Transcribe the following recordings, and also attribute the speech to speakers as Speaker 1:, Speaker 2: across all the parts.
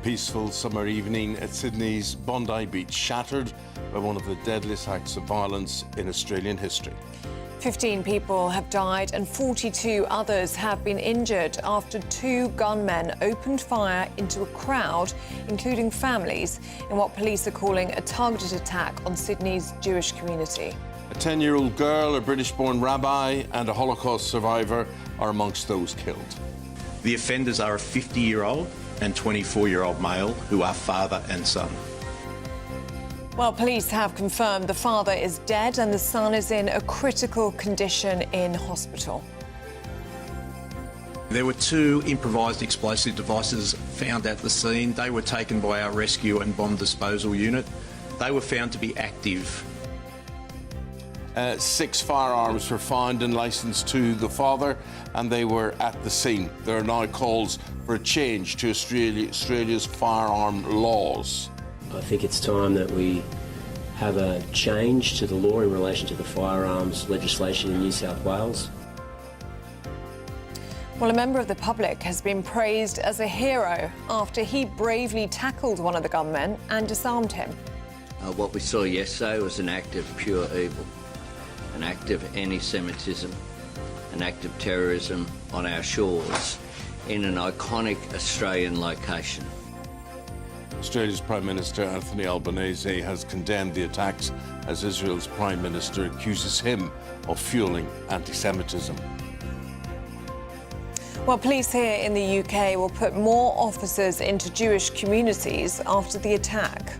Speaker 1: peaceful summer evening at Sydney's Bondi Beach shattered by one of the deadliest acts of violence in Australian history.
Speaker 2: 15 people have died and 42 others have been injured after two gunmen opened fire into a crowd, including families, in what police are calling a targeted attack on Sydney's Jewish community.
Speaker 1: A 10-year-old girl, a British-born rabbi and a Holocaust survivor are amongst those killed.
Speaker 3: The offenders are a 50-year-old and 24-year-old male who are father and son.
Speaker 2: Well, police have confirmed the father is dead and the son is in a critical condition in hospital.
Speaker 3: There were two improvised explosive devices found at the scene. They were taken by our rescue and bomb disposal unit. They were found to be active.
Speaker 1: 6 firearms were found and licensed to the father, and they were at the scene. There are now calls for a change to Australia's firearm laws.
Speaker 4: I think it's time that we have a change to the law in relation to the firearms legislation in New South Wales.
Speaker 2: Well, a member of the public has been praised as a hero after he bravely tackled one of the gunmen and disarmed him.
Speaker 5: What we saw yesterday was an act of pure evil, an act of anti-Semitism, an act of terrorism on our shores in an iconic Australian location.
Speaker 1: Australia's Prime Minister Anthony Albanese has condemned the attacks as Israel's Prime Minister accuses him of fueling anti-Semitism.
Speaker 2: Well, police here in the UK will put more officers into Jewish communities after the attack.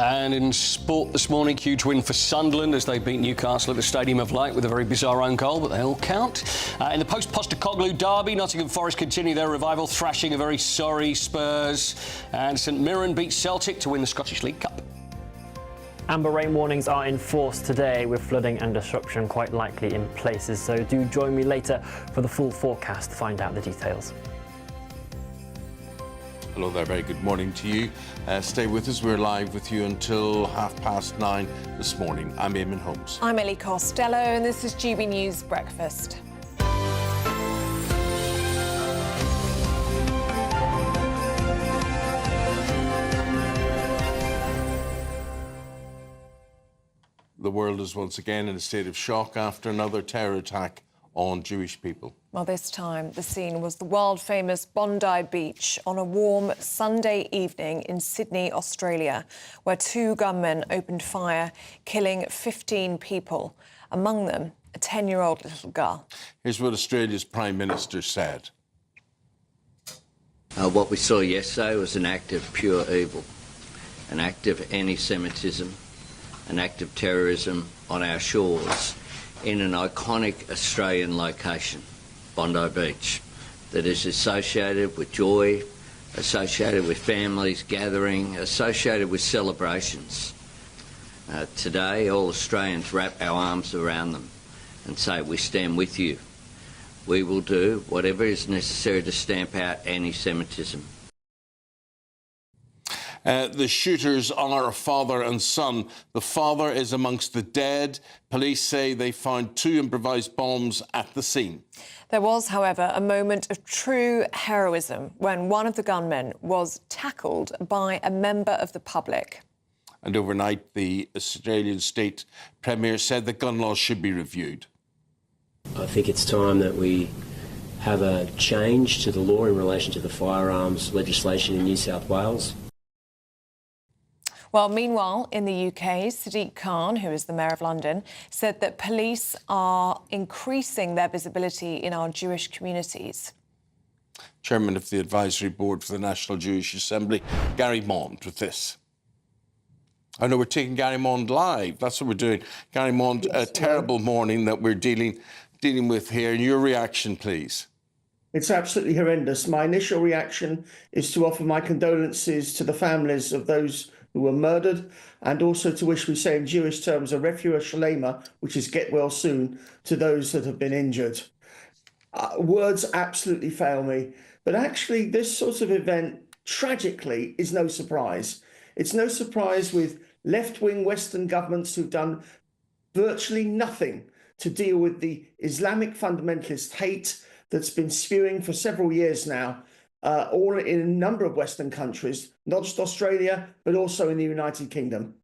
Speaker 6: And in sport this morning, huge win for Sunderland as they beat Newcastle at the Stadium of Light with a very bizarre own goal, but they all count. In the post-Postecoglou derby, Nottingham Forest continue their revival, thrashing a very sorry Spurs. And St Mirren beat Celtic to win the Scottish League Cup.
Speaker 7: Amber rain warnings are in force today, with flooding and disruption quite likely in places. So do join me later for the full forecast to find out the details.
Speaker 1: Hello there, very good morning to you. Stay with us, we're live with you until 9:30 this morning. I'm Eamonn Holmes.
Speaker 2: I'm Ellie Costello and this is GB News Breakfast.
Speaker 1: The world is once again in a state of shock after another terror attack on Jewish people.
Speaker 2: Well, this time the scene was the world-famous Bondi Beach on a warm Sunday evening in Sydney, Australia, where two gunmen opened fire, killing 15 people, among them a 10-year-old little girl.
Speaker 1: Here's what Australia's Prime Minister said.
Speaker 5: What we saw yesterday was an act of pure evil, an act of anti-Semitism, an act of terrorism on our shores in an iconic Australian location, Bondi Beach, that is associated with joy, associated with families gathering, associated with celebrations. Today, all Australians wrap our arms around them and say, we stand with you. We will do whatever is necessary to stamp out anti-Semitism.
Speaker 1: The shooters are a father and son. The father is amongst the dead. Police say they found two improvised bombs at the scene.
Speaker 2: There was, however, a moment of true heroism when one of the gunmen was tackled by a member of the public.
Speaker 1: And overnight, the Australian State Premier said that gun laws should be reviewed.
Speaker 4: I think it's time that we have a change to the law in relation to the firearms legislation in New South Wales.
Speaker 2: Well, meanwhile, in the UK, Sadiq Khan, who is the Mayor of London, said that police are increasing their visibility in our Jewish communities.
Speaker 1: Chairman of the Advisory Board for the National Jewish Assembly, Gary Mond, with this. I know we're taking Gary Mond live. That's what we're doing. Gary Mond, a terrible morning that we're dealing with here. And your reaction, please.
Speaker 8: It's absolutely horrendous. My initial reaction is to offer my condolences to the families of those who were murdered, and also to wish, we say in Jewish terms, a refuah shalema, which is get well soon, to those that have been injured. Words absolutely fail me. But actually, this sort of event, tragically, is no surprise. It's no surprise with left-wing Western governments who've done virtually nothing to deal with the Islamic fundamentalist hate that's been spewing for several years now. all in a number of Western countries, not just Australia, but also in the United Kingdom.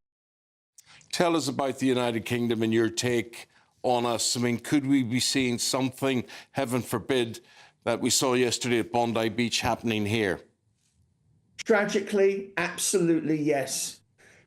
Speaker 1: Tell us about the United Kingdom and your take on us. I mean, could we be seeing something, heaven forbid, that we saw yesterday at Bondi Beach happening here?
Speaker 8: Tragically, absolutely yes.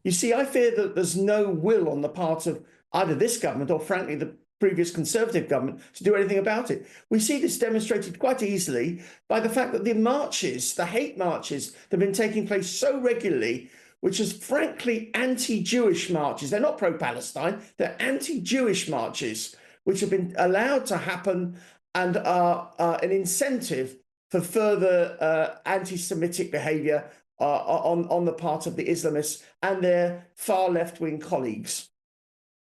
Speaker 8: You see, I fear that there's no will on the part of either this government or, frankly, the previous Conservative government to do anything about it. We see this demonstrated quite easily by the fact that the marches, the hate marches that have been taking place so regularly, which is frankly anti-Jewish marches. They're not pro-Palestine, they're anti-Jewish marches, which have been allowed to happen and are an incentive for further anti-Semitic behaviour on the part of the Islamists and their far left-wing colleagues.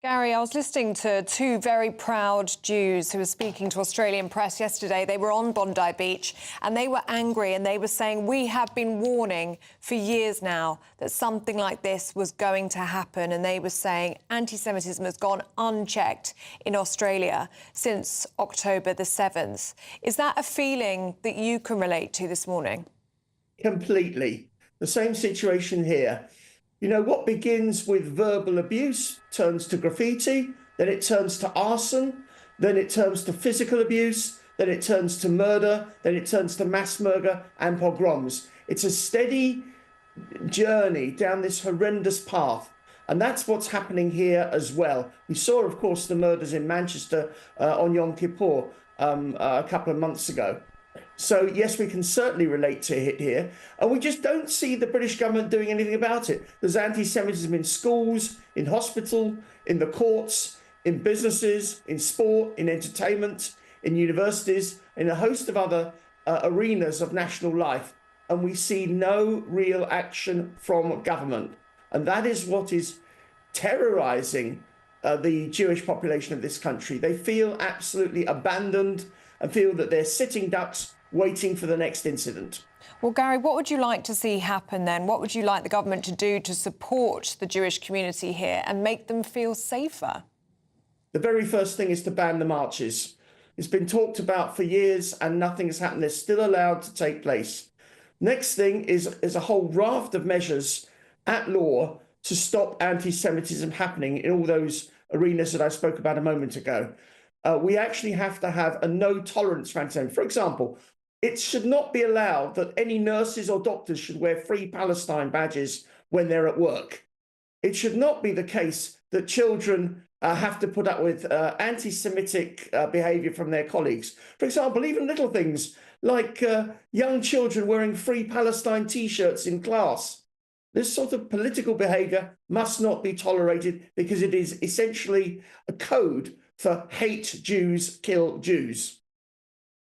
Speaker 2: Gary, I was listening to two very proud Jews who were speaking to Australian press yesterday. They were on Bondi Beach and they were angry and they were saying, we have been warning for years now that something like this was going to happen. And they were saying anti-Semitism has gone unchecked in Australia since October the 7th. Is that a feeling that you can relate to this morning?
Speaker 8: Completely. The same situation here. You know, what begins with verbal abuse turns to graffiti, then it turns to arson, then it turns to physical abuse, then it turns to murder, then it turns to mass murder and pogroms. It's a steady journey down this horrendous path. And that's what's happening here as well. We saw, of course, the murders in Manchester on Yom Kippur a couple of months ago. So, yes, we can certainly relate to it here. And we just don't see the British government doing anything about it. There's anti-Semitism in schools, in hospital, in the courts, in businesses, in sport, in entertainment, in universities, in a host of other arenas of national life. And we see no real action from government. And that is what is terrorising the Jewish population of this country. They feel absolutely abandoned and feel that they're sitting ducks waiting for the next incident.
Speaker 2: Well, Gary, what would you like to see happen then? What would you like the government to do to support the Jewish community here and make them feel safer?
Speaker 8: The very first thing is to ban the marches. It's been talked about for years and nothing has happened. They're still allowed to take place. Next thing is a whole raft of measures at law to stop anti-Semitism happening in all those arenas that I spoke about a moment ago. We actually have to have a no tolerance for anti-Semitism. For example, it should not be allowed that any nurses or doctors should wear Free Palestine badges when they're at work. It should not be the case that children have to put up with anti-Semitic behaviour from their colleagues. For example, even little things like young children wearing Free Palestine T-shirts in class. This sort of political behaviour must not be tolerated because it is essentially a code for hate Jews, kill Jews.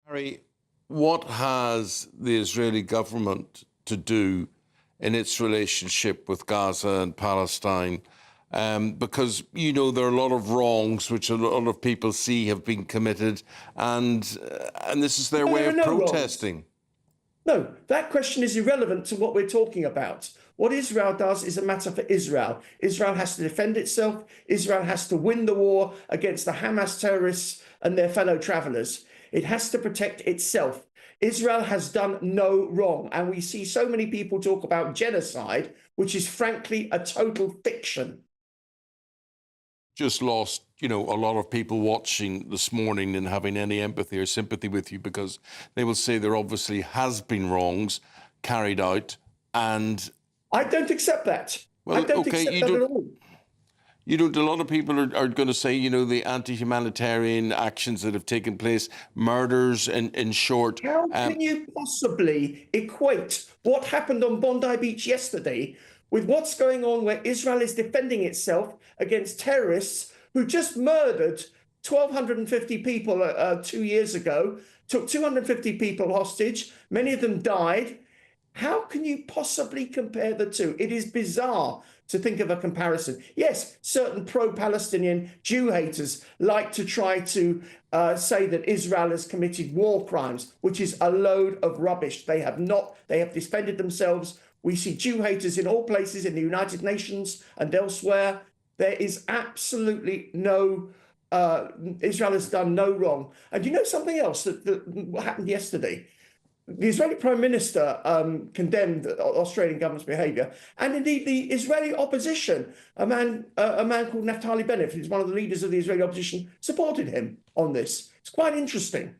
Speaker 1: Harry, what has the Israeli government to do in its relationship with Gaza and Palestine? Because, you know, there are a lot of wrongs which a lot of people see have been committed, and this is their way of protesting.
Speaker 8: No, that question is irrelevant to what we're talking about. What Israel does is a matter for Israel. Israel has to defend itself. Israel has to win the war against the Hamas terrorists and their fellow travelers. It has to protect itself. Israel has done no wrong. And we see so many people talk about genocide, which is frankly a total fiction.
Speaker 1: Just lost, you know, a lot of people watching this morning and having any empathy or sympathy with you, because they will say there obviously has been wrongs carried out, and
Speaker 8: I don't accept that.
Speaker 1: Well,
Speaker 8: I don't accept that at all.
Speaker 1: You don't. A lot of people are going to say, you know, the anti-humanitarian actions that have taken place, murders, in short.
Speaker 8: How can you possibly equate what happened on Bondi Beach yesterday with what's going on where Israel is defending itself against terrorists who just murdered 1,250 people 2 years ago, took 250 people hostage, many of them died? How can you possibly compare the two? It is bizarre to think of a comparison. Yes, certain pro-Palestinian Jew haters like to try to say that Israel has committed war crimes, which is a load of rubbish. They have not. They have defended themselves. We see Jew haters in all places, in the United Nations and elsewhere. There is absolutely no, Israel has done no wrong. And you know something else that happened yesterday? the Israeli Prime Minister condemned the Australian government's behaviour, and indeed the Israeli opposition, a man called Naftali Bennett, who's one of the leaders of the Israeli opposition, supported him on this. It's quite interesting.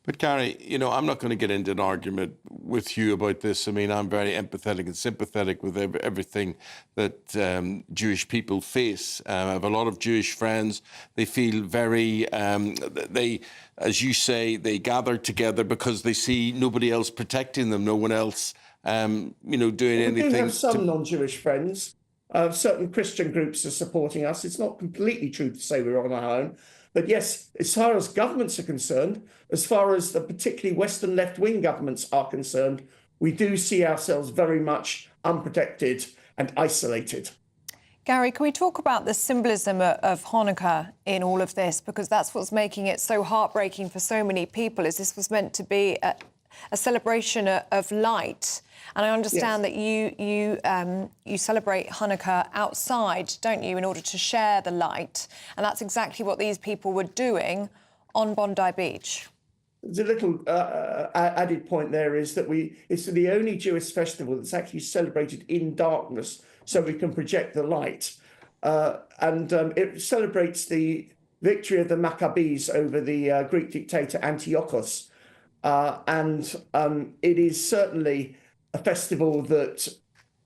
Speaker 1: But Gary, you know, I'm not going to get into an argument with you about this. I mean, I'm very empathetic and sympathetic with everything that Jewish people face. I have a lot of Jewish friends. They feel very, as you say, they gather together because they see nobody else protecting them, no one else, doing anything.
Speaker 8: We do have some non-Jewish friends. Certain Christian groups are supporting us. It's not completely true to say we're on our own. But yes, as far as governments are concerned, as far as the particularly Western left-wing governments are concerned, we do see ourselves very much unprotected and isolated.
Speaker 2: Gary, can we talk about the symbolism of Hanukkah in all of this? Because that's what's making it so heartbreaking for so many people, is this was meant to be a celebration of light. And I understand that you celebrate Hanukkah outside, don't you, in order to share the light. And that's exactly what these people were doing on Bondi Beach.
Speaker 8: The little added point there is that it's the only Jewish festival that's actually celebrated in darkness, so we can project the light. It celebrates the victory of the Maccabees over the Greek dictator Antiochus. It is certainly a festival that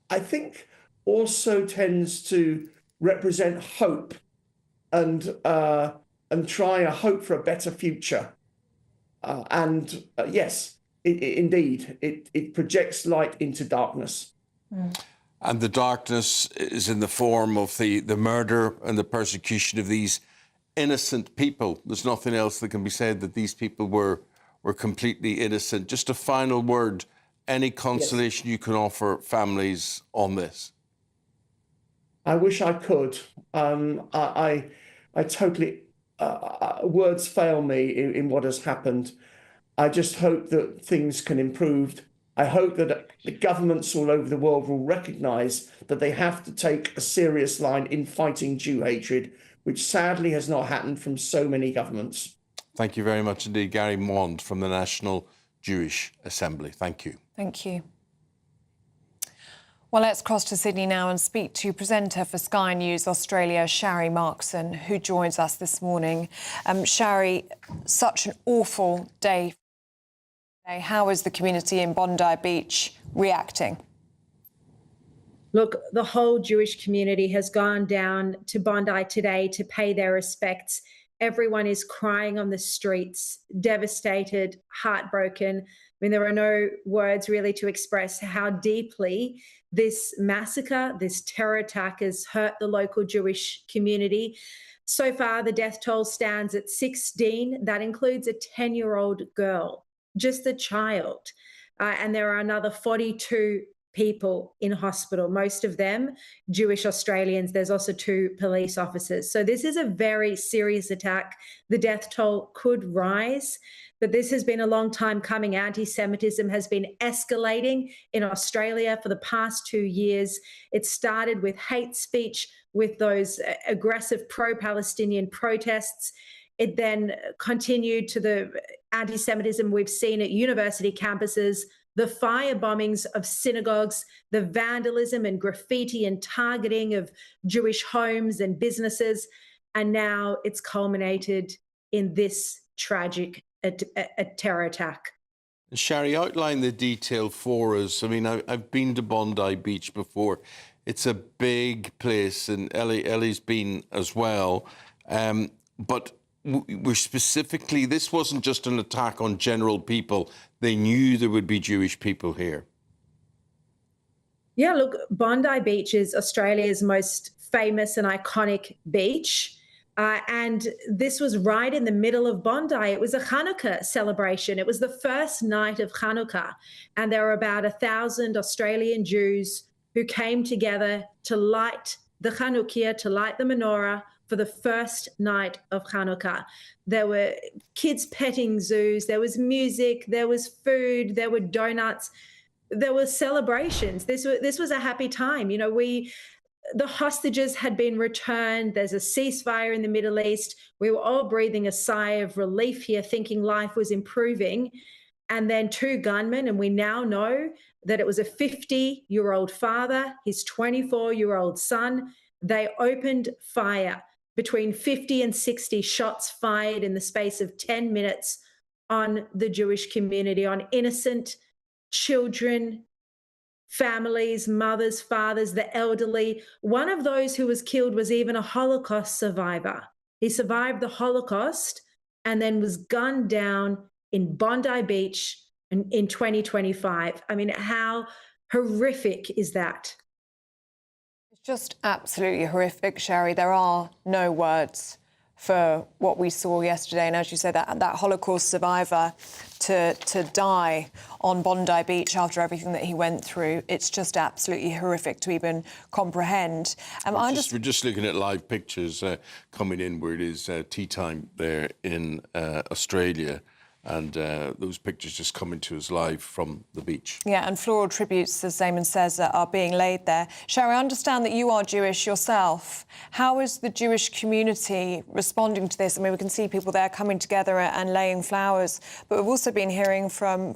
Speaker 8: I think also tends to represent hope and try a hope for a better future. Yes, indeed, it projects light into darkness.
Speaker 1: And the darkness is in the form of the murder and the persecution of these innocent people. There's nothing else that can be said, that these people were completely innocent. Just a final word, any consolation you can offer families on this?
Speaker 8: I wish I could. I totally, words fail me in what has happened. I just hope that things can improve. I hope that the governments all over the world will recognise that they have to take a serious line in fighting Jew hatred, which sadly has not happened from so many governments.
Speaker 1: Thank you very much indeed, Gary Mond from the National Jewish Assembly. Thank you.
Speaker 2: Thank you. Well, let's cross to Sydney now and speak to presenter for Sky News Australia, Shari Markson, who joins us this morning. Shari, such an awful day. How is the community in Bondi Beach reacting?
Speaker 9: Look, the whole Jewish community has gone down to Bondi today to pay their respects. Everyone is crying on the streets, devastated, heartbroken. I mean, there are no words really to express how deeply this massacre, this terror attack has hurt the local Jewish community. So far, the death toll stands at 16. That includes a 10-year-old girl, just a child. And there are another 42 people in hospital, most of them Jewish Australians. There's also 2 police officers. So this is a very serious attack. The death toll could rise, but this has been a long time coming. Anti-Semitism has been escalating in Australia for the past 2 years. It started with hate speech, with those aggressive pro-Palestinian protests. It then continued to the anti-Semitism we've seen at university campuses, the fire bombings of synagogues, the vandalism and graffiti and targeting of Jewish homes and businesses, and now it's culminated in this tragic terror attack.
Speaker 1: Shari, outline the detail for us. I mean, I've been to Bondi Beach before. It's a big place, and Ellie's been as well. But we're specifically, this wasn't just an attack on general people. They knew there would be Jewish people here.
Speaker 9: Yeah, look, Bondi Beach is Australia's most famous and iconic beach. And this was right in the middle of Bondi. It was a Hanukkah celebration. It was the first night of Hanukkah. And there were about 1,000 Australian Jews who came together to light the Hanukkah, to light the menorah for the first night of Hanukkah. There were kids petting zoos, there was music, there was food, there were donuts, there were celebrations. This was a happy time. You know, the hostages had been returned. There's a ceasefire in the Middle East. We were all breathing a sigh of relief here, thinking life was improving. and then 2 gunmen, and we now know that it was a 50-year-old father, his 24-year-old son. They opened fire, between 50 and 60 shots fired in the space of 10 minutes on the Jewish community, on innocent children, families, mothers, fathers, the elderly. One of those who was killed was even a Holocaust survivor. He survived the Holocaust and then was gunned down in Bondi Beach in 2025. I mean, how horrific is that?
Speaker 2: It's just absolutely horrific, Sherry. There are no words for what we saw yesterday. And as you said, that Holocaust survivor to die on Bondi Beach after everything that he went through, it's just absolutely horrific to even comprehend.
Speaker 1: We're just looking at live pictures coming in where it is tea time there in Australia. And those pictures just coming to us live from the beach.
Speaker 2: Yeah, and floral tributes, as Eamonn says, are being laid there. Sherry, I understand that you are Jewish yourself. How is the Jewish community responding to this? I mean, we can see people there coming together and laying flowers, but we've also been hearing from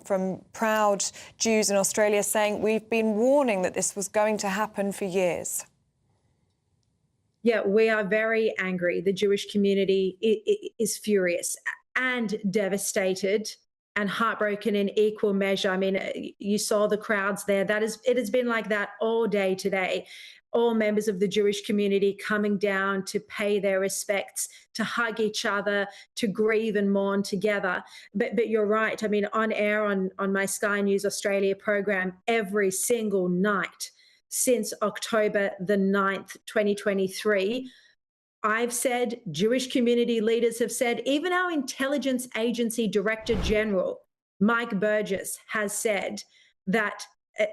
Speaker 2: proud Jews in Australia saying we've been warning that this was going to happen for years.
Speaker 9: Yeah, we are very angry. The Jewish community is furious and devastated and heartbroken in equal measure. I mean, you saw the crowds there. It has been like that all day today. All members of the Jewish community coming down to pay their respects, to hug each other, to grieve and mourn together. But you're right. I mean, on air on my Sky News Australia program every single night since October the 9th, 2023, I've said, Jewish community leaders have said, even our intelligence agency director general, Mike Burgess, has said that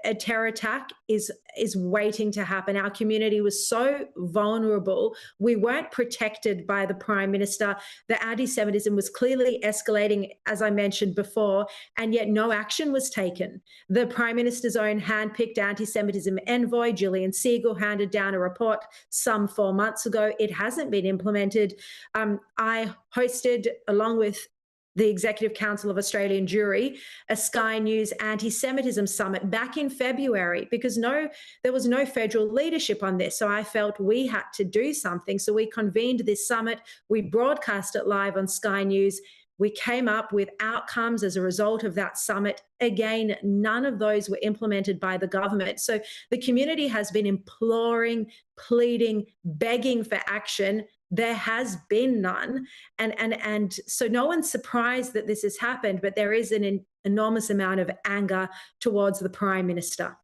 Speaker 9: a terror attack is waiting to happen. Our community was so vulnerable. We weren't protected by the Prime Minister. The anti-Semitism was clearly escalating, as I mentioned before, and yet no action was taken. The Prime Minister's own hand-picked anti-Semitism envoy, Gillian Siegel, handed down a report some 4 months ago. It hasn't been implemented. I hosted, along with the Executive Council of Australian Jewry, a Sky News anti-Semitism summit back in February, because there was no federal leadership on this. So I felt we had to do something. So we convened this summit. We broadcast it live on Sky News. We came up with outcomes as a result of that summit. Again, none of those were implemented by the government. So the community has been imploring, pleading, begging for action. There has been none. And so no one's surprised that this has happened, but there is an enormous amount of anger towards the Prime Minister.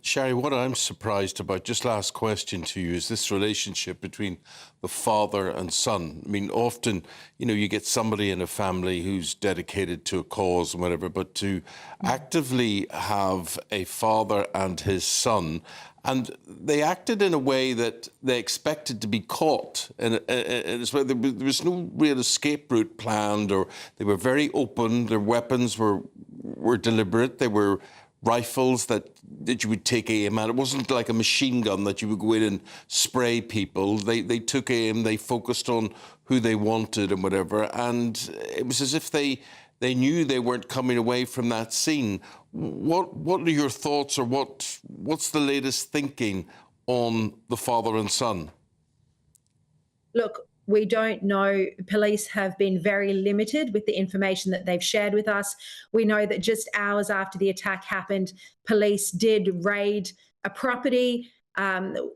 Speaker 1: Sherry, what I'm surprised about, just last question to you, is this relationship between the father and son. I mean, often, you get somebody in a family who's dedicated to a cause and whatever, but to actively have a father and his son, and they acted in a way that they expected to be caught. And there was no real escape route planned, or they were very open. Their weapons were deliberate. They were rifles that you would take aim at. It wasn't like a machine gun that you would go in and spray people. They took aim, they focused on who they wanted and whatever. And it was as if they knew they weren't coming away from that scene. What are your thoughts, or what's the latest thinking on the father and son?
Speaker 9: Look, we don't know. Police have been very limited with the information that they've shared with us. We know that just hours after the attack happened, police did raid a property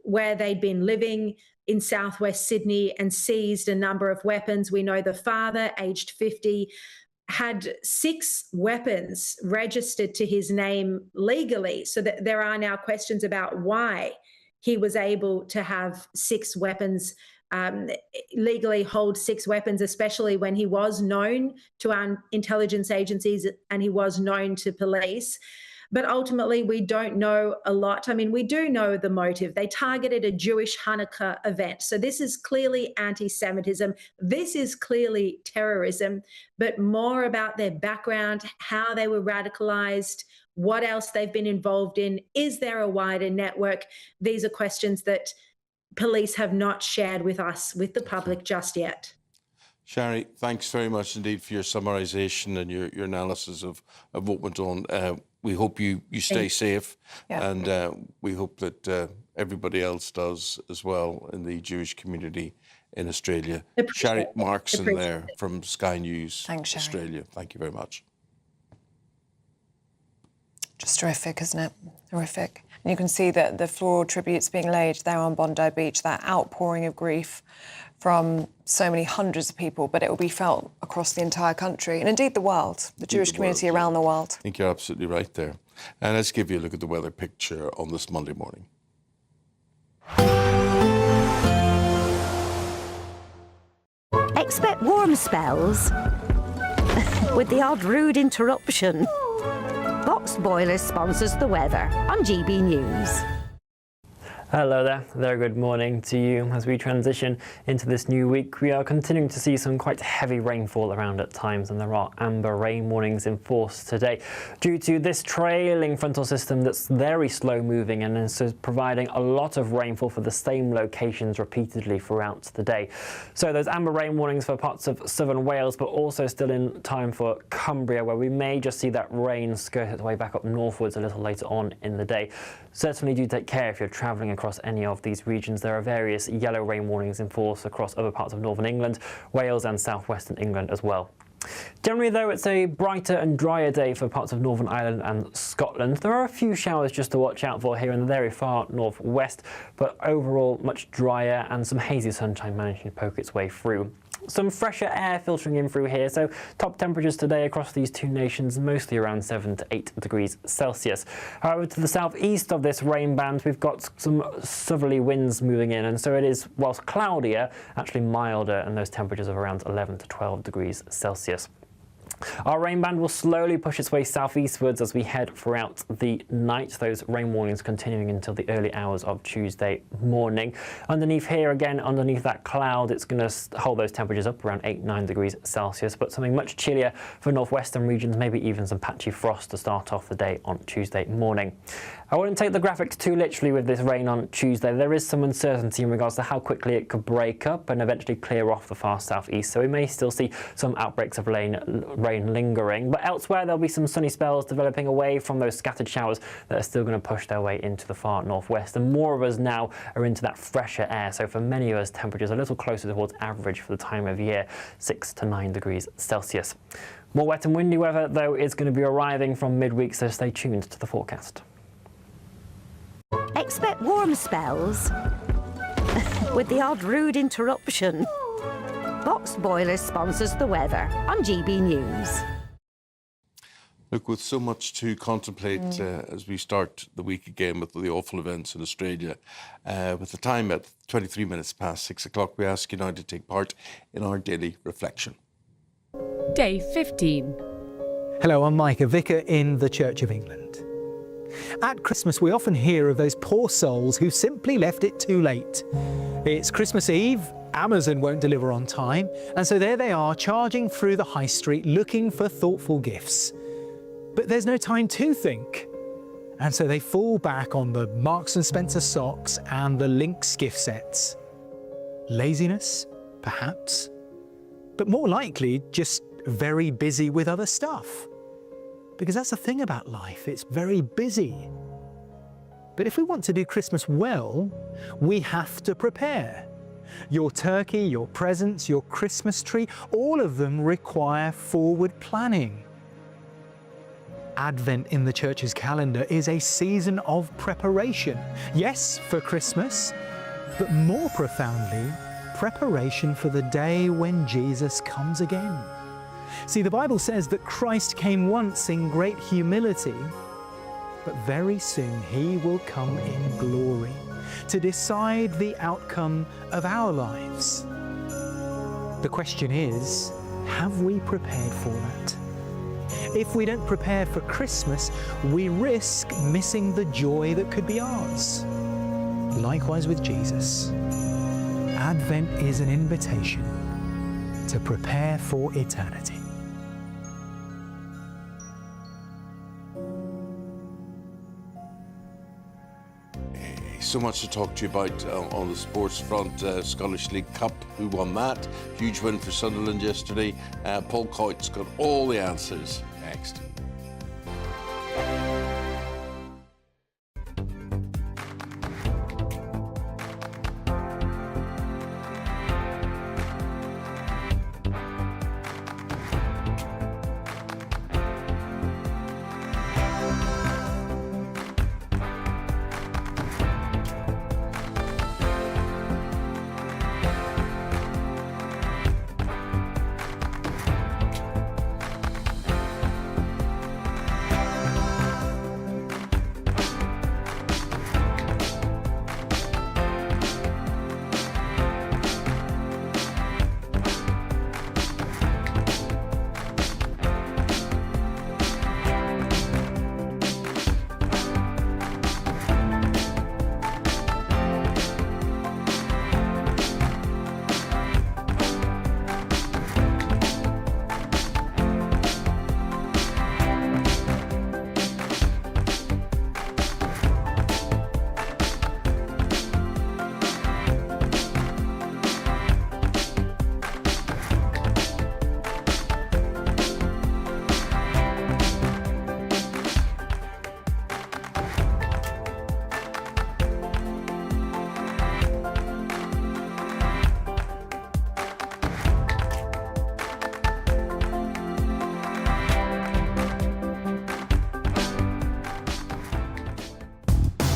Speaker 9: where they'd been living in southwest Sydney and seized a number of weapons. We know the father, aged 50, had 6 weapons registered to his name legally. So that there are now questions about why he was able to have 6 weapons, legally hold 6 weapons, especially when he was known to our intelligence agencies and he was known to police. But ultimately, we don't know a lot. I mean, we do know the motive. They targeted a Jewish Hanukkah event. So this is clearly anti-Semitism. This is clearly terrorism, but more about their background, how they were radicalized, what else they've been involved in. Is there a wider network? These are questions that police have not shared with us, with the public, just yet.
Speaker 1: Shari, thanks very much indeed for your summarisation and your analysis of what went on. We hope you stay safe, and we hope that everybody else does as well in the Jewish community in Australia. Shari Markson there from Sky News Australia. Thank you very much.
Speaker 2: Just horrific, isn't it? Horrific. And you can see that the floral tributes being laid there on Bondi Beach, that outpouring of grief from so many hundreds of people, but it will be felt across the entire country and indeed the world, the Jewish community around the world.
Speaker 1: I think you're absolutely right there. And let's give you a look at the weather picture on this Monday morning.
Speaker 10: Expect warm spells with the odd rude interruption. Box Boiler sponsors the weather on GB News.
Speaker 7: Hello there, very good morning to you. As we transition into this new week, we are continuing to see some quite heavy rainfall around at times, and there are amber rain warnings in force today due to this trailing frontal system that's very slow moving and is providing a lot of rainfall for the same locations repeatedly throughout the day. So those amber rain warnings for parts of southern Wales, but also still in time for Cumbria, where we may just see that rain skirt its way back up northwards a little later on in the day. Certainly do take care if you're travelling across any of these regions. There are various yellow rain warnings in force across other parts of northern England, Wales and southwestern England as well. Generally though, it's a brighter and drier day for parts of Northern Ireland and Scotland. There are a few showers just to watch out for here in the very far northwest, but overall much drier and some hazy sunshine managing to poke its way through. Some fresher air filtering in through here, so top temperatures today across these two nations mostly around 7 to 8 degrees Celsius. However, to the southeast of this rain band, we've got some southerly winds moving in, and so it is, whilst cloudier, actually milder, and those temperatures of around 11 to 12 degrees Celsius. Our rain band will slowly push its way southeastwards as we head throughout the night, those rain warnings continuing until the early hours of Tuesday morning. Underneath here, again, underneath that cloud, it's going to hold those temperatures up around 8-9 degrees Celsius, but something much chillier for northwestern regions, maybe even some patchy frost to start off the day on Tuesday morning. I wouldn't take the graphics too literally with this rain on Tuesday. There is some uncertainty in regards to how quickly it could break up and eventually clear off the far southeast, so we may still see some outbreaks of rain lingering, but elsewhere there'll be some sunny spells developing away from those scattered showers that are still going to push their way into the far northwest, and more of us now are into that fresher air, so for many of us temperatures a little closer towards average for the time of year, 6 to 9 degrees Celsius. More wet and windy weather though is going to be arriving from midweek, so stay tuned to the forecast.
Speaker 10: Expect warm spells with the odd rude interruption. Box Boiler sponsors the weather on GB News.
Speaker 1: Look, with so much to contemplate as we start the week again with the awful events in Australia, with the time at 23 minutes past 6 o'clock, we ask you now to take part in our daily reflection.
Speaker 11: Day 15.
Speaker 12: Hello, I'm Mike, a vicar in the Church of England. At Christmas, we often hear of those poor souls who simply left it too late. It's Christmas Eve, Amazon won't deliver on time, and so there they are charging through the high street looking for thoughtful gifts. But there's no time to think, and so they fall back on the Marks & Spencer socks and the Lynx gift sets. Laziness, perhaps, but more likely just very busy with other stuff. Because that's the thing about life, it's very busy. But if we want to do Christmas well, we have to prepare. Your turkey, your presents, your Christmas tree, all of them require forward planning. Advent in the Church's calendar is a season of preparation. Yes, for Christmas, but more profoundly, preparation for the day when Jesus comes again. See, the Bible says that Christ came once in great humility, but very soon he will come in glory to decide the outcome of our lives. The question is, have we prepared for that? If we don't prepare for Christmas, we risk missing the joy that could be ours. Likewise with Jesus. Advent is an invitation to prepare for eternity.
Speaker 1: so much to talk to you about on the sports front. Scottish League Cup, who won that? Huge win for Sunderland yesterday. Paul Coyte's got all the answers next.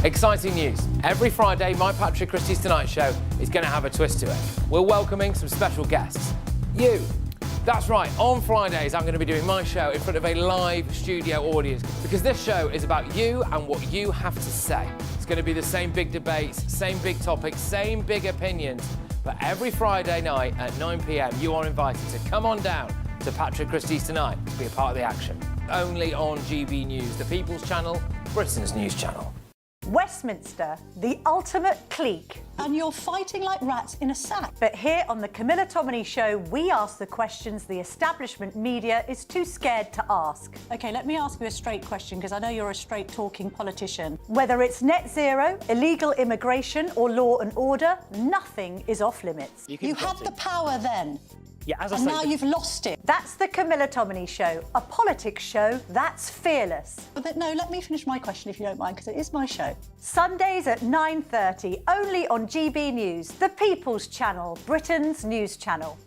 Speaker 13: Exciting news. Every Friday, my Patrick Christie's Tonight Show is going to have a twist to it. We're welcoming some special guests. You. That's right, on Fridays I'm going to be doing my show in front of a live studio audience because this show is about you and what you have to say. It's going to be the same big debates, same big topics, same big opinions. But every Friday night at 9 p.m, you are invited to come on down to Patrick Christie's Tonight to be a part of the action. Only on GB News, the People's Channel, Britain's news channel.
Speaker 14: Westminster, the ultimate clique. And you're fighting like rats in a sack. But here on the Camilla Tominey Show, we ask the questions the establishment media is too scared to ask. OK, let me ask you a straight question, because I know you're a straight-talking politician. Whether it's net zero, illegal immigration or law and order, nothing is off-limits.
Speaker 15: You had the power then.
Speaker 14: Yeah, as I
Speaker 15: and
Speaker 14: say,
Speaker 15: now you've lost it.
Speaker 14: That's the Camilla Tominey Show, a politics show that's fearless.
Speaker 15: But no, let me finish my question if you don't mind, because it is my show.
Speaker 14: Sundays at 9:30, only on GB News, the People's Channel, Britain's news channel.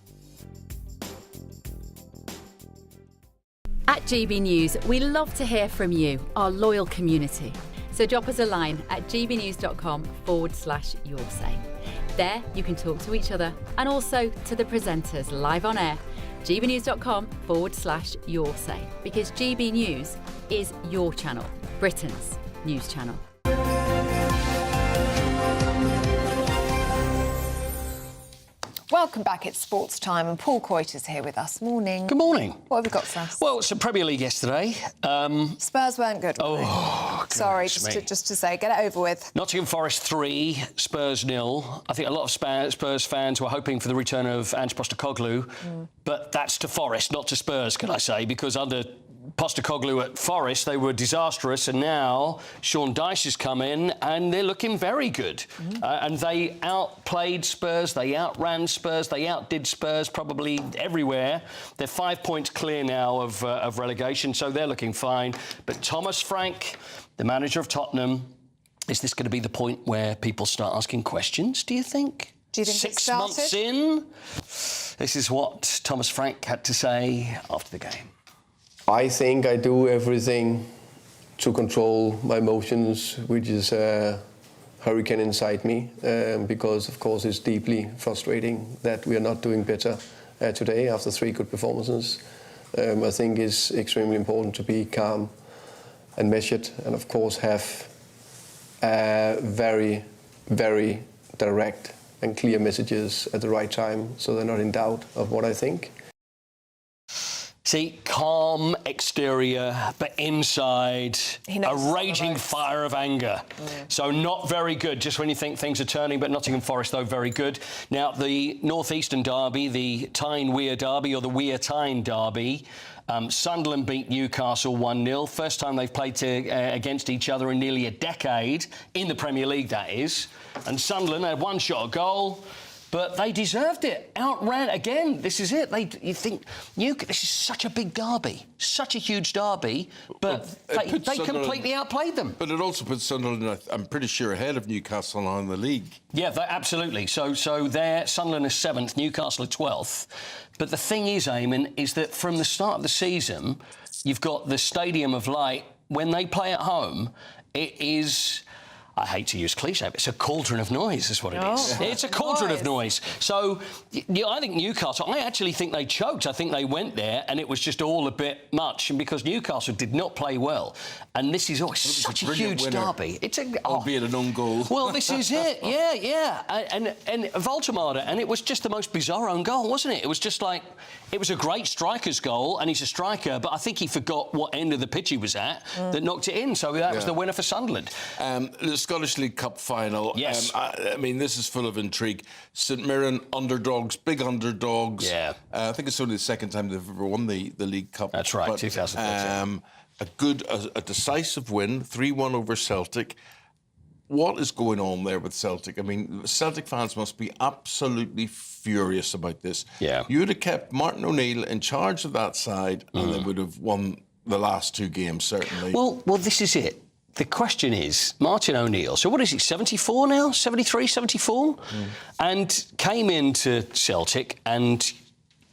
Speaker 11: At GB News, we love to hear from you, our loyal community. So drop us a line at gbnews.com/yoursay. There, you can talk to each other and also to the presenters live on air. gbnews.com/yoursay, because GB News is your channel, Britain's news channel.
Speaker 2: Welcome back. It's sports time, and Paul Coyte is here with us. Morning.
Speaker 6: Good morning.
Speaker 2: What have we got for us?
Speaker 6: Well, it's the Premier League yesterday.
Speaker 2: Spurs weren't good. Were they? Sorry, just to say, get it over with.
Speaker 6: Nottingham Forest 3, Spurs 0. I think a lot of Spurs fans were hoping for the return of Ange Postecoglou, but that's to Forest, not to Spurs, can I say, because under Postecoglou at Forest, they were disastrous, and now Sean Dyche has come in and they're looking very good. And they outplayed Spurs, they outran Spurs, they outdid Spurs probably everywhere. They're 5 points clear now of relegation, so they're looking fine. But Thomas Frank, the manager of Tottenham, is this going to be the point where people start asking questions, do you think?
Speaker 2: Do you think
Speaker 6: 6 months in? This is what Thomas Frank had to say after the game.
Speaker 16: I think I do everything to control my emotions, which is a hurricane inside me, because, of course, it's deeply frustrating that we are not doing better today after 3 good performances. I think it's extremely important to be calm and measured and, of course, have very, very direct and clear messages at the right time so they're not in doubt of what I think.
Speaker 6: See, calm exterior, but inside a raging fire of anger. So not very good, just when you think things are turning, but Nottingham Forest, though, very good. Now, the North-Eastern derby, the Tyne-Wear derby, or the Wear-Tyne derby, Sunderland beat Newcastle 1-0. First time they've played against each other in nearly a decade, in the Premier League, that is. And Sunderland had one shot at goal. But they deserved it. Outran again. This is it. You think this is such a big derby, such a huge derby, but they completely outplayed them.
Speaker 1: But it also puts Sunderland, I'm pretty sure, ahead of Newcastle now in the league. Yeah,
Speaker 6: absolutely. So they're Sunderland is 7th, Newcastle are 12th. But the thing is, Eamonn, is that from the start of the season, you've got the Stadium of Light. When they play at home, it is, I hate to use cliche, but it's a cauldron of noise, is what it is. It's a cauldron of noise. So, I think Newcastle, I actually think they choked. I think they went there and it was just all a bit much. And because Newcastle did not play well, and this is such a huge derby.
Speaker 1: Albeit an own goal.
Speaker 6: Well, this is it. Yeah. And Voltemade, and it was just the most bizarre own goal, wasn't it? It was just like, it was a great striker's goal, and he's a striker, but I think he forgot what end of the pitch he was at that knocked it in. So that was the winner for Sunderland.
Speaker 1: The Scottish League Cup final.
Speaker 6: Yes.
Speaker 1: I mean, this is full of intrigue. St Mirren, underdogs, big underdogs.
Speaker 6: Yeah.
Speaker 1: I think it's only the second time they've ever won the League Cup.
Speaker 6: That's right, 2013.
Speaker 1: A decisive win, 3-1 over Celtic. What is going on there with Celtic? I mean, Celtic fans must be absolutely furious about this.
Speaker 6: Yeah.
Speaker 1: You would have kept Martin O'Neill in charge of that side and they would have won the last 2 games, certainly.
Speaker 6: Well, this is it. The question is, Martin O'Neill, so what is he, 74 now? 73, 74? And came into Celtic and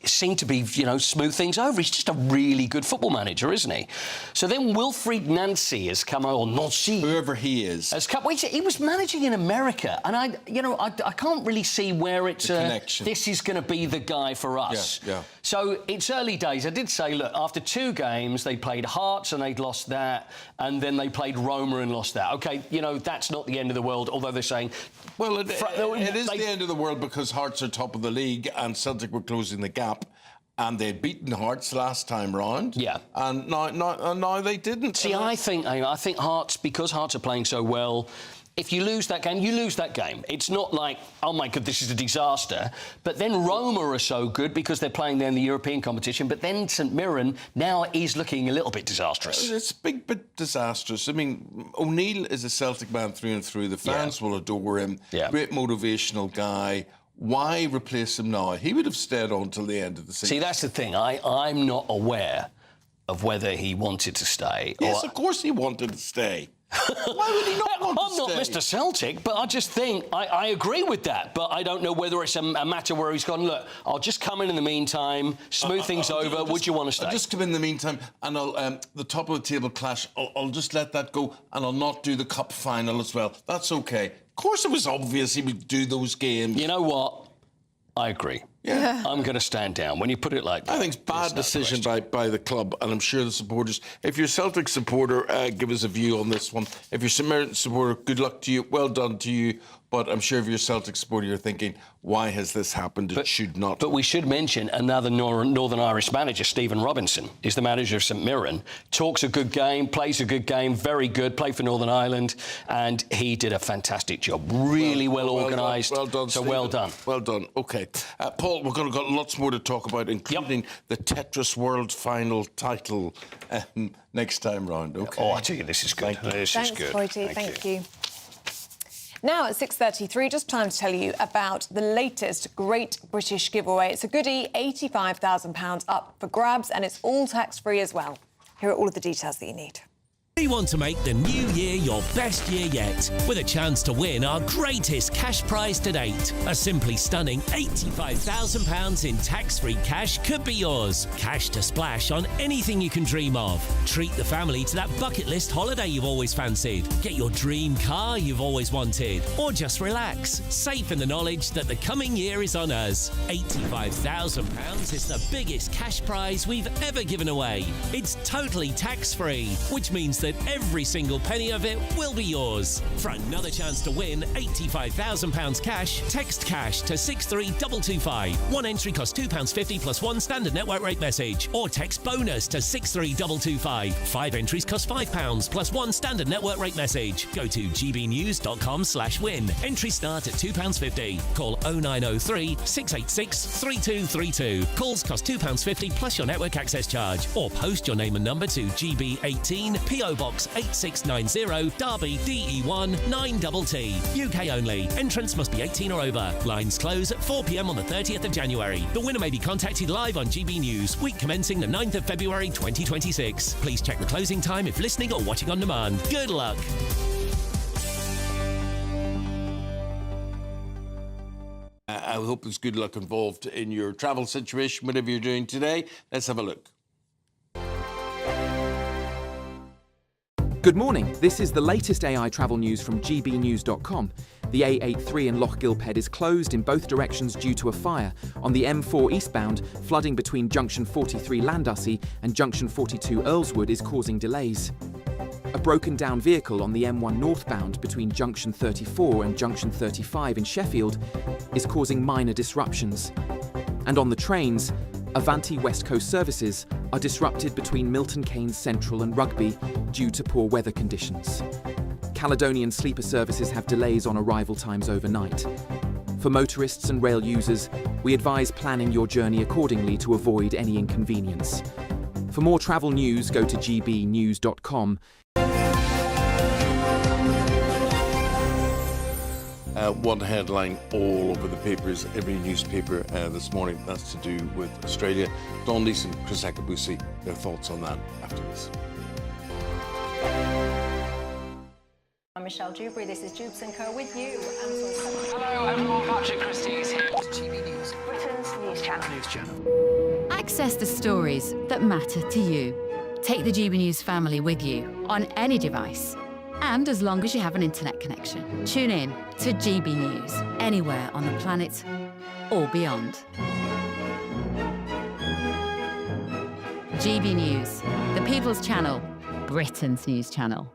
Speaker 6: seemed to be, smooth things over. He's just a really good football manager, isn't he? So then Wilfried Nancy has come out, or Nancy,
Speaker 1: whoever he is,
Speaker 6: has come. Well, he was managing in America, and I can't really see where it's this is going to be the guy for us.
Speaker 1: Yeah.
Speaker 6: So it's early days. I did say, look, after 2 games, they played Hearts and they'd lost that, and then they played Roma and lost that. OK, that's not the end of the world, although they're saying,
Speaker 1: well, it is the end of the world because Hearts are top of the league and Celtic were closing the gap. And they'd beaten Hearts last time round.
Speaker 6: Yeah.
Speaker 1: And now they didn't.
Speaker 6: See, I think Hearts, because Hearts are playing so well, if you lose that game, you lose that game. It's not like, oh, my God, this is a disaster. But then Roma are so good because they're playing there in the European competition. But then St Mirren now is looking a little bit disastrous.
Speaker 1: It's a big bit disastrous. I mean, O'Neill is a Celtic man through and through. The fans will adore him.
Speaker 6: Yeah.
Speaker 1: Great motivational guy. Why replace him now? He would have stayed on till the end of the season.
Speaker 6: See, that's the thing. I'm not aware of whether he wanted to stay.
Speaker 1: Yes, of course he wanted to stay. Why would he not want to stay?
Speaker 6: I'm not Mr. Celtic, but I just think I agree with that. But I don't know whether it's a matter where he's gone, look, I'll just come in the meantime, smooth things over. Would you want to stay?
Speaker 1: I'll just come in the meantime and I'll the top of the table clash. I'll just let that go and I'll not do the cup final as well. That's okay. Of course, it was obvious he would do those games.
Speaker 6: You know what? I agree.
Speaker 1: Yeah.
Speaker 6: I'm going to stand down when you put it like that.
Speaker 1: I think it's bad decision by the club, and I'm sure the supporters. If you're a Celtic supporter, give us a view on this one. If you're a St Mirren supporter, good luck to you. Well done to you. But I'm sure if you're a Celtic supporter, you're thinking, why has this happened? It should not.
Speaker 6: But we should mention another Northern Irish manager, Stephen Robinson, is the manager of St Mirren. Talks a good game, plays a good game, very good, played for Northern Ireland, and he did a fantastic job. Really well organised.
Speaker 1: Well done,
Speaker 6: so
Speaker 1: Stephen.
Speaker 6: well done.
Speaker 1: Well done. OK. Paul, we're going to got lots more to talk about, including the Tetris World Final title next time round. OK.
Speaker 6: Oh, I tell you, this is good. This is good.
Speaker 2: Thanks, Boydie. Thank you. Now at 6:33, just time to tell you about the latest Great British Giveaway. It's a goodie, £85,000 up for grabs, and it's all tax-free as well. Here are all of the details that you need.
Speaker 17: We want to make the new year your best year yet, with a chance to win our greatest cash prize to date. A simply stunning £85,000 in tax-free cash could be yours. Cash to splash on anything you can dream of. Treat the family to that bucket list holiday you've always fancied. Get your dream car you've always wanted. Or just relax, safe in the knowledge that the coming year is on us. £85,000 is the biggest cash prize we've ever given away. It's totally tax-free, which means that every single penny of it will be yours. For another chance to win £85,000 cash, text cash to 63225. One entry costs £2.50 plus one standard network rate message. Or text bonus to 63225. 5 entries cost £5 plus one standard network rate message. Go to gbnews.com/win. Entries start at £2.50. Call 0903 686 3232. Calls cost £2.50 plus your network access charge. Or post your name and number to GB18 PO Box 8690 Derby DE1 9TT. UK only. Entrance must be 18 or over. Lines close at 4 p.m. on the 30th of January. The winner may be contacted live on GB News, week commencing the 9th of February 2026. Please check the closing time if listening or watching on demand. Good luck.
Speaker 1: I hope there's good luck involved in your travel situation, whatever you're doing today. Let's have a look.
Speaker 18: Good morning. This is the latest AI travel news from gbnews.com. The A83 in Loch Gilphead is closed in both directions due to a fire. On the M4 eastbound, flooding between junction 43 Landussy and junction 42 Earlswood is causing delays. A broken down vehicle on the M1 northbound between junction 34 and junction 35 in Sheffield is causing minor disruptions. And on the trains, Avanti West Coast services are disrupted between Milton Keynes Central and Rugby due to poor weather conditions. Caledonian sleeper services have delays on arrival times overnight. For motorists and rail users, we advise planning your journey accordingly to avoid any inconvenience. For more travel news, go to gbnews.com.
Speaker 1: One headline all over the papers, every newspaper this morning, that's to do with Australia. Don Leeson, Chris Akabusi, their thoughts on that after this.
Speaker 19: I'm Michelle Dewberry, this is Jubes & Co with you.
Speaker 20: Hello everyone, Patrick Christie is here. GB News,
Speaker 19: Britain's news channel.
Speaker 11: Access the stories that matter to you. Take the GB News family with you on any device. And as long as you have an internet connection, tune in to GB News, anywhere on the planet or beyond. GB News, the People's Channel, Britain's news channel.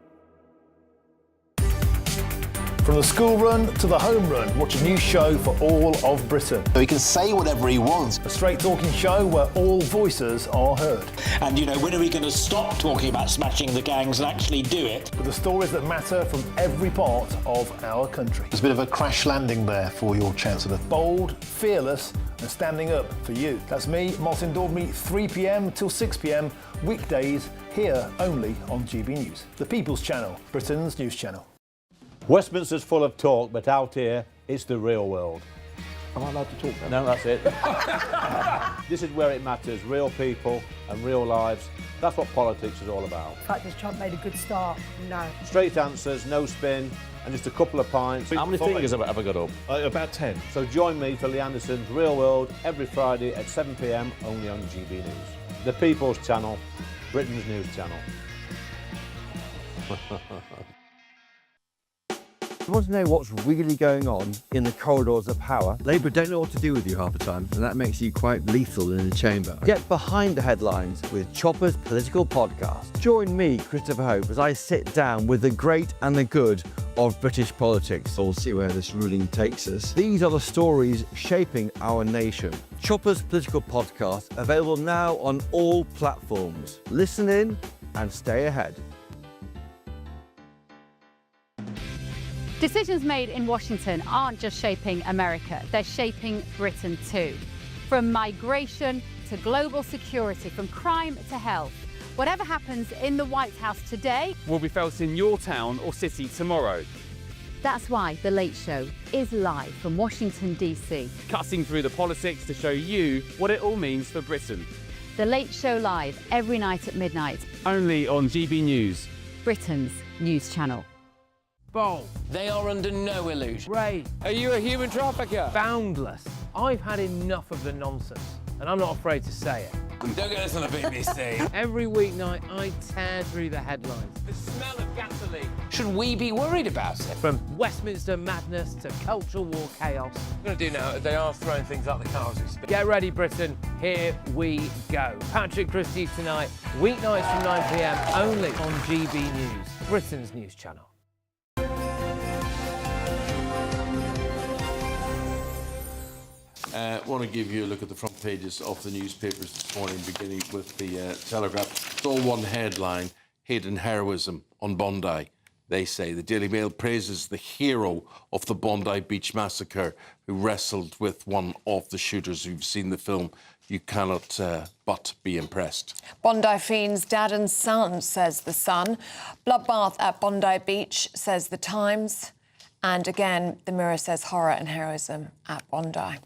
Speaker 21: From the school run to the home run, watch a new show for all of Britain.
Speaker 22: So he can say whatever he wants.
Speaker 21: A straight talking show where all voices are heard.
Speaker 23: And, you know, when are we going to stop talking about smashing the gangs and actually do it?
Speaker 21: With the stories that matter from every part of our country.
Speaker 22: There's a bit of a crash landing there for your Chancellor.
Speaker 21: Bold, fearless and standing up for you. That's me, Martin Daubney, 3 p.m. till 6 p.m, weekdays, here only on GB News. The People's Channel, Britain's news channel.
Speaker 24: Westminster's full of talk, but out here, it's the real world.
Speaker 21: Am I allowed to talk then?
Speaker 24: No, that's it. This is where it matters, real people and real lives. That's what politics is all about.
Speaker 25: In fact, has Trump made a good start? No.
Speaker 24: Straight answers, no spin, and just a couple of pints.
Speaker 26: How many fingers have I got up?
Speaker 24: About 10. So join me for Lee Anderson's Real World every Friday at 7 p.m, only on GB News. The People's Channel, Britain's news channel.
Speaker 27: You want to know what's really going on in the corridors of power? Labour don't know what to do with you half the time, and that makes you quite lethal in the chamber. Get behind the headlines with Chopper's Political Podcast. Join me, Christopher Hope, as I sit down with the great and the good of British politics. We'll see where this ruling takes us. These are the stories shaping our nation. Chopper's Political Podcast, available now on all platforms. Listen in and stay ahead.
Speaker 11: Decisions made in Washington aren't just shaping America, they're shaping Britain too. From migration to global security, from crime to health. Whatever happens in the White House today
Speaker 28: will be felt in your town or city tomorrow.
Speaker 11: That's why The Late Show is live from Washington, D.C.
Speaker 28: Cutting through the politics to show you what it all means for Britain.
Speaker 11: The Late Show live every night at midnight.
Speaker 28: Only on GB News,
Speaker 11: Britain's news channel.
Speaker 13: Bold. They are under no illusion.
Speaker 25: Ray.
Speaker 13: Are you a human trafficker?
Speaker 25: Boundless. I've had enough of the nonsense, and I'm not afraid to say it.
Speaker 13: Don't get this on the BBC. Every weeknight, I tear through the headlines. The smell of gasoline. Should we be worried about it?
Speaker 25: From Westminster madness to cultural war chaos.
Speaker 13: I'm going to do now, they are throwing things out the car as we speak.
Speaker 25: Get ready, Britain. Here we go. Patrick Christie's tonight, weeknights from 9 p.m. only on GB News, Britain's news channel.
Speaker 1: I want to give you a look at the front pages of the newspapers this morning, beginning with the Telegraph. It's all one headline: hidden heroism on Bondi. They say the Daily Mail praises the hero of the Bondi Beach massacre who wrestled with one of the shooters. You've seen the film. You cannot but be impressed.
Speaker 2: Bondi fiends, dad and son, says The Sun. Bloodbath at Bondi Beach, says The Times. And again, the Mirror says horror and heroism at Bondi.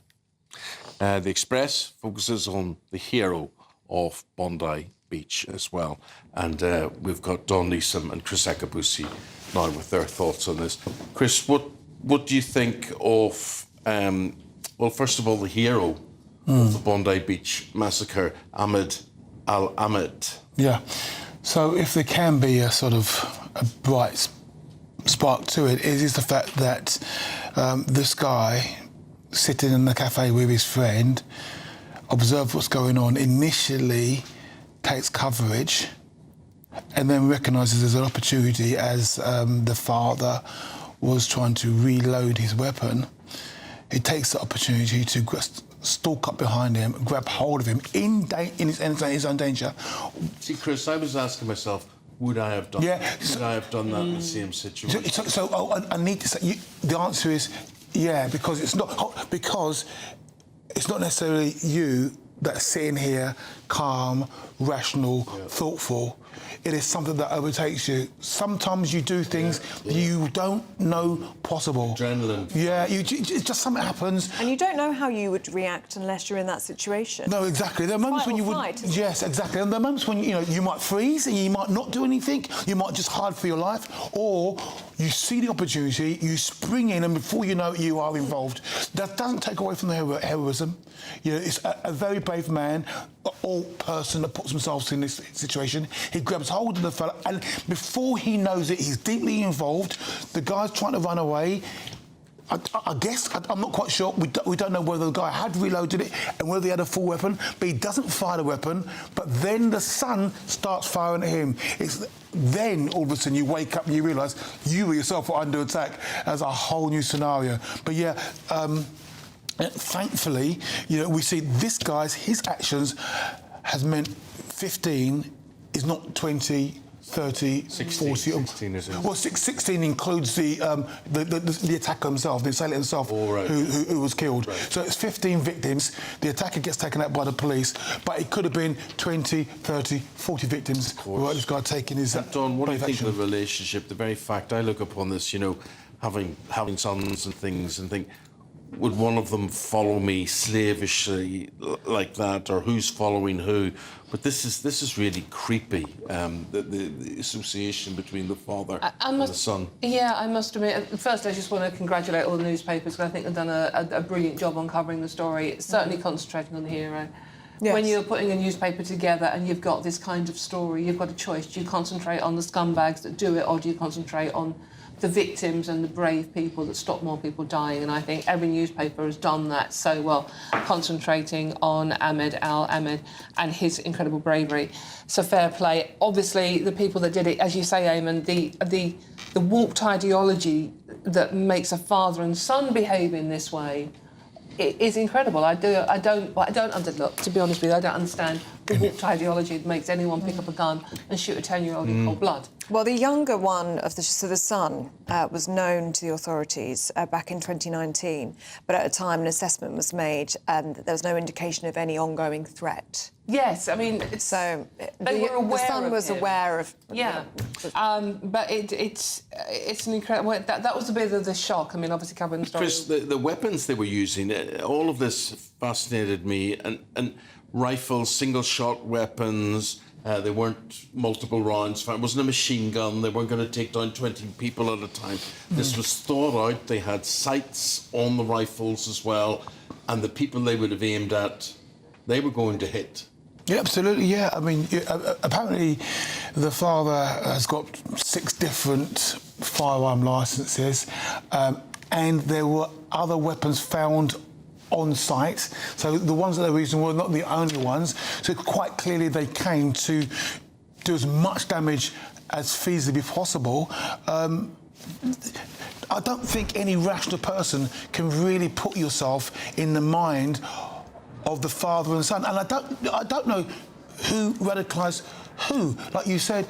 Speaker 1: The Express focuses on the hero of Bondi Beach as well. And we've got Don Neeson and Chris Akabusi now with their thoughts on this. Chris, what do you think of, well, first of all, the hero of the Bondi Beach massacre, Ahmed Al-Ahmed?
Speaker 3: Yeah. So if there can be a sort of a bright spark to it, is the fact that this guy, sitting in the cafe with his friend, observed what's going on, initially takes coverage, and then recognises there's an opportunity as the father was trying to reload his weapon. He takes the opportunity to stalk up behind him, grab hold of him in his own danger.
Speaker 1: See, Chris, I was asking myself, would I have done that? Would I have done that in the same situation?
Speaker 3: I need to say, the answer is yeah, because it's not necessarily you that's sitting here calm, rational, thoughtful. It is something that overtakes you. Sometimes you do things you don't know possible.
Speaker 1: Adrenaline.
Speaker 3: Yeah, it's just something happens.
Speaker 2: And you don't know how you would react unless you're in that situation.
Speaker 3: No, exactly. There are moments when you would. Yes, exactly. And there are moments when you might freeze and you might not do anything. You might just hide for your life, or you see the opportunity, you spring in, and before you know it, you are involved. That doesn't take away from the heroism. It's a very brave man or person that puts themselves in this situation. He grabs hold of the fella, and before he knows it, he's deeply involved. The guy's trying to run away. I guess, I'm not quite sure. We don't know whether the guy had reloaded it and whether he had a full weapon, but he doesn't fire the weapon. But then the son starts firing at him. Then, all of a sudden, you wake up and you realise you yourself are under attack as a whole new scenario. But yeah, thankfully, we see his actions has meant 15 is not 20, 30,
Speaker 1: 16,
Speaker 3: 40.
Speaker 1: 16 is it?
Speaker 3: Well, 16 includes the attacker himself, the assailant himself, who was killed. Right. So it's 15 victims. The attacker gets taken out by the police, but it could have been 20, 30, 40 victims who are this guy taking his.
Speaker 1: Don, what do you think of the relationship? The very fact I look upon this, having sons and things, and think, would one of them follow me slavishly like that, or who's following who? But this is really creepy. The association between the father and the son.
Speaker 4: Yeah, I must admit. First, I just want to congratulate all the newspapers, because I think they've done a brilliant job on covering the story. Certainly concentrating on the hero. Yes. When you're putting a newspaper together and you've got this kind of story, you've got a choice. Do you concentrate on the scumbags that do it, or do you concentrate on the victims and the brave people that stop more people dying? And I think every newspaper has done that so well, concentrating on Ahmed Al-Ahmed and his incredible bravery. So fair play. Obviously, the people that did it, as you say, Eamonn, the warped ideology that makes a father and son behave in this way, it is incredible. Look, to be honest with you, I don't understand the warped ideology that makes anyone pick up a gun and shoot a 10-year-old in cold blood.
Speaker 2: Well, the younger one of the son was known to the authorities back in 2019, but at a time an assessment was made that there was no indication of any ongoing threat.
Speaker 4: Yes, I mean,
Speaker 2: they were
Speaker 4: aware.
Speaker 2: The son was aware of.
Speaker 4: Yeah, but it's an incredible. That was a bit of the shock. I mean, obviously covering the story.
Speaker 1: Chris, the weapons they were using, all of this fascinated me, and rifles, single-shot weapons. They weren't multiple rounds. It wasn't a machine gun. They weren't going to take down 20 people at a time. This was thought out. They had sights on the rifles as well, and the people they would have aimed at, they were going to hit.
Speaker 3: Yeah, absolutely, yeah. I mean, apparently the father has got 6 different firearm licences, and there were other weapons found on site. So the ones that they were using were not the only ones. So quite clearly they came to do as much damage as feasibly possible. I don't think any rational person can really put yourself in the mind of the father and son. And I don't know who radicalised who. Like you said,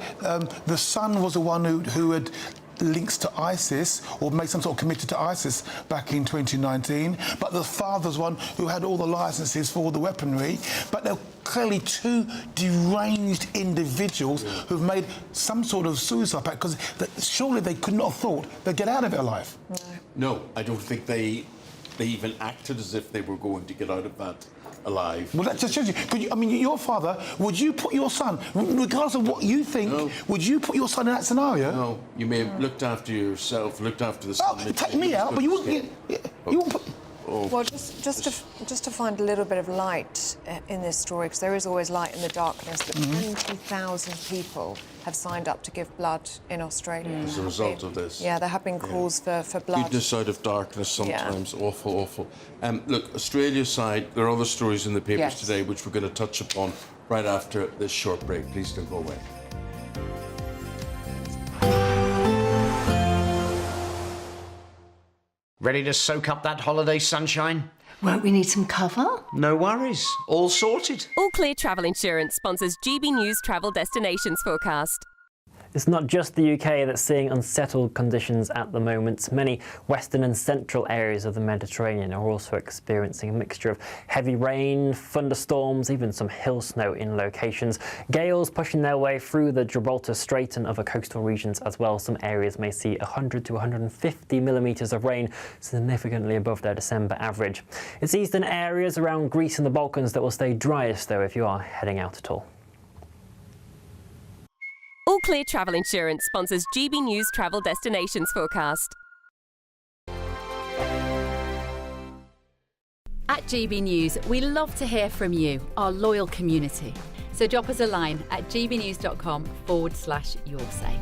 Speaker 3: the son was the one who had links to ISIS or made some sort of committed to ISIS back in 2019, but the father's one who had all the licences for all the weaponry. But they're clearly 2 deranged individuals who've made some sort of suicide pact, because surely they could not have thought they'd get out of it alive.
Speaker 1: No, I don't think they even acted as if they were going to get out of that alive.
Speaker 3: Well, that just shows you. I mean, your father, would you put your son, regardless of what you think, would you put your son in that scenario?
Speaker 1: No, you may have looked after yourself, looked after the son.
Speaker 3: Oh, take me out, but you wouldn't. You wouldn't put.
Speaker 2: Well, just to find a little bit of light in this story, because there is always light in the darkness, that 20,000 people have signed up to give blood in Australia.
Speaker 1: As a result of this.
Speaker 2: Yeah, there have been calls for blood.
Speaker 1: Deepness out of darkness sometimes. Awful, awful. Look, Australia's side, there are other stories in the papers today which we're going to touch upon right after this short break. Please don't go away.
Speaker 5: Ready to soak up that holiday sunshine?
Speaker 7: Won't we need some cover?
Speaker 5: No worries. All sorted.
Speaker 8: All Clear Travel Insurance sponsors GB News Travel Destinations Forecast.
Speaker 9: It's not just the UK that's seeing unsettled conditions at the moment. Many western and central areas of the Mediterranean are also experiencing a mixture of heavy rain, thunderstorms, even some hill snow in locations. Gales pushing their way through the Gibraltar Strait and other coastal regions as well. Some areas may see 100 to 150 millimetres of rain, significantly above their December average. It's eastern areas around Greece and the Balkans that will stay driest, though, if you are heading out at all.
Speaker 8: All Clear Travel Insurance sponsors GB News Travel Destinations Forecast.
Speaker 11: At GB News, we love to hear from you, our loyal community. So drop us a line at gbnews.com/yoursay.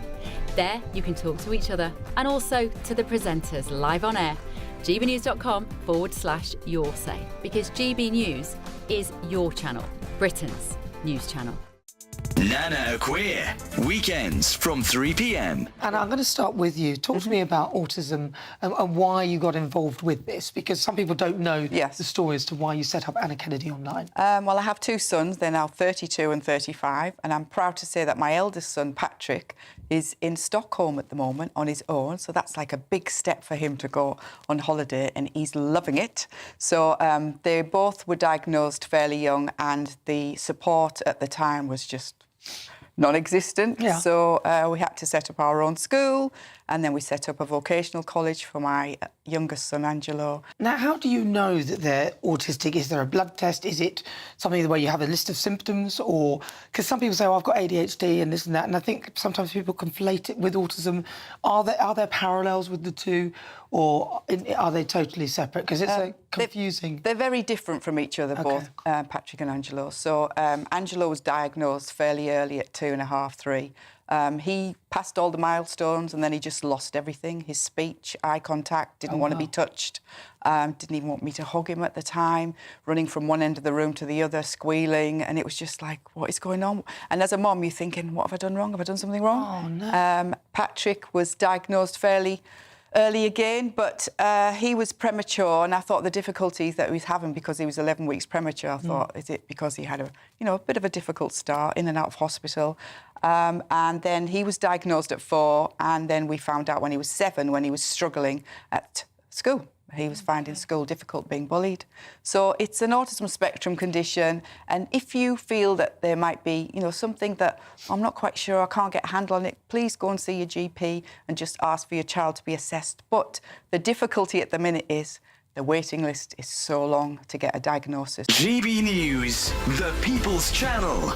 Speaker 11: There you can talk to each other and also to the presenters live on air. gbnews.com/yoursay, because GB News is your channel, Britain's news channel.
Speaker 10: Nana Queer, weekends from 3 p.m.
Speaker 12: And I'm going to start with you. Talk to me about autism and why you got involved with this, because some people don't know the story as to why you set up Anna Kennedy Online.
Speaker 15: Well, I have 2 sons. They're now 32 and 35, and I'm proud to say that my eldest son, Patrick, is in Stockholm at the moment on his own, so that's like a big step for him to go on holiday, and he's loving it. So they both were diagnosed fairly young, and the support at the time was just non-existent. So we had to set up our own school, and then we set up a vocational college for my youngest son, Angelo.
Speaker 12: Now, how do you know that they're autistic? Is there a blood test? Is it something where you have a list of symptoms? Or, because some people say, oh, I've got ADHD and this and that, and I think sometimes people conflate it with autism. Are there parallels with the two, or are they totally separate? Because it's confusing.
Speaker 15: They're very different from each other, both Patrick and Angelo. So Angelo was diagnosed fairly early at 2.5, 3. He passed all the milestones, and then he just lost everything. His speech, eye contact, didn't want to be touched, didn't even want me to hug him at the time, running from one end of the room to the other, squealing, and it was just like, what is going on? And as a mum, you're thinking, what have I done wrong? Have I done something wrong?
Speaker 12: Oh, no.
Speaker 15: Patrick was diagnosed fairly early again, but he was premature, and I thought the difficulties that he was having because he was 11 weeks premature, I thought, is it because he had a bit of a difficult start, in and out of hospital. And then he was diagnosed at 4, and then we found out when he was 7, when he was struggling at school. He was finding school difficult, being bullied. So it's an autism spectrum condition, and if you feel that there might be, something that I'm not quite sure, I can't get a handle on it, please go and see your GP and just ask for your child to be assessed. But the difficulty at the minute is the waiting list is so long to get a diagnosis.
Speaker 10: GB News, the People's Channel.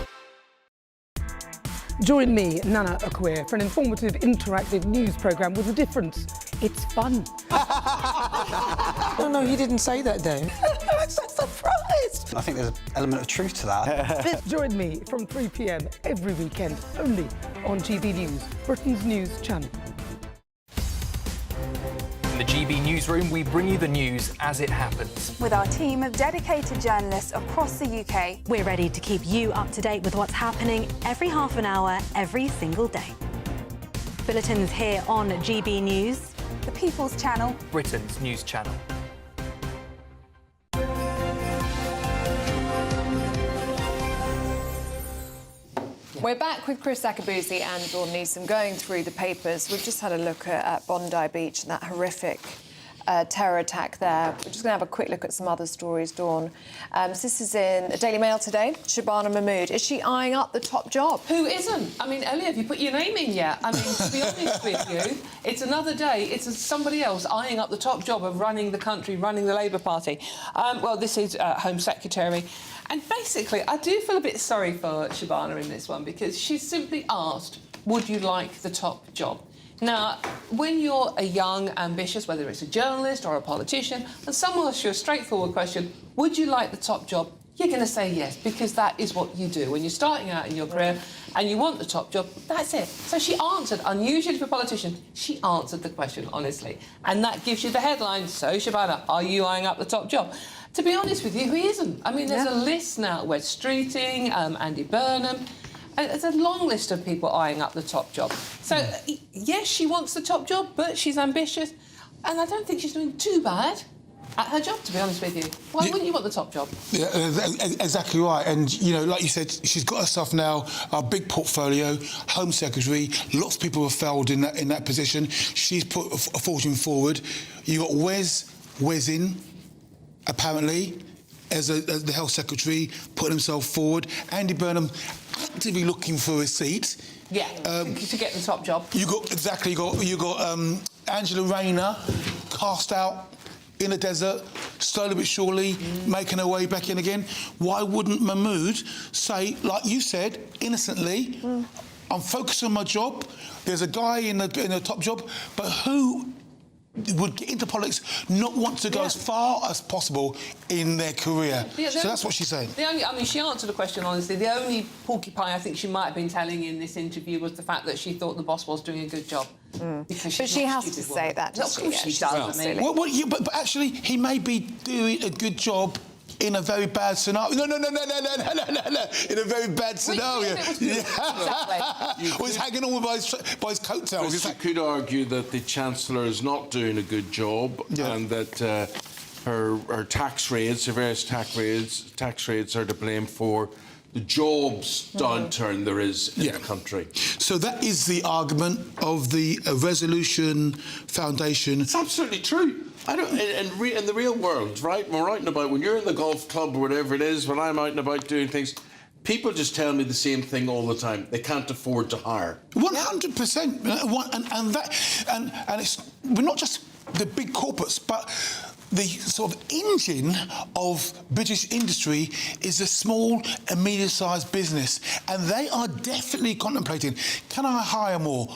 Speaker 12: Join me, Nana Queer, for an informative, interactive news programme with a difference. It's fun. No, he didn't say that, though. I'm so surprised.
Speaker 6: I think there's an element of truth to that.
Speaker 7: Join me from 3 p.m. every weekend, only on GB News, Britain's news channel.
Speaker 14: In the GB Newsroom, we bring you the news as it happens.
Speaker 16: With our team of dedicated journalists across the UK,
Speaker 17: we're ready to keep you up to date with what's happening every half an hour, every single day. Bulletins here on GB News,
Speaker 16: the People's Channel,
Speaker 14: Britain's news channel.
Speaker 2: We're back with Chris Akabuzi and Dawn Neeson going through the papers. We've just had a look at Bondi Beach and that horrific terror attack there. We're just going to have a quick look at some other stories, Dawn. So this is in the Daily Mail today. Shabana Mahmood, is she eyeing up the top job?
Speaker 4: Who isn't? I mean, Ellie, have you put your name in yet? I mean, to be honest with you, it's another day. It's somebody else eyeing up the top job of running the country, running the Labour Party. Well, this is Home Secretary. And basically, I do feel a bit sorry for Shabana in this one because she's simply asked, would you like the top job? Now, when you're a young, ambitious, whether it's a journalist or a politician, and someone asks you a straightforward question, would you like the top job? You're going to say yes, because that is what you do. When you're starting out in your career and you want the top job, that's it. So she answered, unusually for a politician, she answered the question honestly. And that gives you the headline, so Shabana, are you eyeing up the top job? To be honest with you, who isn't? I mean, there's a list now, Wes Streeting, Andy Burnham. There's a long list of people eyeing up the top job. So, yes, she wants the top job, but she's ambitious. And I don't think she's doing too bad at her job, to be honest with you. Why wouldn't you want the top job?
Speaker 3: Yeah, exactly right. And, you know, like you said, she's got herself now a big portfolio, Home Secretary. Lots of people have failed in that position. She's put a fortune forward. You got Wes in, apparently, as the Health Secretary, putting himself forward. Andy Burnham actively looking for a seat.
Speaker 4: Yeah, to get the top job.
Speaker 3: You got Angela Reiner cast out in the desert, slowly but surely making her way back in again. Why wouldn't Mahmood say, like you said, innocently, I'm focused on my job, there's a guy in the top job, but who would get into politics, not want to go as far as possible in their career. So that's what she's saying.
Speaker 4: I mean, she answered the question honestly. The only porcupine I think she might have been telling in this interview was the fact that she thought the boss was doing a good job. Because
Speaker 2: but she has to say that, doesn't she?
Speaker 4: She does.
Speaker 3: But actually, he may be doing a good job in a very bad scenario. No. In a very bad scenario.
Speaker 4: Exactly.
Speaker 3: Or he's hanging on by his coattails.
Speaker 1: You could argue that the Chancellor is not doing a good job and that her tax rates, her various tax rates are to blame for the jobs downturn there is in the country.
Speaker 3: So that is the argument of the Resolution Foundation.
Speaker 1: It's absolutely true. I don't. In the real world, right? We're out and about. When you're in the golf club or whatever it is, when I'm out and about doing things, people just tell me the same thing all the time. They can't afford to hire.
Speaker 3: 100%. And it's we're not just the big corporates, but the sort of engine of British industry is a small and medium-sized business, and they are definitely contemplating, can I hire more?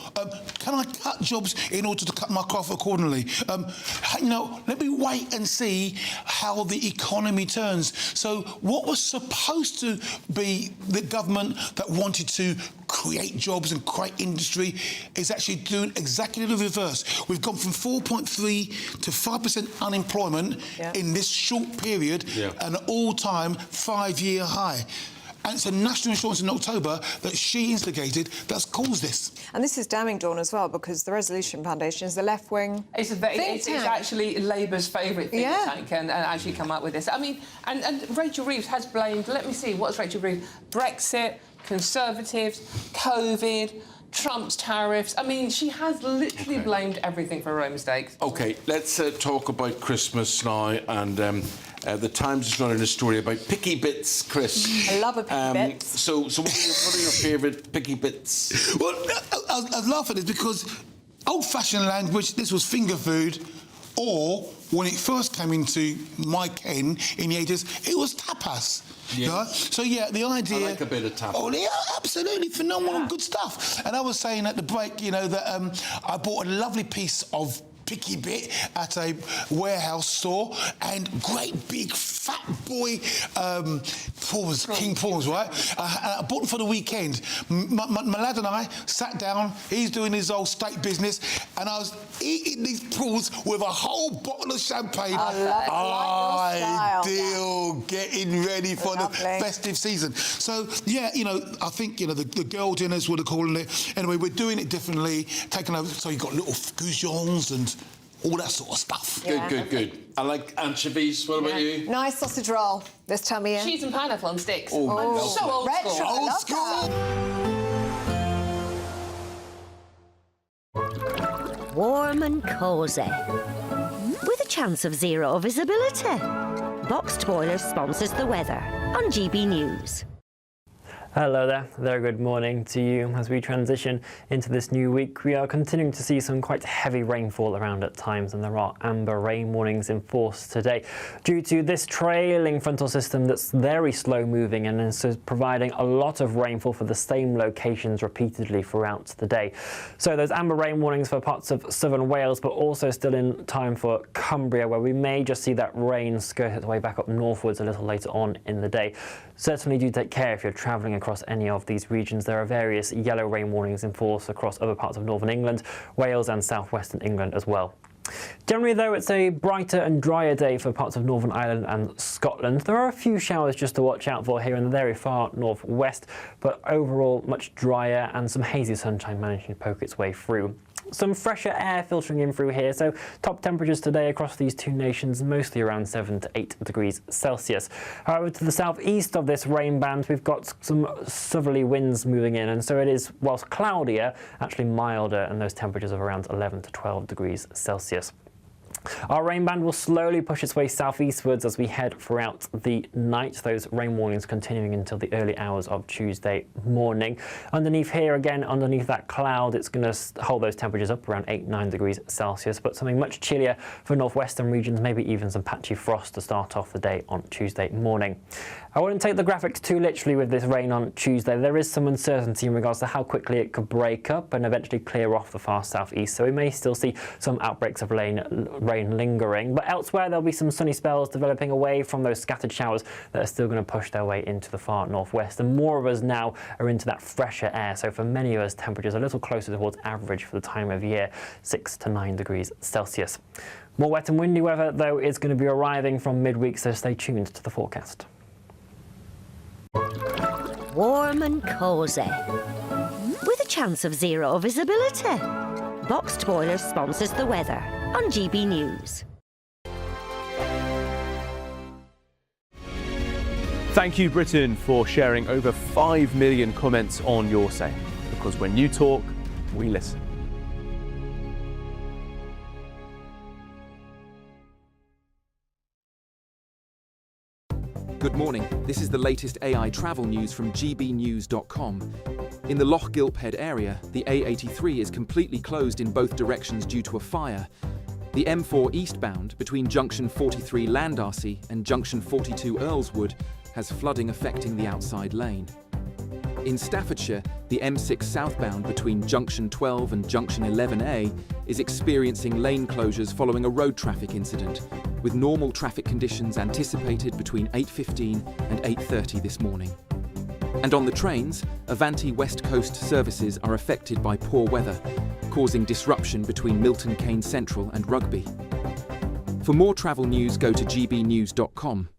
Speaker 3: Can I cut jobs in order to cut my cloth accordingly? Let me wait and see how the economy turns. So what was supposed to be the government that wanted to create jobs and create industry is actually doing exactly the reverse. We've gone from 4.3 to 5% unemployment in this short period, an all-time 5-year high. And it's a national insurance in October that she instigated that's caused this.
Speaker 2: And this is damning, Dawn, as well, because the Resolution Foundation is the left-wing
Speaker 4: It's actually Labour's favourite think tank and actually come up with this. I mean, and Rachel Reeves has blamed, let me see, what's Rachel Reeves? Brexit, Conservatives, COVID, Trump's tariffs. I mean, she has literally blamed everything for her own mistakes.
Speaker 1: OK, let's talk about Christmas now. And the Times is running a story about picky bits, Chris.
Speaker 2: I love a picky bit.
Speaker 1: So what are your favourite picky bits?
Speaker 3: Well, I was laughing at this because old-fashioned language, this was finger food, or when it first came into my ken in the 80s, it was tapas. Yeah. So, the idea...
Speaker 1: I like a bit of tapas.
Speaker 3: Oh, yeah, absolutely, phenomenal, good stuff. And I was saying at the break, that I bought a lovely piece of picky bit at a warehouse store, and great big fat boy prawns, king prawns, right? I bought them for the weekend. My lad and I sat down, he's doing his old steak business, and I was eating these prawns with a whole bottle of champagne. Ideal, getting ready for the festive season. So, yeah, you know, I think, you know, the girl dinners, what they're calling it. Anyway, we're doing it differently, taking over, so you've got little goujons and all that sort of stuff.
Speaker 1: Good. I like anchovies. What about you?
Speaker 2: Nice sausage roll this time of year.
Speaker 4: Cheese and pineapple on sticks.
Speaker 1: Oh,
Speaker 4: I'm so old
Speaker 2: Retro,
Speaker 4: school.
Speaker 2: Old school.
Speaker 18: Warm and cosy, with a chance of zero visibility. Boxed Boilers sponsors the weather on GB News.
Speaker 9: Hello there, very good morning to you. As we transition into this new week, we are continuing to see some quite heavy rainfall around at times, and there are amber rain warnings in force today due to this trailing frontal system that's very slow moving and is providing a lot of rainfall for the same locations repeatedly throughout the day. So those amber rain warnings for parts of southern Wales, but also still in time for Cumbria, where we may just see that rain skirt its way back up northwards a little later on in the day. Certainly do take care if you're travelling across any of these regions. There are various yellow rain warnings in force across other parts of northern England, Wales and southwestern England as well. Generally, though, it's a brighter and drier day for parts of Northern Ireland and Scotland. There are a few showers just to watch out for here in the very far northwest, but overall much drier and some hazy sunshine managing to poke its way through. Some fresher air filtering in through here, so top temperatures today across these two nations mostly around 7 to 8 degrees Celsius. However, to the southeast of this rain band, we've got some southerly winds moving in, and so it is, whilst cloudier, actually milder, and those temperatures of around 11 to 12 degrees Celsius. Our rain band will slowly push its way southeastwards as we head throughout the night, those rain warnings continuing until the early hours of Tuesday morning. Underneath here, again, underneath that cloud, it's going to hold those temperatures up around 8-9 degrees Celsius, but something much chillier for northwestern regions, maybe even some patchy frost to start off the day on Tuesday morning. I wouldn't take the graphics too literally with this rain on Tuesday. There is some uncertainty in regards to how quickly it could break up and eventually clear off the far southeast, so we may still see some outbreaks of rain lingering, but elsewhere there'll be some sunny spells developing away from those scattered showers that are still going to push their way into the far northwest, and more of us now are into that fresher air, so for many of us temperatures a little closer towards average for the time of year, 6 to 9 degrees Celsius. More wet and windy weather though is going to be arriving from midweek, so stay tuned to the forecast.
Speaker 18: Warm and cosy, with a chance of zero visibility. Boxed Boilers sponsors the weather on GB News.
Speaker 14: Thank you, Britain, for sharing over 5 million comments on your say, because when you talk, we listen.
Speaker 19: Good morning. This is the latest AI travel news from gbnews.com. In the Loch Gilphead area, the A83 is completely closed in both directions due to a fire. The M4 eastbound between junction 43 Landarcy and junction 42 Earlswood has flooding affecting the outside lane. In Staffordshire, the M6 southbound between junction 12 and junction 11A is experiencing lane closures following a road traffic incident, with normal traffic conditions anticipated between 8:15 and 8:30 this morning. And on the trains, Avanti West Coast services are affected by poor weather, causing disruption between Milton Keynes Central and Rugby. For more travel news, go to gbnews.com.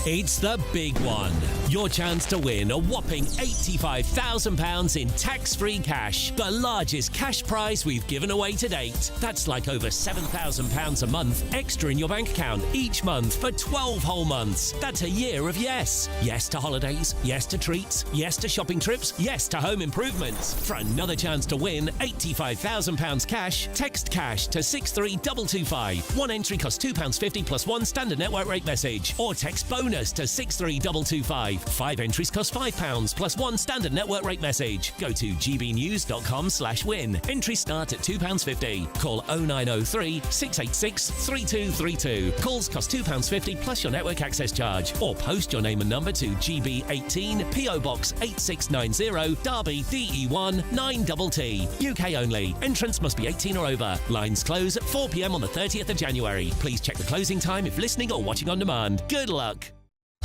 Speaker 20: It's the big one. Your chance to win a whopping £85,000 in tax-free cash. The largest cash prize we've given away to date. That's like over £7,000 a month extra in your bank account each month for 12 whole months. That's a year of yes. Yes to holidays, yes to treats, yes to shopping trips, yes to home improvements. For another chance to win £85,000 cash, text cash to 63225. One entry costs £2.50 plus one standard network rate message. Or text bonus to 63225. live. 5 entries cost £5 plus 1 standard network rate message. Go to gbnews.com/win. Entries start at £2.50. Call 0903 686 3232. Calls cost £2.50 plus your network access charge. Or post your name and number to GB18 PO Box 8690 Derby DE1 9TT. UK only. Entrance must be 18 or over. Lines close at 4 p.m. on the 30th of January. Please check the closing time if listening or watching on demand. Good luck.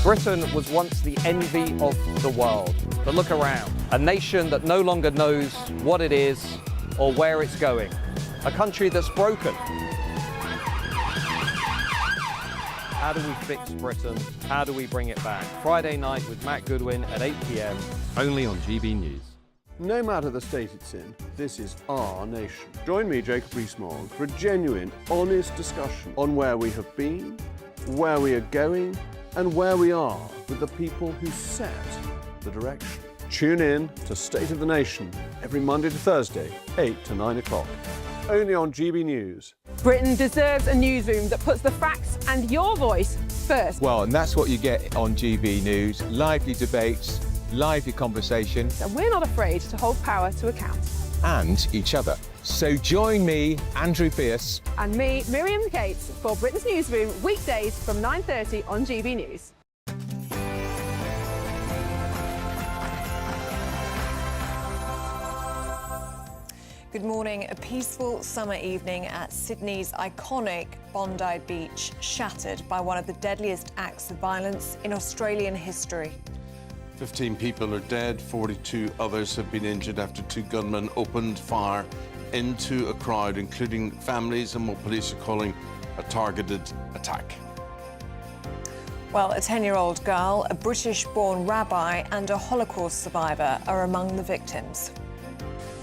Speaker 13: Britain was once the envy of the world. But look around. A nation that no longer knows what it is or where it's going. A country that's broken. How do we fix Britain? How do we bring it back? Friday night with Matt Goodwin at 8 p.m. only on GB News.
Speaker 21: No matter the state it's in, this is our nation. Join me, Jacob Rees-Mogg, for a genuine, honest discussion on where we have been, where we are going, and where we are with the people who set the direction. Tune in to State of the Nation every Monday to Thursday, 8 to 9 o'clock, only on GB News.
Speaker 22: Britain deserves a newsroom that puts the facts and your voice first.
Speaker 23: Well, and that's what you get on GB News. Lively debates, lively conversation.
Speaker 22: And we're not afraid to hold power to account.
Speaker 23: And each other. So join me, Andrew Pearce.
Speaker 22: And me, Miriam Cates, for Britain's Newsroom, weekdays from 9:30 on GB News.
Speaker 2: Good morning. A peaceful summer evening at Sydney's iconic Bondi Beach, shattered by one of the deadliest acts of violence in Australian history.
Speaker 1: 15 people are dead, 42 others have been injured after 2 gunmen opened fire into a crowd, including families, and what police are calling a targeted attack.
Speaker 2: Well, a 10-year-old girl, a British-born rabbi and a Holocaust survivor are among the victims.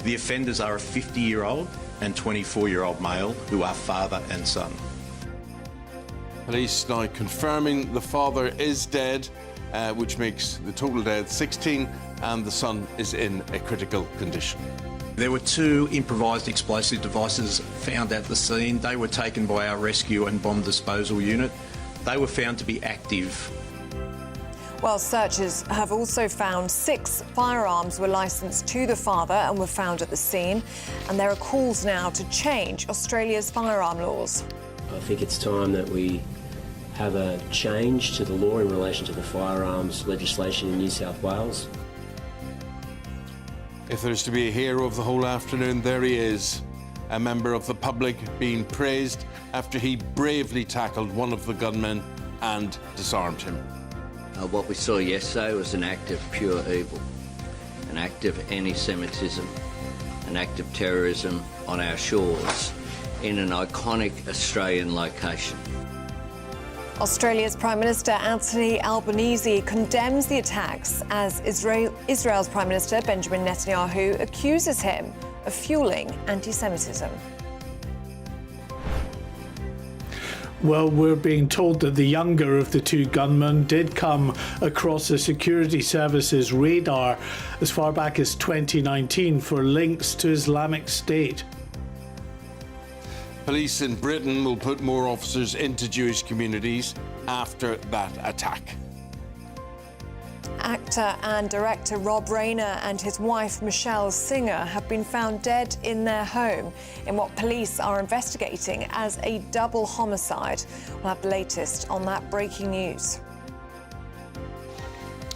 Speaker 24: The offenders are a 50-year-old and 24-year-old male who are father and son.
Speaker 1: Police now confirming the father is dead, which makes the total dead 16, and the son is in a critical condition.
Speaker 24: There were 2 improvised explosive devices found at the scene. They were taken by our rescue and bomb disposal unit. They were found to be active.
Speaker 2: Well, searchers have also found 6 firearms were licensed to the father and were found at the scene. And there are calls now to change Australia's firearm laws.
Speaker 26: I think it's time that we have a change to the law in relation to the firearms legislation in New South Wales.
Speaker 1: If there's to be a hero of the whole afternoon, there he is. A member of the public being praised after he bravely tackled one of the gunmen and disarmed him.
Speaker 27: What we saw yesterday was an act of pure evil, an act of anti-Semitism, an act of terrorism on our shores in an iconic Australian location.
Speaker 2: Australia's Prime Minister Anthony Albanese condemns the attacks as Israel's Prime Minister Benjamin Netanyahu accuses him of fueling anti-Semitism.
Speaker 28: Well, we're being told that the younger of the 2 gunmen did come across the security services radar as far back as 2019 for links to Islamic State.
Speaker 1: Police in Britain will put more officers into Jewish communities after that attack.
Speaker 2: Actor and director Rob Reiner and his wife Michelle Singer have been found dead in their home in what police are investigating as a double homicide. We'll have the latest on that breaking news.